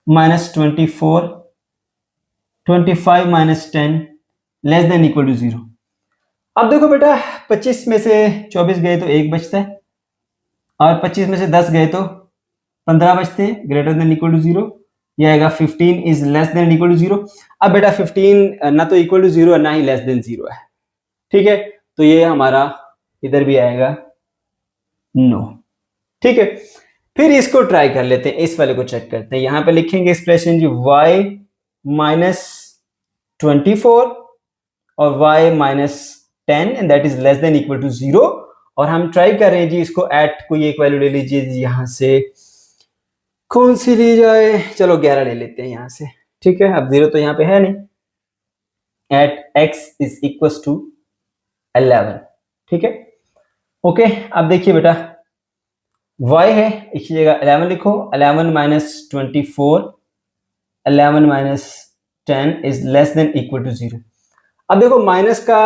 minus 24, 25 minus 10 less than equal to 0। अब देखो बेटा, 25 में से 24 गए तो 1 बचता है, और 25 में से 10 गए तो 15 बचते हैं, ग्रेटर देन इक्वल टू 0। ये आएगा 15 is less than equal to 0। अब बेटा 15 ना तो इक्वल टू 0 है ना ही लेस देन 0 है, ठीक है, तो ये हमारा इधर भी आएगा नो, ठीक है। फिर इसको ट्राई कर लेते हैं, इस वाले को चेक करते हैं। यहां पे लिखेंगे एक्सप्रेशन जी, y माइनस 24 और y minus 10 and that is less than equal to 0, और हम ट्राई कर रहे हैं जी इसको एट कोई एक वैल्यू ले लीजिए जी, यहां से कौन सी ली जाए? चलो 11 ले लेते हैं यहां से, ठीक है। अब 0 तो यहां पे है नहीं, at x is equal to 11, ठीक है, ओके। अब देखिए बेटा, y है, इसकी जगह 11 लिखो, 11 minus 24, 11 minus 10 is less than equal to 0। अब देखो माइनस का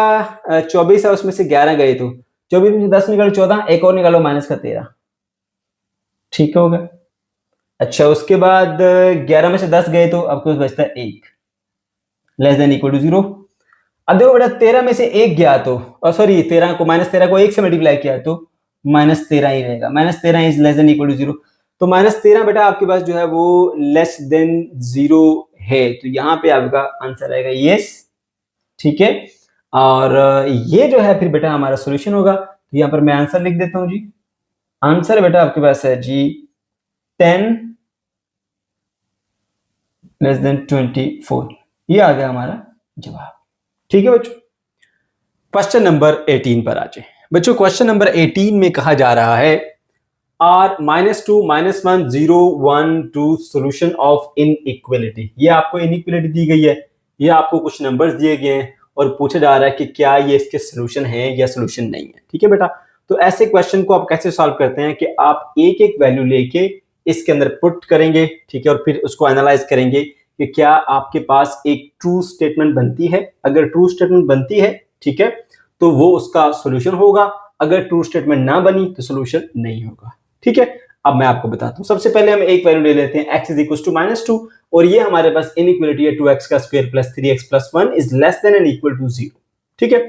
24 है, उसमें से 11 गए तो 24 में से 10 निकालो 14, एक और निकालो माइनस का 13, ठीक होगा। अच्छा, उसके बाद 11 में से 10 गए तो आपको बचता है 1, लेस देन इक्वल टू 0। अब देखो बेटा, 13 में से 1 गया तो, सॉरी 13 को, माइनस 13 को 1 से मल्टीप्लाई किया तो माइनस 13 ही रहेगा, minus 13 is less than equal to 0। तो माइनस 13 बेटा आपके पास जो है वो लेस देन 0 है, तो यहाँ पे आपका आंसर आएगा यस, ठीक है। और ये जो है फिर बेटा हमारा सोल्यूशन होगा। तो यहाँ पर मैं आंसर लिख देता हूँ जी, आंसर बेटा आपके पास है जी 10 लेस देन 24, ये आ गया हमारा जवाब, ठीक है बच्चों। क्वेश्चन नंबर 18 पर आ जाए बच्चों। क्वेश्चन नंबर 18 में कहा जा रहा है आर -2 -1 0 1 2 सोल्यूशन ऑफ इनइक्वालिटी। ये आपको इनइक्वालिटी दी गई है, ये आपको कुछ नंबर्स दिए गए हैं और पूछा जा रहा है कि क्या ये इसके सोल्यूशन है या सोल्यूशन नहीं है। ठीक है बेटा, तो ऐसे क्वेश्चन को आप कैसे सॉल्व करते हैं कि आप एक एक वैल्यू लेके इसके अंदर पुट करेंगे, ठीक है, और फिर उसको एनालाइज करेंगे कि क्या आपके पास एक ट्रू स्टेटमेंट बनती है। अगर ट्रू स्टेटमेंट बनती है, ठीक है, तो वो उसका सोल्यूशन होगा। अगर ट्रू स्टेटमेंट ना बनी तो सोल्यूशन नहीं होगा। ठीक है, अब मैं आपको बताता हूं। सबसे पहले हम एक वैल्यू ले लेते हैं x = -2 और ये हमारे पास इनइक्वालिटी है 2x² + 3x + 1 is less than and equal to 0। ठीक है,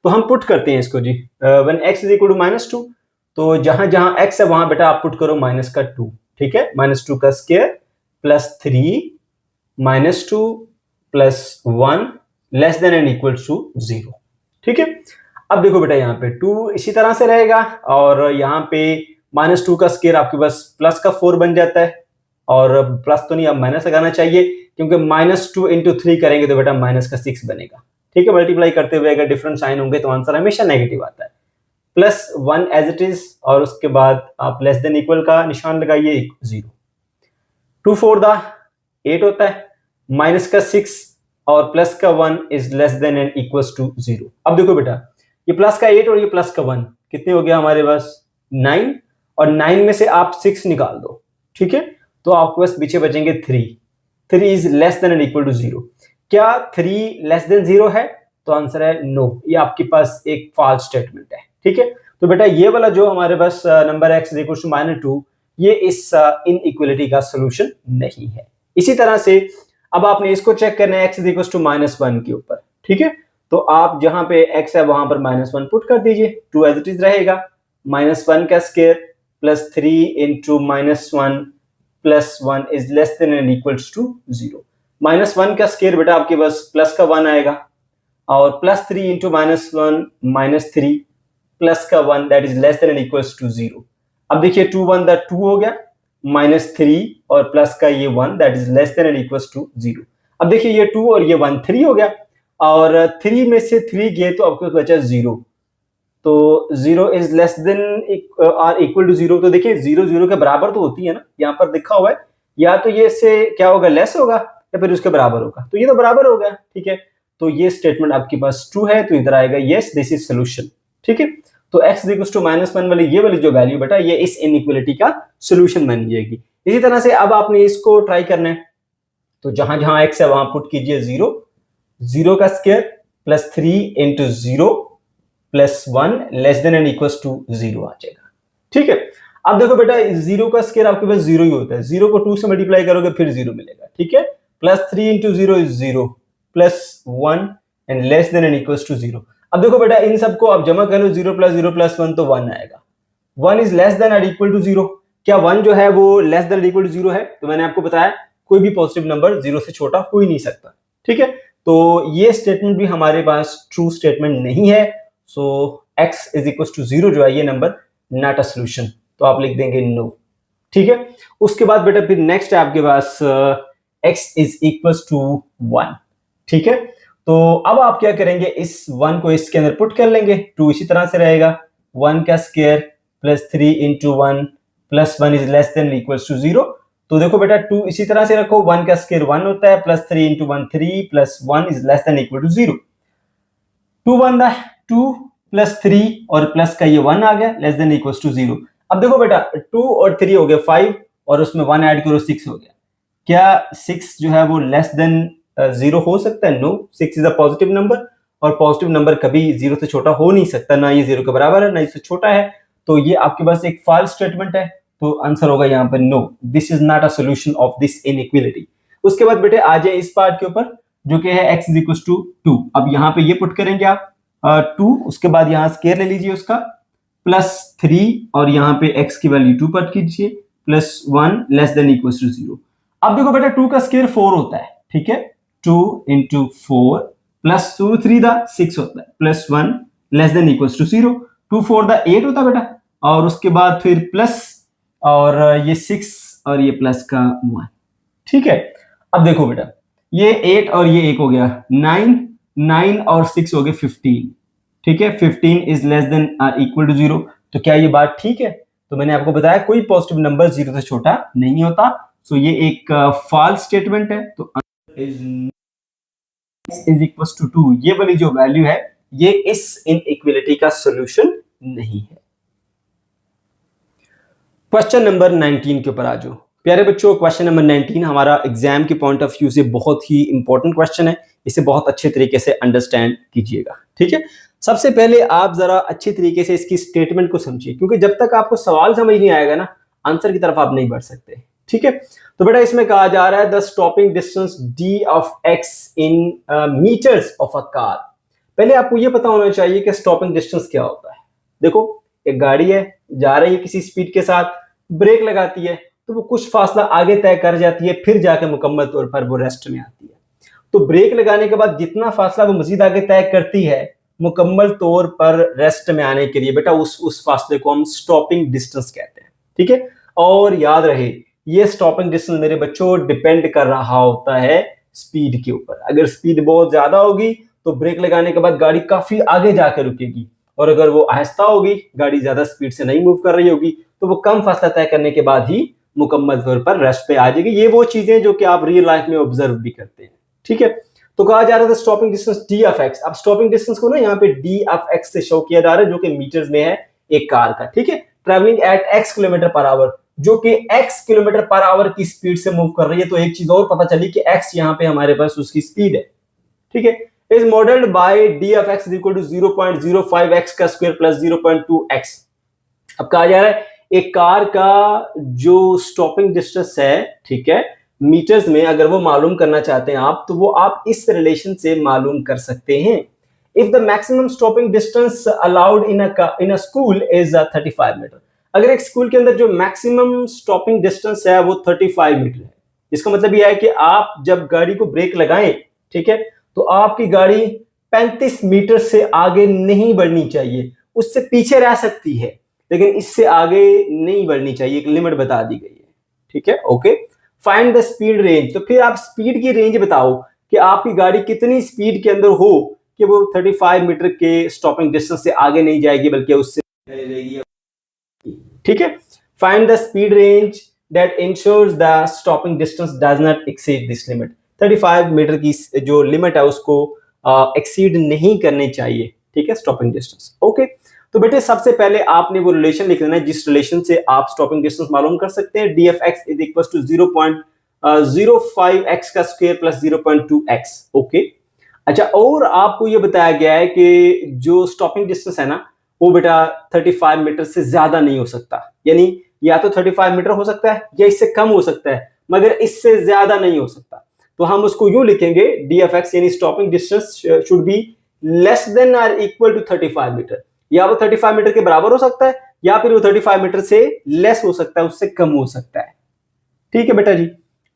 तो हम पुट करते हैं इसको जी। व्हेन x = -2, तो जहां जहां x है वहां बेटा आप पुट करो -2। ठीक है, -2 का square + 3 -2 + 1 less than and equal to 0। ठीक है, अब देखो बेटा यहाँ पे 2 इसी तरह से रहेगा और यहाँ पे -2 का स्क्वायर आपके पास प्लस का 4 बन जाता है, और प्लस तो नहीं, अब माइनस लगाना चाहिए क्योंकि -2 × 3 करेंगे तो बेटा -6 बनेगा। ठीक है, मल्टीप्लाई करते हुए अगर डिफरेंट साइन होंगे तो आंसर हमेशा नेगेटिव आता है। +1 एज इट इज और उसके बाद आप लेस देन इक्वल का निशान लगाइए 0। 2 4 8 होता है, -6 और प्लस का 1 is less than and equals to 0। अब देखो बेटा, ये प्लस का 8 और ये प्लस का 1 कितने हो गया हमारे पास 9, और 9 में से आप 6 निकाल दो। ठीक है, तो आपके पास पीछे बचेंगे 3। 3 is less than and equal to 0। क्या 3 लेस देन 0 है? तो आंसर है नो, ये आपके पास एक फॉल्स स्टेटमेंट है। ठीक है, तो बेटा ये वाला जो हमारे पास नंबर x = -2 ये इस इनइक्वालिटी का सोल्यूशन नहीं है। इसी तरह से अब आपने इसको चेक करना है x = -1 के ऊपर। ठीक है, तो आप जहां पे x है वहां पर -1 पुट कर दीजिए, 2 एज इट इज रहेगा। -1 का square + 3 × -1 + 1 is less than and equals to 0। -1 का स्क्वायर बेटा आपके पास प्लस का 1 आएगा, और +3 × -1 -3 प्लस का 1 that is less than and equals to 0। अब देखिए 2 1 2 हो गया, -3 और प्लस का ये 1 that is less than and equals to 0। अब देखिए ये 2 और ये 1 3 हो गया, और 3 में से 3 गए तो आपको बचा 0। तो 0 इज लेस देन और इक्वल टू 0। तो देखिए 0 0 के बराबर तो होती है ना, यहाँ पर लिखा हुआ है, या तो ये इससे क्या होगा लेस होगा या फिर उसके बराबर होगा, तो ये तो बराबर हो गया। ठीक है, तो ये स्टेटमेंट आपके पास ट्रू है, तो इधर आएगा यस दिस इज सोल्यूशन। ठीक है, तो x = -1 वाली ये वाली जो वैल्यू बेटा ये इस इनइक्वालिटी का सोल्यूशन बन जाएगी। इसी तरह से अब आपने इसको ट्राई करना है, तो जहां जहां x है वहां पुट कीजिए 0। 0 का square + 3 × 0 + 1 less than and equals to 0 आ जाएगा। ठीक है, अब देखो बेटा 0 का स्क्वायर आपके पास 0 ही होता है, 0 को 2 से मल्टीप्लाई करोगे फिर 0 मिलेगा। ठीक है, +3 × 0 is 0 + 1 and less than and equals to 0। अब देखो बेटा इन सबको आप जमा कर लो, 0 + 0 + 1 तो 1 आएगा। 1 इज लेस देन और इक्वल टू 0। क्या 1 जो है वो लेस देन इक्वल टू 0 है? तो मैंने आपको बताया कोई भी पॉजिटिव नंबर 0 से छोटा हो ही नहीं सकता। ठीक है, तो ये स्टेटमेंट भी हमारे पास ट्रू स्टेटमेंट नहीं है। सो x = 0 जो है ये नंबर नॉट अ सोल्यूशन, तो आप लिख देंगे नो। ठीक है, उसके बाद बेटा फिर नेक्स्ट है आपके पास x = 1। ठीक है, तो अब आप क्या करेंगे, इस 1 को इसके अंदर पुट कर लेंगे, 2 इसी तरह से रहेगा, 1 का square + 3 × 1 + 1 is less than equals to 0। तो देखो बेटा 2 इसी तरह से रखो, 1 का स्क्वायर 1 होता है, +3 × 1 3 + 1 is less than equal to 0। 2 1 2 + 3 और प्लस का ये 1 आ गया, लेस देन इक्वल्स टू 0। अब देखो बेटा 2 और 3 हो गए 5 और उसमें 1 ऐड करो 6 हो गया। क्या 6 जो है वो लेस देन 0 हो सकता है? No, 6 is a positive number और पॉजिटिव नंबर कभी 0 से छोटा हो नहीं सकता, ना ये 0 के बराबर है ना इससे छोटा है, तो ये आपके पास एक फॉल्स स्टेटमेंट है। तो आंसर होगा यहाँ पर no, this is not a solution of this inequality. उसके बाद बेटे आ जाए इस पार्ट के ऊपर जो कि है x = 2। अब यहाँ पे ये पुट करेंगे आप 2, उसके बाद यहाँ स्क्वायर ले लीजिए उसका, +3 और यहाँ पे x की वैल्यू 2 पुट कीजिए, +1 लेस देन इक्वल्स टू 0। अब देखो बेटा 2 का स्क्वायर 4 होता है, ठीक है, 2 × 4 +2 3 6 होता है, +1 लेस देन इक्वल्स टू 0। 2 4 8 होता है बेटा, और उसके बाद फिर प्लस और ये 6 और ये प्लस का 1। ठीक है, अब देखो बेटा ये 8 और ये 1 हो गया 9, 9 और 6 हो गए 15। ठीक है, 15 is less than equal to 0। तो क्या ये बात ठीक है? तो मैंने आपको बताया कोई पॉजिटिव नंबर 0 से छोटा नहीं होता। सो ये एक फॉल्स स्टेटमेंट है। तो इज इक्वल टू 2 ये वाली जो वैल्यू है ये इस इनइक्वालिटी का सॉल्यूशन नहीं है। क्वेश्चन नंबर 19 के ऊपर आ जाओ प्यारे बच्चों। क्वेश्चन नंबर 19 हमारा एग्जाम के पॉइंट ऑफ व्यू से बहुत ही इंपॉर्टेंट क्वेश्चन है। इसे बहुत अच्छे तरीके से अंडरस्टैंड कीजिएगा, ठीक है। सबसे पहले आप जरा अच्छी तरीके से इसकी स्टेटमेंट को समझिए, क्योंकि जब तक आपको सवाल समझ नहीं आएगा ना, आंसर की तरफ आप नहीं बढ़ सकते, ठीक है। तो बेटा इसमें कहा जा रहा है the stopping distance d of x in metres of a car. पहले आपको यह पता होना चाहिए कि स्टॉपिंग डिस्टेंस क्या होता है। देखो एक गाड़ी है, जा रही है किसी स्पीड के साथ, ब्रेक लगाती है तो वो कुछ फासला आगे तय कर जाती है, फिर जाकर मुकम्मल तौर पर वो रेस्ट में आती है। तो ब्रेक लगाने के बाद जितना फासला वो मजीद आगे तय करती है मुकम्मल तौर पर रेस्ट में आने के लिए, बेटा उस फासले को हम स्टॉपिंग डिस्टेंस कहते हैं, ठीक है। और याद रहे ये स्टॉपिंग डिस्टेंस मेरे बच्चों डिपेंड कर रहा होता है स्पीड के ऊपर। अगर स्पीड बहुत ज्यादा होगी तो ब्रेक लगाने के बाद गाड़ी काफी आगे जाकर रुकेगी, और अगर वो आहिस्ता होगी, गाड़ी ज्यादा स्पीड से नहीं मूव कर रही होगी, तो वो कम फासला तय करने के बाद ही मुकम्मल तौर पर रेस्ट पे आ जाएगी। ये वो चीजें जो कि आप रियल लाइफ में ऑब्जर्व भी करते हैं, ठीक है। तो कहा जा रहा था stopping distance d of x। अब स्टॉपिंग डिस्टेंस को ना यहाँ पे d ऑफ x से शो किया जा रहा है, जो कि मीटर्स में है एक कार का, ठीक है। Travelling eight x kilometre per hour, जो कि x किलोमीटर पर आवर की स्पीड से मूव कर रही है। तो एक चीज और पता चली कि x यहाँ पे हमारे पास उसकी स्पीड है, ठीक है। Is modelled by d of x equal to 0.05x का स्क्वायर प्लस 0.2x। अब कहा जा रहा है एक कार का जो स्टॉपिंग डिस्टेंस है, ठीक है, मीटर्स में अगर वो मालूम करना चाहते हैं आप, तो वो आप इस रिलेशन से मालूम कर सकते हैं। If the maximum stopping distance allowed in a school is 35 metre. अगर एक स्कूल के अंदर जो मैक्सिमम स्टॉपिंग डिस्टेंस है वो 35 मीटर है। इसका मतलब यह है कि आप जब गाड़ी को ब्रेक लगाएं, ठीक है, तो आपकी गाड़ी 35 मीटर से आगे नहीं बढ़नी चाहिए, उससे पीछे रह सकती है लेकिन इससे आगे नहीं बढ़नी चाहिए, एक लिमिट बता दी गई है, ठीक है। Okay, find the speed range. तो फिर आप स्पीड की रेंज बताओ कि आपकी गाड़ी कितनी स्पीड के अंदर हो कि वो 35 मीटर के स्टॉपिंग डिस्टेंस से आगे नहीं जाएगी बल्कि उससे रहेगी, ठीक है। Find the speed range that ensures the stopping distance does not exceed this limit. 35 metre की जो लिमिट है उसको एक्सीड नहीं करनी चाहिए, ठीक है, स्टॉपिंग डिस्टेंस। ओके, तो बेटे सबसे पहले आपने वो रिलेशन लिख लेना है जिस रिलेशन से आप स्टॉपिंग डिस्टेंस मालूम कर सकते हैं। D F X is equal to 0.05x का स्क्वायर प्लस 0.2x। ओके, अच्छा, और आपको ये बताया गया है कि जो स्टॉपिंग डिस्टेंस है ना वो बेटा 35 मीटर से ज्यादा नहीं हो सकता, यानी या तो 35 मीटर हो सकता है या इससे कम हो सकता है, मगर इससे ज्यादा नहीं हो सकता। तो हम उसको यूं लिखेंगे डी एफ एक्स यानी stopping distance should be less than और इक्वल टू 35 मीटर। या वो 35 मीटर के बराबर हो सकता है या फिर वो 35 मीटर से लेस हो सकता है, उससे कम हो सकता है, ठीक है बेटा जी।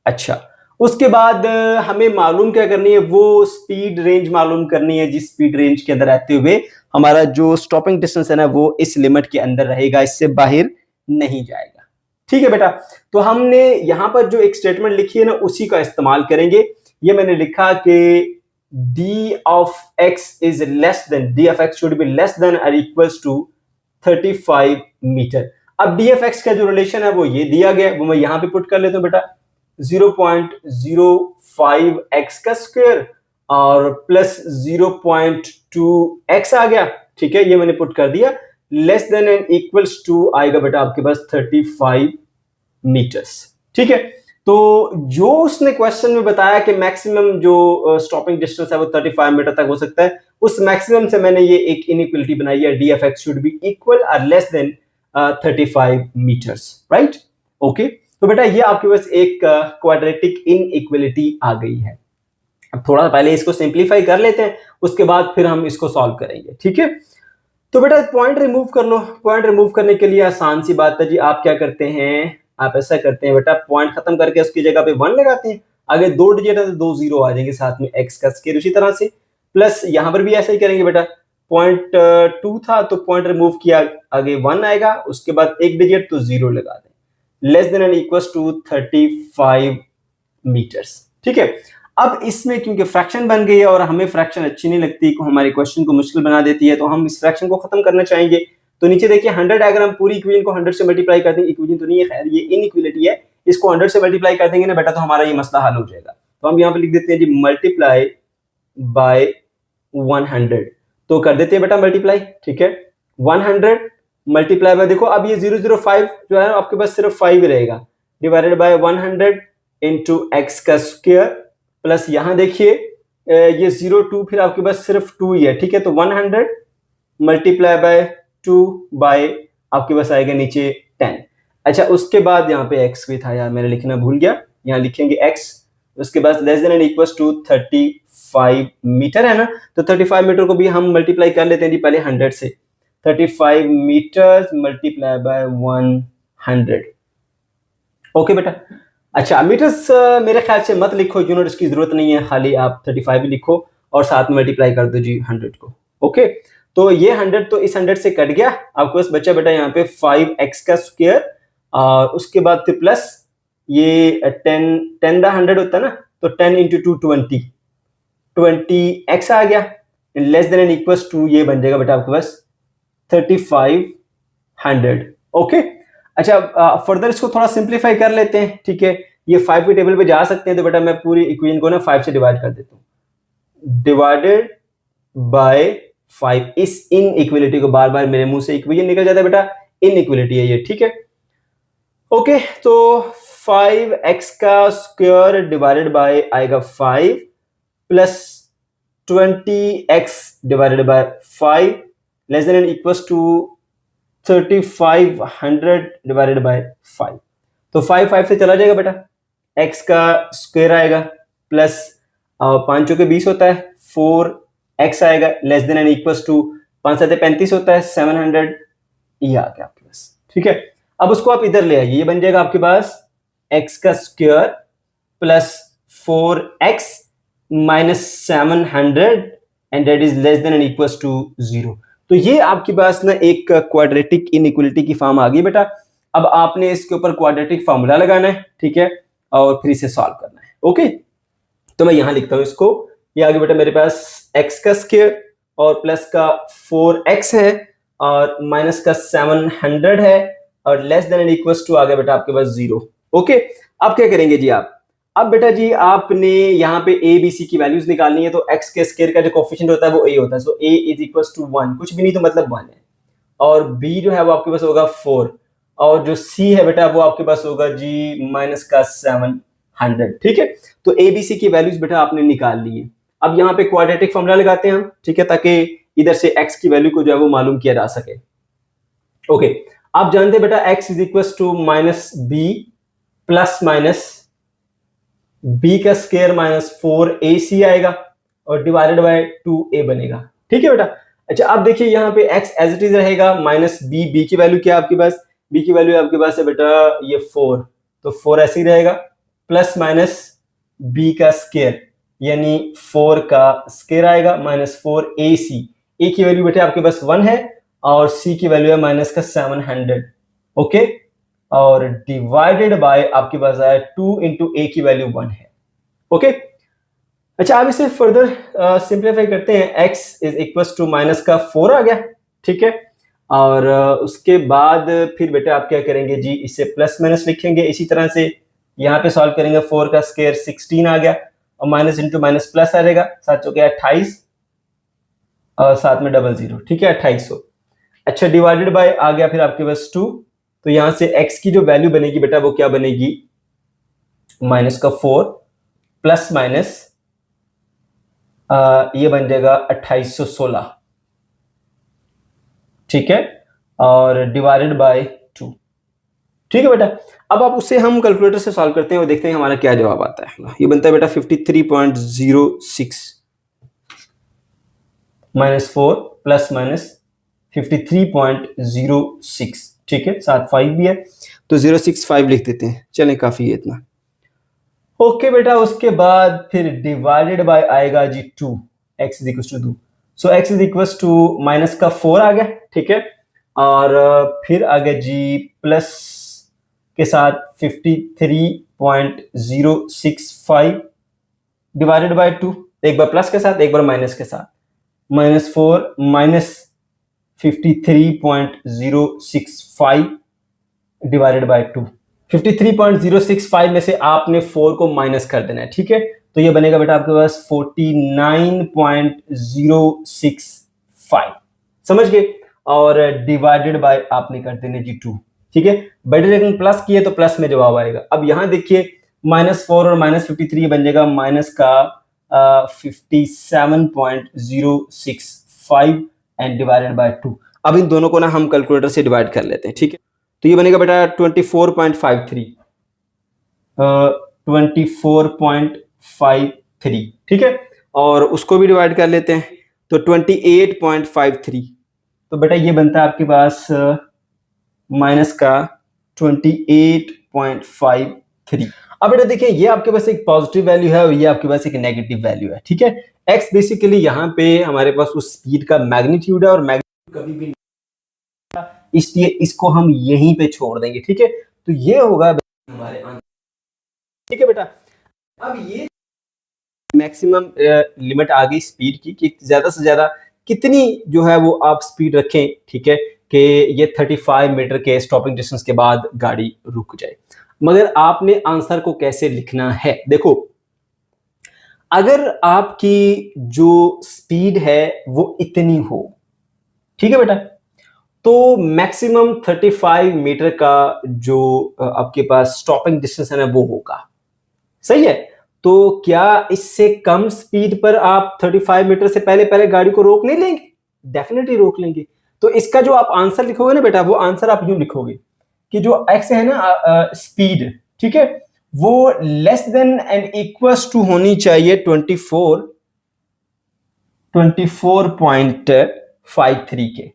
अच्छा, उसके बाद हमें मालूम क्या करनी है, वो स्पीड रेंज मालूम करनी है जिस स्पीड रेंज के अंदर रहते हुए हमारा जो स्टॉपिंग डिस्टेंस है ना वो इस लिमिट के अंदर रहेगा, इससे बाहर नहीं जाएगा, ठीक है बेटा। तो हमने यहां पर जो एक स्टेटमेंट लिखी है ना उसी का इस्तेमाल करेंगे। ये मैंने लिखा कि d of x is less than, d of x should be less than or equals to 35 metre. अब d of x का जो रिलेशन है वो ये दिया गया, वो मैं यहां पे पुट कर लेता हूं बेटा, 0.05x का स्क्वायर और प्लस 0.2x आ गया, ठीक है, ये मैंने पुट कर दिया। Less than and equals to आएगा बेटा आपके पास 35 मीटर्स, ठीक है। तो जो उसने क्वेश्चन में बताया कि मैक्सिमम जो स्टॉपिंग डिस्टेंस है वो 35 मीटर तक हो सकता है, उस मैक्सिमम से मैंने ये एक इनइक्वालिटी बनाई है, D F X should be equal और less than 35 metres, right. Okay, तो बेटा ये आपके पास एक क्वाड्रेटिक इनइक्वालिटी आ गई है। अब थोड़ा पहले इसको सिंप्लीफाई कर लेते हैं, उसके बाद फिर हम इसको सॉल्व करेंगे, ठीक है। तो बेटा पॉइंट रिमूव कर लो। पॉइंट रिमूव करने के लिए आसान सी बात है जी, आप क्या करते हैं, आप ऐसा करते हैं बेटा, पॉइंट खत्म करके उसकी जगह पे 1 लगाते हैं, आगे 2 डिजिट है तो 2 जीरो आ जाएंगे, साथ में x का स्क्वायर उसी तरह से, प्लस यहां पर भी ऐसा ही करेंगे बेटा। पॉइंट 2 था तो पॉइंट रिमूव किया, आगे 1 आएगा, उसके बाद एक डिजिट तो 0 लगा दें, less than and equals to 35 metres, ठीक है। अब इसमें क्योंकि फ्रैक्शन बन गई है और हमें फ्रैक्शन अच्छी नहीं लगती, हमारे क्वेश्चन को मुश्किल बना देती है, तो हम इस फ्रैक्शन को खत्म करना चाहेंगे। तो नीचे देखिए 100 अगर हम पूरी इक्वेशन को 100 से मल्टीप्लाई कर देंगे, इक्वेशन तो नहीं है खैर, ये इनइक्वालिटी है, इसको 100 से मल्टीप्लाई कर देंगे ना बेटा तो हमारा ये मसला हल हो जाएगा। तो हम यहाँ पे लिख देते हैं जी मल्टीप्लाई बाय 100, तो कर देते हैं बेटा मल्टीप्लाई, ठीक है। 100 मल्टीप्लाई बाय, देखो अब ये 005 जो है आपके पास सिर्फ 5 ही रहेगा, डिवाइडेड बाय 100 इंटू एक्स का स्क्वायर प्लस यहाँ देखिए ये 02 फिर आपके पास सिर्फ 2 ही है, ठीक है। तो 100 मल्टीप्लाई बाय 2 बाय आपके पास आएगा नीचे 10। अच्छा उसके बाद यहाँ पे x भी था यार, मैंने लिखना भूल गया, यहाँ लिखेंगे x, उसके बाद less than and equal to 35 metre है ना, तो 35 मीटर को भी हम मल्टीप्लाई कर लेते हैं जी पहले 100 से, 35 मीटर मल्टीप्लाई बाय 100। ओके बेटा। अच्छा मीटर्स मेरे ख्याल से मत लिखो, यूनिट्स की जरूरत नहीं है, खाली आप 35 भी लिखो और साथ में मल्टीप्लाई कर दो जी 100 को। ओके तो ये 100 तो इस 100 से कट गया, आपके पास बचा बेटा यहाँ पे 5x का स्क्वायर और उसके बाद फिर प्लस ये 10 दा 100 होता है ना, तो 10 इंटू 2 20x आ गया, less than and equal to ये बन जाएगा बेटा आपके पास 3500। ओके अच्छा फर्दर इसको थोड़ा सिंप्लीफाई कर लेते हैं, ठीक है। ये 5 के टेबल पे जा सकते हैं, तो बेटा मैं पूरी इक्वेशन को ना 5 से डिवाइड कर देता हूँ, डिवाइडेड बाय 5। इस इनइक्वालिटी को बार बार मेरे मुंह से इक्वेशन निकल जाता है बेटा, इनइक्वालिटी है ये, ठीक है। ओके तो 5x का स्क्वायर डिवाइडेड बाय आएगा 5 plus 20x divided by 5 less than and equals to 3500 divided by 5। तो 5 से चला जाएगा बेटा, x का स्क्वायर आएगा प्लस 5 चौके 20 होता है, 4x आएगा less than and equals to 5 7 35 होता है 700, ये आ गया आपके पास, ठीक है। अब उसको आप इधर ले आइए, ये बन जाएगा आपके पास x का square plus 4x minus 700 and that is less than and equals to 0। तो ये आपके पास ना एक क्वाड्रेटिक इनइक्वालिटी की फॉर्म आ गई बेटा। अब आपने इसके ऊपर क्वाड्रेटिक फार्मूला लगाना है, ठीक है, और फिर इसे सॉल्व करना है। ओके तो मैं यहां लिखता हूं इसको, ये आगे बेटा मेरे पास x का स्क्वायर और प्लस का 4x है और माइनस का 700 है और less than and equals to आ गया बेटा आपके पास 0। ओके अब क्या करेंगे जी आप, अब बेटा जी आपने यहाँ पे a b c की वैल्यूज निकालनी है, तो x के स्क्वायर का जो कोफिशिएंट होता है वो a होता है, सो a इज इक्वल्स टू 1, कुछ भी नहीं तो मतलब 1 है, और b जो है वो आपके पास होगा 4 और जो c है बेटा वो आपके पास होगा जी माइनस का 700, ठीक है। तो a b c की वैल्यूज बेटा आपने निकाल ली है। अब यहाँ पे क्वाड्रेटिक फॉर्मूला लगाते हैं हम, ठीक है, ताकि इधर से x की वैल्यू को जो है वो मालूम किया जा सके। ओके आप जानते हैं बेटा x is equals to minus b plus minus b का स्क्वायर माइनस 4ac आएगा और डिवाइडेड बाय 2a बनेगा, ठीक है बेटा। अच्छा अब देखिए यहाँ पे x एज इट इज रहेगा माइनस b की वैल्यू क्या है आपके पास, b की वैल्यू आपके पास है बेटा ये 4, तो 4 ऐसे ही रहेगा प्लस माइनस b का स्क्वायर यानी 4 का स्क्वायर आएगा माइनस 4ac, a की वैल्यू बेटा आपके पास 1 है और c की वैल्यू है माइनस का 700। ओके और डिवाइडेड बाय आपके पास आया 2 इंटू a की वैल्यू 1 है। ओके अच्छा अब इसे फर्दर सिंप्लीफाई करते हैं, x is equal to minus का 4 आ गया, ठीक है, और उसके बाद फिर बेटा आप क्या करेंगे जी, इसे प्लस माइनस लिखेंगे, इसी तरह से यहाँ पे सॉल्व करेंगे, 4 का स्क्वायर 16 आ गया और माइनस इंटू माइनस प्लस आ जाएगा, 7 चौके 28 और साथ में 00, ठीक है 2800। अच्छा डिवाइडेड बाय आ गया फिर आपके पास 2, तो यहां से x की जो वैल्यू बनेगी बेटा वो क्या बनेगी, माइनस का 4 प्लस माइनस ये बन जाएगा 2816, ठीक है, और डिवाइडेड बाय 2, ठीक है बेटा। अब आप उससे हम कैलकुलेटर से सॉल्व करते हैं और देखते हैं हमारा क्या जवाब आता है। ये बनता है बेटा 53.06 माइनस 4 प्लस माइनस 53.06, ठीक है, साथ 5 भी है तो 065 लिख देते हैं, चलें काफी है इतना। ओके बेटा उसके बाद फिर डिवाइडेड बाय आएगा जी 2, x is equal to 2, so x is equal to minus का 4 आ गया, ठीक है, और फिर आ गया जी प्लस के साथ 53.065 डिवाइडेड बाय 2, एक बार प्लस के साथ एक बार माइनस के साथ, माइनस 4 माइनस 53.065 डिवाइडेड बाय 2। 53.065 में से आपने 4 को माइनस कर देना है, ठीक है। तो ये बनेगा बेटा आपके पास 49.065, समझ गए। और डिवाइडेड बाय आपने कर देना जी 2, ठीक है। बड़े रकम प्लस किए तो प्लस में जवाब आएगा। अब यहां देखिए -4 और -53 बन जाएगा माइनस का 57.065 एंड डिवाइडेड बाय 2। अब इन दोनों को ना हम कैलकुलेटर से डिवाइड कर लेते हैं, ठीक है। तो ये बनेगा बेटा 24.53, 24.53, ठीक है। और उसको भी डिवाइड कर लेते हैं तो 28.53। तो बेटा ये बनता है आपके पास माइनस का 28.53। अब बेटा देखिए ये आपके पास एक पॉजिटिव वैल्यू है और ये आपके पास एक नेगेटिव वैल्यू है, ठीक है। एक्स बेसिकली यहाँ पे हमारे पास उस स्पीड का मैग्नीट्यूड है और मैग्नीट्यूड कभी भी, इसलिए इसको हम यहीं पे छोड़ देंगे, ठीक है। तो ये होगा हमारे आंसर, ठीक है बेटा। अब ये मैक्सिमम लिमिट आ गई स्पीड की कि ज्यादा से ज्यादा कितनी जो है वो आप स्पीड रखें, ठीक है, कि ये 35 मीटर के स्टॉपिंग डिस्टेंस के बाद गाड़ी रुक जाए। मगर आपने आंसर को कैसे लिखना है, देखो अगर आपकी जो स्पीड है वो इतनी हो, ठीक है बेटा, तो मैक्सिमम 35 मीटर का जो आपके पास स्टॉपिंग डिस्टेंस है ना वो होगा, सही है। तो क्या इससे कम स्पीड पर आप 35 मीटर से पहले पहले गाड़ी को रोक नहीं लेंगे? डेफिनेटली रोक लेंगे। तो इसका जो आप आंसर लिखोगे ना बेटा, वो आंसर आप यूं लिखोगे कि जो एक्स है ना स्पीड, ठीक है, वो less than and equals to होनी चाहिए 24.53 के,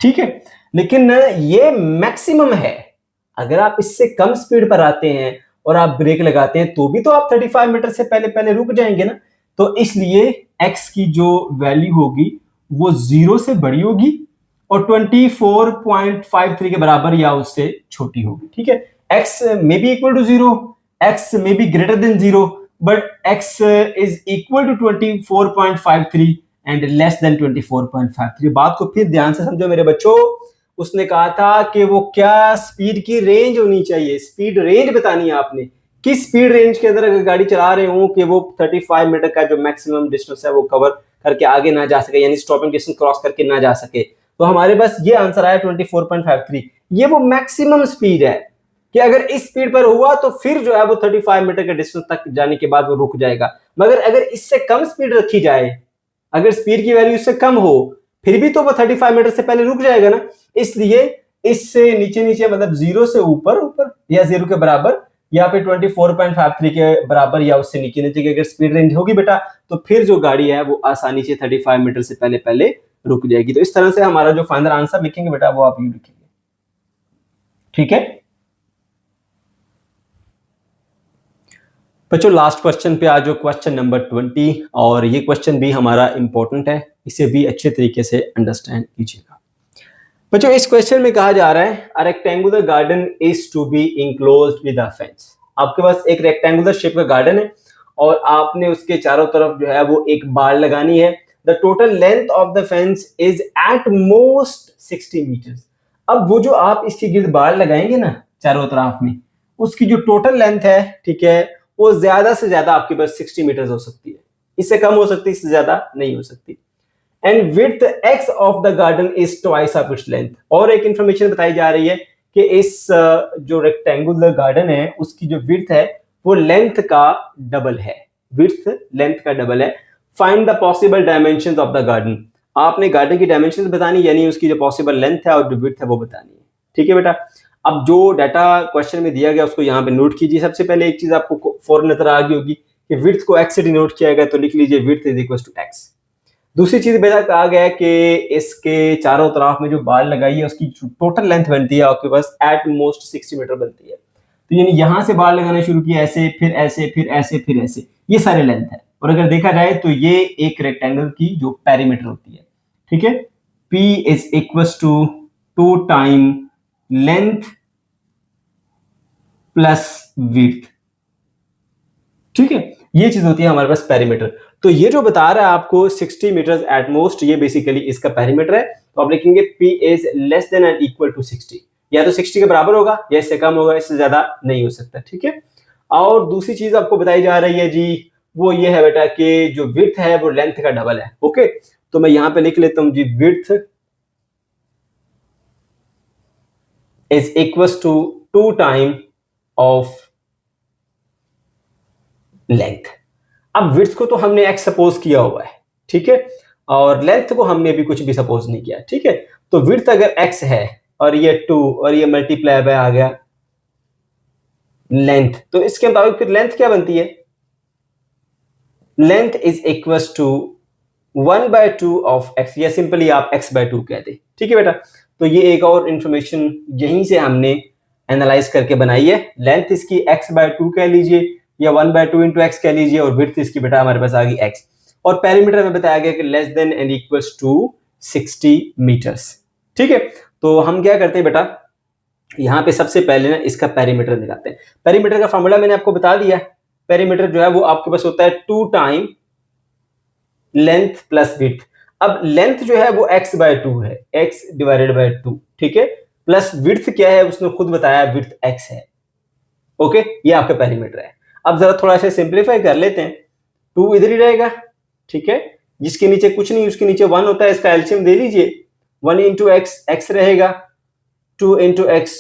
ठीक है। लेकिन ये मैक्सिमम है, अगर आप इससे कम स्पीड पर आते हैं और आप ब्रेक लगाते हैं तो भी तो आप 35 मीटर से पहले पहले रुक जाएंगे ना। तो इसलिए x की जो वैल्यू होगी वो 0 से बड़ी होगी और 24.53 के बराबर या उससे छोटी होगी, ठीक है। x may be equal to 0, x may be greater than 0, but x is equal to 24.53 and less then 24.53। बात को फिर ध्यान से समझो मेरे बच्चों। उसने कहा था कि वो क्या स्पीड की रेंज होनी चाहिए, स्पीड रेंज बतानी है आपने, किस स्पीड रेंज के अंदर अगर गाड़ी चला रहे हो कि वो 35 मीटर का जो मैक्सिमम डिस्टेंस है वो कवर करके आगे ना जा सके, यानी स्टॉपिंग डिस्टेंस क्रॉस करके ना जा सके। तो हमारे पास ये आंसर आया 24.53। ये वो मैक्सिमम स्पीड है कि अगर इस स्पीड पर हुआ तो फिर जो है वो 35 मीटर के डिस्टेंस तक जाने के बाद वो रुक जाएगा। मगर अगर इससे कम स्पीड रखी जाए, अगर स्पीड की वैल्यू इससे कम हो, फिर भी तो वो 35 मीटर से पहले रुक जाएगा ना। इसलिए इससे नीचे नीचे मतलब 0 से ऊपर ऊपर या 0 के बराबर या फिर 24.53 के बराबर या उससे नीचे नीचे की अगर स्पीड रेंज होगी बेटा, तो फिर जो गाड़ी है वो आसानी से 35 मीटर से पहले पहले रुक जाएगी। तो इस तरह से हमारा जो फाइनल आंसर लिखेंगे बेटा वो आप यूं लिखेंगे, ठीक है बच्चों। लास्ट क्वेश्चन पे आ जाओ, क्वेश्चन नंबर 20, और ये क्वेश्चन भी हमारा इंपॉर्टेंट है, इसे भी अच्छे तरीके से अंडरस्टैंड कीजिएगा बच्चों। इस क्वेश्चन में कहा जा रहा है a rectangular garden is to be enclosed with a fence. आपके पास एक रेक्टेंगुलर शेप का गार्डन है और आपने उसके चारों तरफ जो है वो एक बाड़ लगानी है। The total length of the fence is at most 60 metres. अब वो जो आप इसके गिर्द बाड़ लगाएंगे ना चारों तरफ में, उसकी जो टोटल लेंथ है, ठीक है, वो ज्यादा से ज्यादा आपके पास 60 मीटर हो सकती है, इससे कम हो सकती है, इससे ज्यादा नहीं हो सकती। And width x of the garden is twice of its length. और एक इंफॉर्मेशन बताई जा रही है कि इस जो रेक्टेंगुलर गार्डन है उसकी जो विड्थ है वो लेंथ का डबल है, विड्थ लेंथ का डबल है। Find the possible dimensions of the garden. आपने गार्डन की डायमेंशंस बतानी, यानी उसकी जो पॉसिबल लेंथ है और जो विड्थ है वो बतानी है, ठीक है बेटा। अब जो डाटा क्वेश्चन में दिया गया उसको यहाँ पे नोट कीजिए। सबसे पहले एक चीज आपको फौरन नजर आ गई होगी कि विड्थ को x से डिनोट किया गया, तो लिख लीजिए width is equal to x। दूसरी चीज बेटा कहा गया है कि इसके चारों तरफ में जो बाड़ लगाई है उसकी टोटल लेंथ बनती है आपके पास एट मोस्ट 60 मीटर बनती है। तो यानी यहां से बाड़ लगाना शुरू किया, ऐसे फिर ऐसे फिर ऐसे फिर ऐसे, ये सारे लेंथ है। और अगर देखा जाए तो ये एक रेक्टेंगल की जो पेरीमीटर होती है, ठीक है, P is equal to 2 time length plus width, ठीक है, ये चीज होती है हमारे पास पेरीमीटर। तो ये जो बता रहा है आपको 60 मीटर्स एट मोस्ट, ये बेसिकली इसका पेरीमीटर है। तो आप लिखेंगे P is less than and equal to 60, या तो 60 के बराबर होगा या इससे कम होगा, इससे ज्यादा नहीं हो सकता, ठीक है। और दूसरी चीज आपको बताई जा रही है जी, वो ये है बेटा कि जो विड्थ है वो लेंथ का डबल है। ओके, तो मैं यहां पे लिख लेता हूं जी, width is equal to 2 time of length. अब विड्थ को तो हमने x सपोज किया हुआ है, ठीक है, और लेंथ को हमने अभी कुछ भी सपोज नहीं किया, ठीक है। तो विड्थ अगर x है और ये 2 और ये मल्टीप्लाई बाय आ गया लेंथ, तो इसके मुताबिक फिर लेंथ क्या बनती है? Length is equal to 1/2 of x, या सिंपली आप x/2 कह दे, ठीक है बेटा। तो ये एक और इंफॉर्मेशन यहीं से हमने एनालाइज करके बनाई है। लेंथ इसकी x/2 कह लीजिए या 1/2 इंटू एक्स कह लीजिए, और विड्थ इसकी बेटा हमारे पास आ गई x, और पेरीमीटर में बताया गया कि less than and equals to 60 metres, ठीक है। तो हम क्या करते हैं बेटा, यहाँ पे सबसे पहले ना इसका पेरीमीटर निकालते हैं। पेरीमीटर का फॉर्मूला मैंने आपको बता दिया। पेरीमीटर जो है वो आपके पास होता है 2 टाइम लेंथ प्लस विड्थ। अब लेंथ जो है वो x/2 है, x/2, ठीक है, प्लस विड्थ क्या है उसने खुद बताया, विड्थ x है। ओके, ये आपका पेरीमीटर है। अब जरा थोड़ा सा सिंप्लीफाई कर लेते हैं। 2 इधर ही रहेगा, ठीक है, जिसके नीचे कुछ नहीं उसके नीचे 1 होता है, इसका एलसीएम दे लीजिए। 1 इंटू एक्स एक्स रहेगा, 2 इंटू एक्स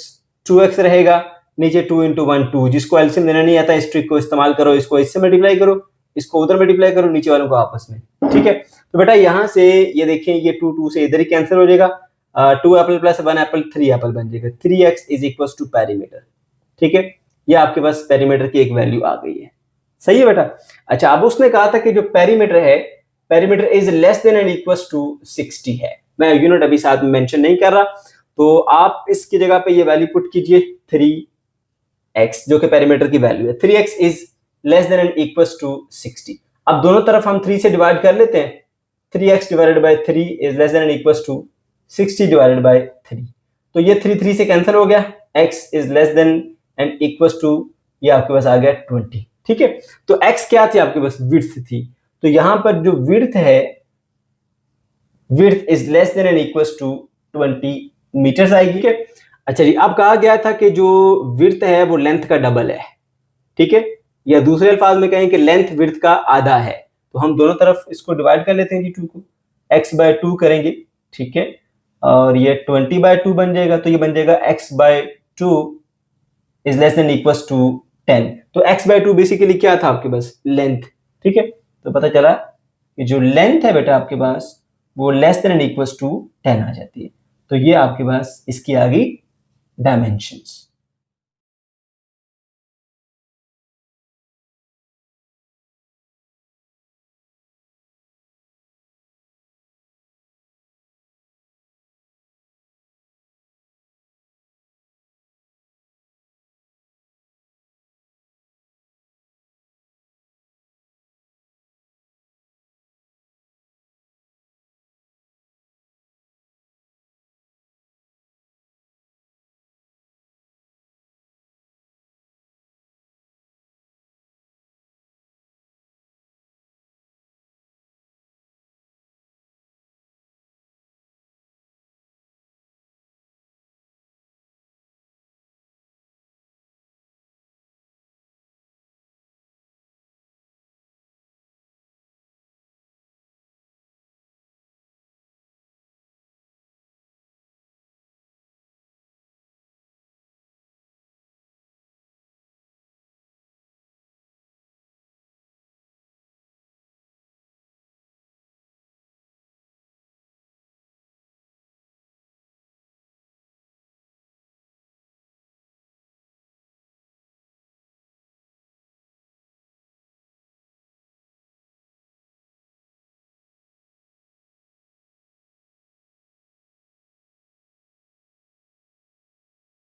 2x रहेगा, नीचे 2 इंटू 1 2। जिसको एलसीएम देना नहीं आता इस ट्रिक को इस्तेमाल करो, इसको इससे मल्टीप्लाई करो, इसको उधर मल्टीप्लाई करो, नीचे वालों को आपस में, ठीक है। तो बेटा यहां से ये देखें, ये 2 2 से इधर ही कैंसिल हो जाएगा, 2 एप्पल प्लस 1 एप्पल 3 एप्पल बन जाएगा। 3x is equal to perimeter, ठीक है। ये आपके पास पेरीमीटर की एक वैल्यू आ गई है, सही है बेटा। अच्छा, अब उसने कहा था कि जो पेरीमीटर है, perimeter is less than and equal to 60 है। मैं यूनिट अभी साथ में मेंशन नहीं कर रहा, तो आप इसकी जगह पे ये वैल्यू पुट कीजिए 3x, जो कि पेरीमीटर की वैल्यू है। 3x is less than and equal to 60। अब दोनों तरफ हम 3 से डिवाइड कर लेते हैं। 3x divided by 3 is less than and equal to 60 divided by 3। तो ये 3 3 से कैंसिल हो गया, x is less than and equal to, ये आपके पास आ गया 20, ठीक है। तो x क्या थी आपके पास? विड्थ थी। तो यहां पर जो विड्थ है, width is less than and equal to 20 metres आएगी, ठीक है। अच्छा जी, अब कहा गया था कि जो विड्थ है वो लेंथ का डबल है, ठीक है, या दूसरे अल्फाज में कहें कि लेंथ विड्थ का आधा है। तो हम दोनों तरफ इसको डिवाइड कर लेते हैं जी, 2 को x/2 करेंगे, ठीक है, और ये 20/2 बन जाएगा। तो ये बन जाएगा x/2 is less than equal to 10। तो x/2 बेसिकली क्या था आपके पास? लेंथ, ठीक है। तो पता चला कि जो लेंथ है बेटा आपके पास वो less than and equal to 10 आ जाती है। तो ये आपके पास इसकी आ गई डायमेंशंस।